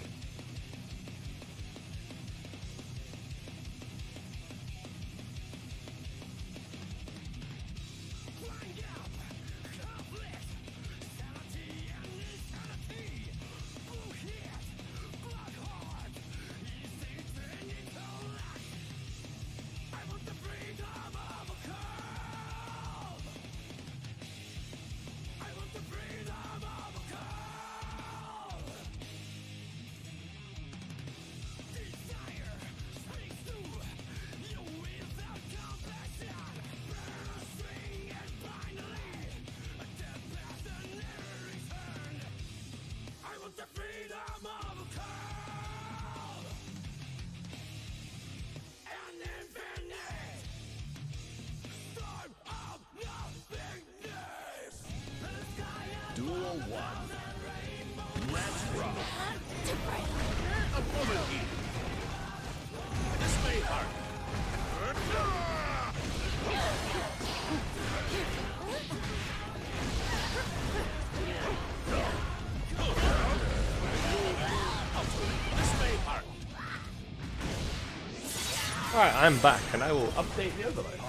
Alright, I'm back, and I will update the overlay. It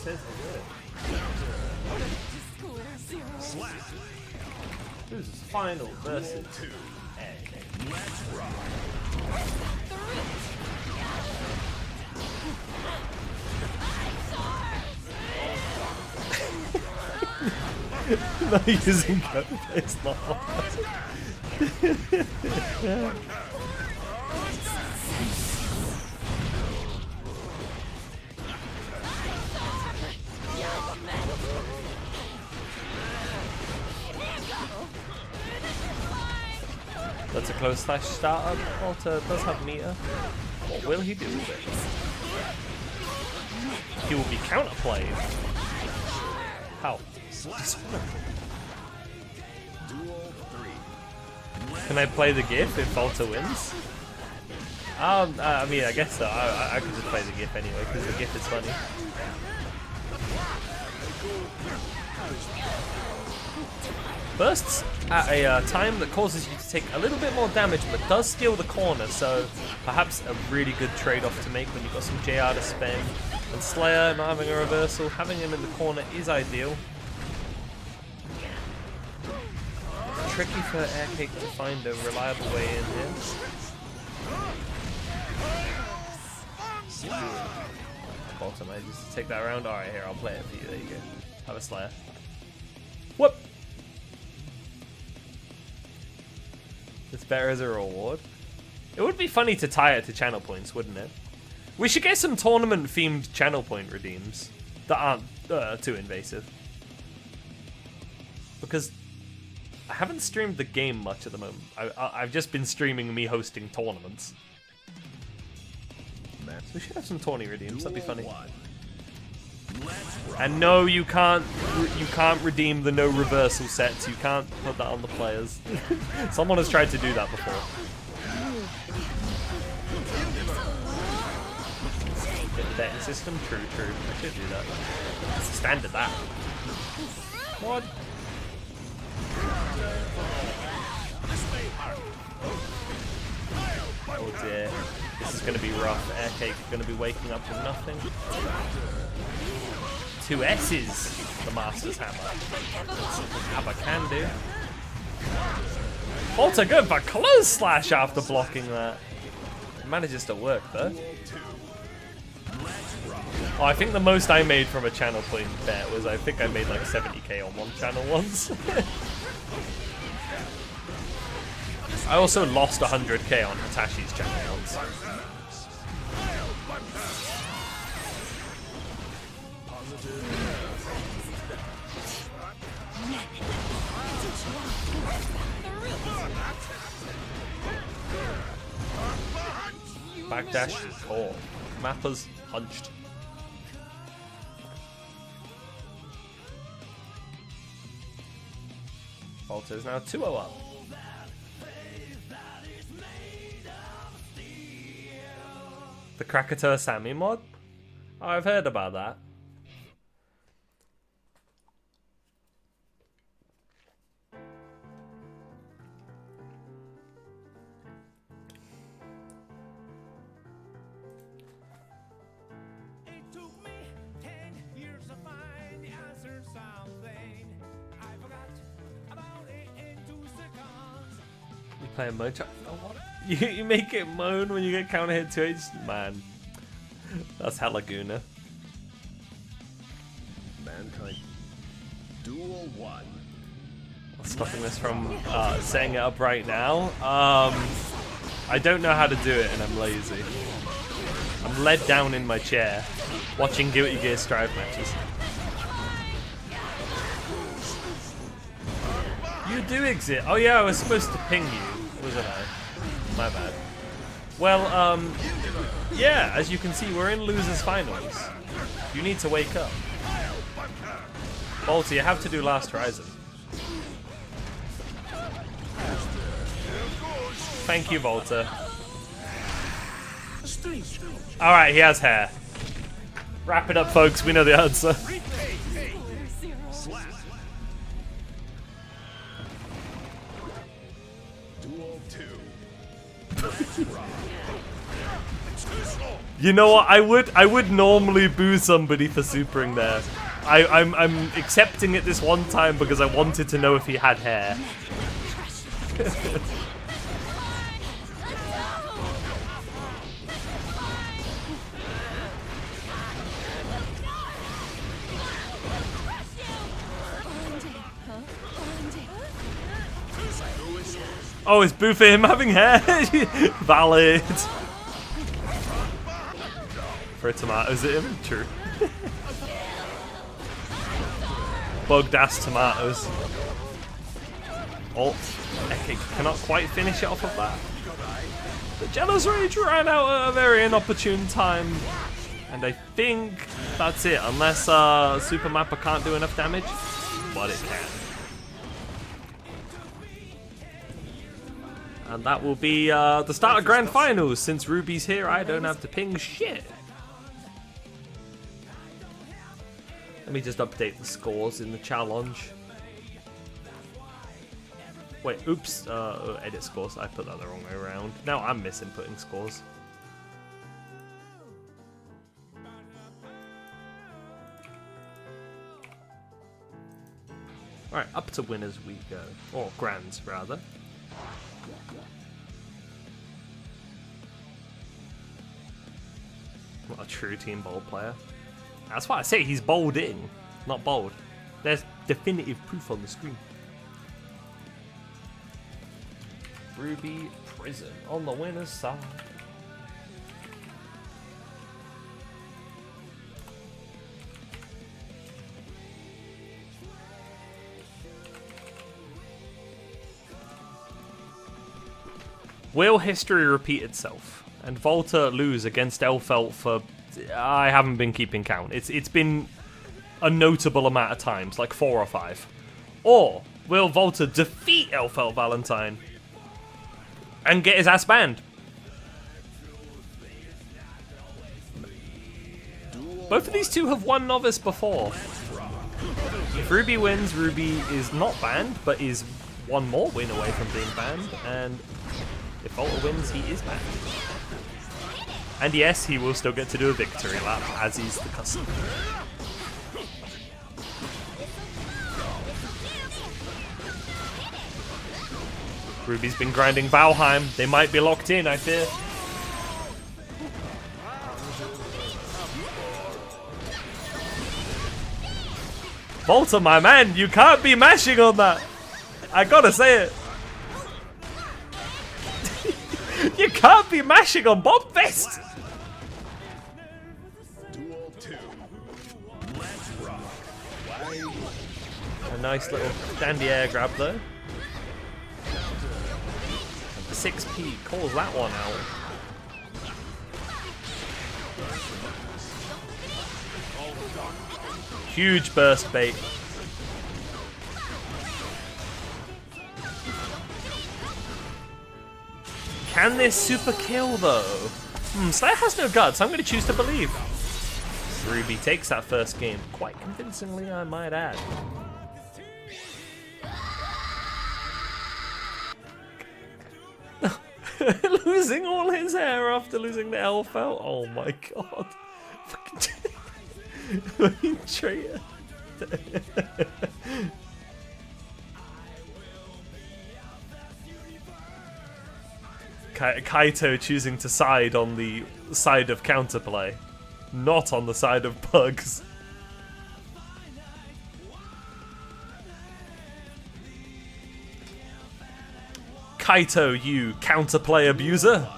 says who's final versus 2? Let's rock. Not using code, it's not. That's a close slash startup. Walter does have meter. What will he do with it? He will be counterplayed. How? Duel 3. Can I play the GIF if Walter wins? I mean, I guess so. I could just play the GIF anyway because the GIF is funny. Bursts at a time that causes you to take a little bit more damage, but does steal the corner, so perhaps a really good trade-off to make when you've got some JR to spend. And Slayer not having a reversal, having him in the corner is ideal. Tricky for Aircake to find a reliable way in here. Bottom edges to take that around. Alright, here, I'll play it for you. There you go. Have a Slayer. Whoop! It's better as a reward. It would be funny to tie it to channel points, wouldn't it? We should get some tournament-themed channel point redeems that aren't too invasive. Because I haven't streamed the game much at the moment. I've just been streaming me hosting tournaments. So we should have some tourney redeems. That'd be funny. And no, you can't redeem the no reversal sets. You can't put that on the players. Someone has tried to do that before. Betting system? True. I should do that. It's standard that. What? Oh dear. This is going to be rough. Aircake going to be waking up with nothing. 2 S's. The Master's Hammer. Hammer can do. Walter good for close slash after blocking that. It manages to work though. Oh, I think the most I made from a channel point bet was I think I made like 70k on one channel once. I also lost 100k on Hitashi's channel once. Backdash, oh, Mappa's hunched. Walter is now 2-0 up. The Krakatoa Sammy mod? Oh, I've heard about that. It took me 10 years to find the answer to something. I forgot about it in 2 seconds. You play a moan track? Oh, what? You make it moan when you get counter hit 2H? Man. That's hella Guna. Mankind. Duel 1. Stopping this from setting it up right now. I don't know how to do it and I'm lazy. I'm led down in my chair watching Guilty Gear Strive matches. You do exist. Oh yeah, I was supposed to ping you, wasn't I? My bad. Well, yeah, as you can see, we're in losers finals. You need to wake up. Volta, you have to do Last Horizon. Thank you, Volta. Alright, he has hair. Wrap it up, folks. We know the answer. Duel 2. You know what? I would normally boo somebody for supering there. I'm accepting it this one time because I wanted to know if he had hair. Oh, it's boo for him having hair. Valid. For tomatoes at him, true. Bugged ass tomatoes. Alt. Ekik cannot quite finish it off of that. The Jealous Rage ran out at a very inopportune time. And I think that's it, unless Super Mappa can't do enough damage. But it can. And that will be the start of Grand Finals. Since Ruby's here, I don't have to ping shit. Let me just update the scores in the challenge. Wait, oops, edit scores. I put that the wrong way around. Now I'm misinputting scores. Alright, up to winners we go. Or grands, rather. What a true team bold player. That's why I say he's bolding, not bold. There's definitive proof on the screen. Ruby Prison on the winner's side. Will history repeat itself and Volta lose against Elfelt for... I haven't been keeping count. It's been a notable amount of times, like 4 or 5. Or will Volta defeat Elfelt Valentine and get his ass banned? Both of these two have won Novice before. If Ruby wins, Ruby is not banned, but is one more win away from being banned. And if Volta wins, he is banned. And yes, he will still get to do a victory lap, as is the custom. Ruby's been grinding Valheim. They might be locked in, I fear. Volta, my man, you can't be mashing on that. I gotta say it. You can't be mashing on Bob Fist. Duel 2. Let's rock. A nice little dandy air grab though. 6p calls that one out. Huge burst bait. Can this super kill though? Slayer has no guts, I'm going to choose to believe. Ruby takes that first game, quite convincingly I might add. Losing all his hair after losing the Elfelt? Oh my god. Fucking traitor. Kaito choosing to side on the side of counterplay, not on the side of bugs. Kaito, you counterplay abuser.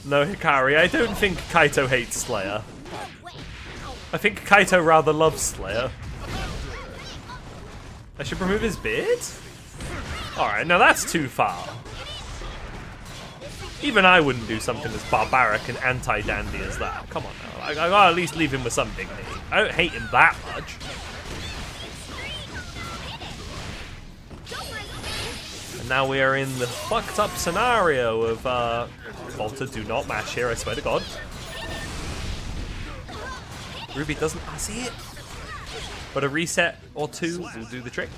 No, Hikari, I don't think Kaito hates Slayer. I think Kaito rather loves Slayer. I should remove his beard? Alright, now that's too far. Even I wouldn't do something as barbaric and anti-dandy as that. Come on now, I gotta at least leave him with some dignity. I don't hate him that much. And now we are in the fucked up scenario of, Volta, do not mash here, I swear to God. Ruby doesn't. I see it. but a reset or two will do the trick.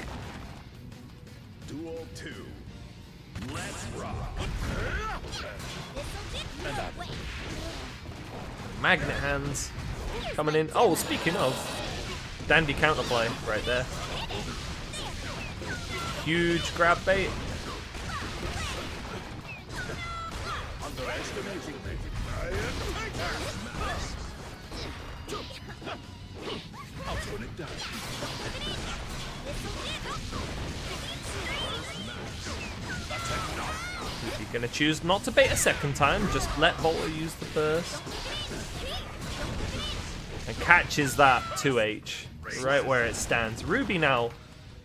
Duel 2. Let's rock. Magnet hands coming in. Oh, speaking of, dandy counterplay right there. Huge grab bait. Underestimating me. I'll tone it down. You're gonna choose not to bait a second time, just let Volta use the burst. And catches that 2H right where it stands. Ruby now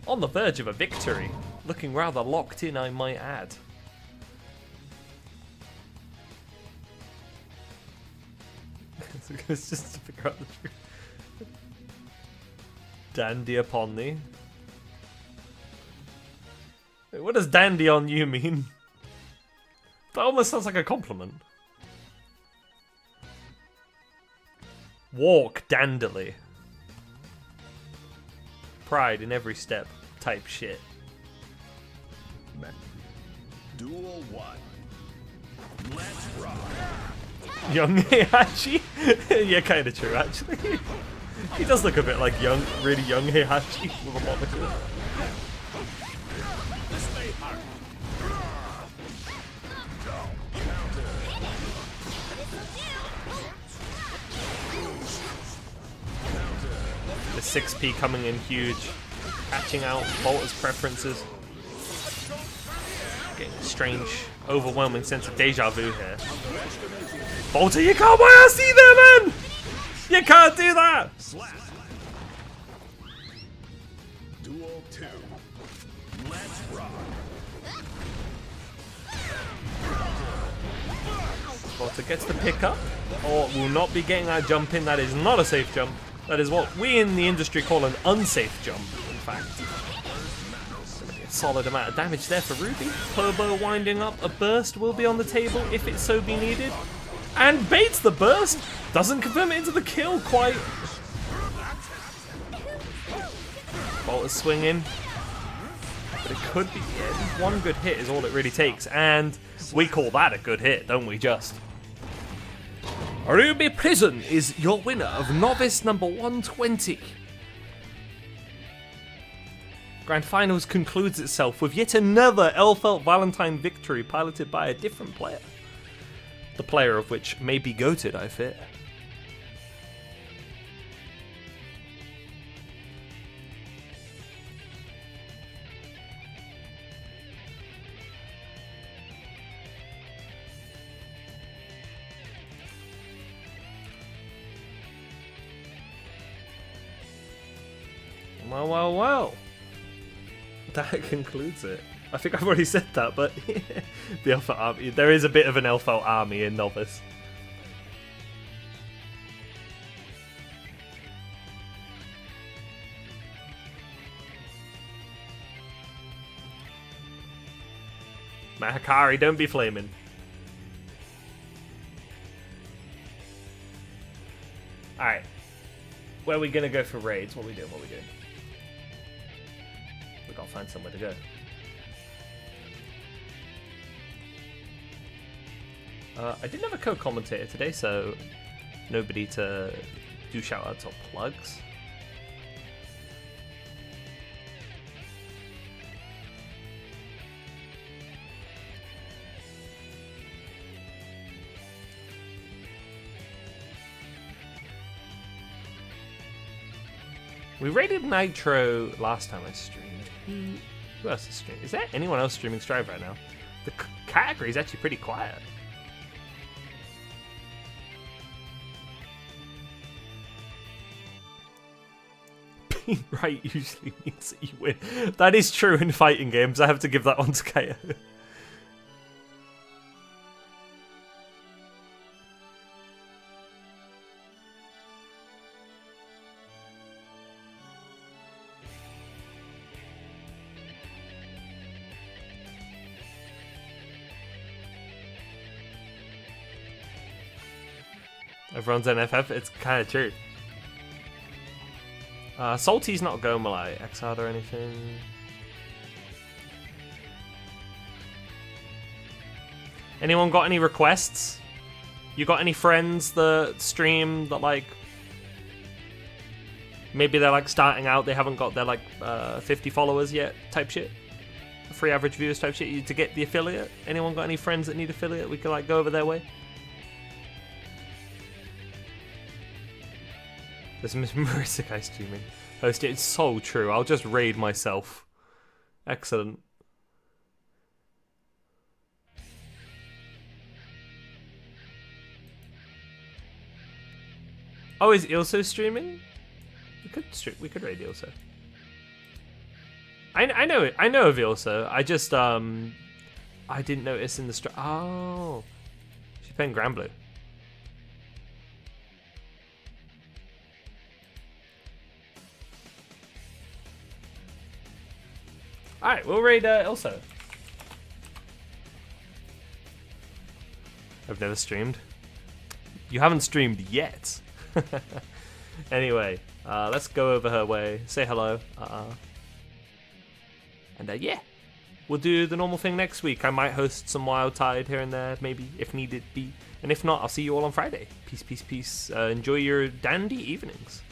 on the verge of a victory. Looking rather locked in, I might add. It's just to figure out the truth. Dandy upon thee. Wait, what does dandy on you mean? That almost sounds like a compliment. Walk dandily. Pride in every step type shit. Duel 1. Let's rock. Young Heihachi? Yeah, kind of true, actually. He does look a bit like young, really young Heihachi with a monocle. Display heart. The 6P coming in huge. Catching out Volta's preferences. Getting a strange, overwhelming sense of deja vu here. Volta, you can't YRC there, man! You can't do that! Duel 2. Let's rock. Volta gets the pickup, or will not be getting that jump in. That is not a safe jump. That is what we in the industry call an unsafe jump, in fact. A solid amount of damage there for Ruby. Turbo winding up. A burst will be on the table if it so be needed. And baits the burst. Doesn't confirm it into the kill quite. Volta's swinging. But it could be, yeah, one good hit is all it really takes. And we call that a good hit, don't we just? Ruby Prison is your winner of Novice number 120. Grand Finals concludes itself with yet another Elfelt Valentine victory piloted by a different player. The player of which may be goated, I fear. Well. That concludes it. I think I've already said that, but the Elfelt army. There is a bit of an Elfelt army in Novice. Mahakari, don't be flaming. Alright. Where are we gonna go for raids? What are we doing? We gotta find somewhere to go. I didn't have a co-commentator today, so nobody to do shoutouts or plugs. We raided Nitro last time I streamed. Who else is streaming? Is there anyone else streaming Strive right now? The category is actually pretty quiet. Being right usually means that you win. That is true in fighting games. I have to give that one to KO. Everyone's NFF, it's kind of true. Salty's not Gomalite, Exiled or anything. Anyone got any requests? You got any friends that stream that like... Maybe they're like starting out, they haven't got their like 50 followers yet type shit? Free average viewers type shit to get the affiliate? Anyone got any friends that need affiliate? We could like go over their way? There's Miss Marissa guy streaming. Host it. It's so true. I'll just raid myself. Excellent. Oh, is Ilso streaming? We could raid Ilso. I know of Ilso. I just I didn't notice in the oh, she's playing Granblue. All right, we'll raid Ilso. I've never streamed. You haven't streamed yet. Anyway, let's go over her way. Say hello. And yeah, we'll do the normal thing next week. I might host some Wild Tide here and there, maybe, if needed be. And if not, I'll see you all on Friday. Peace, peace, peace. Enjoy your dandy evenings.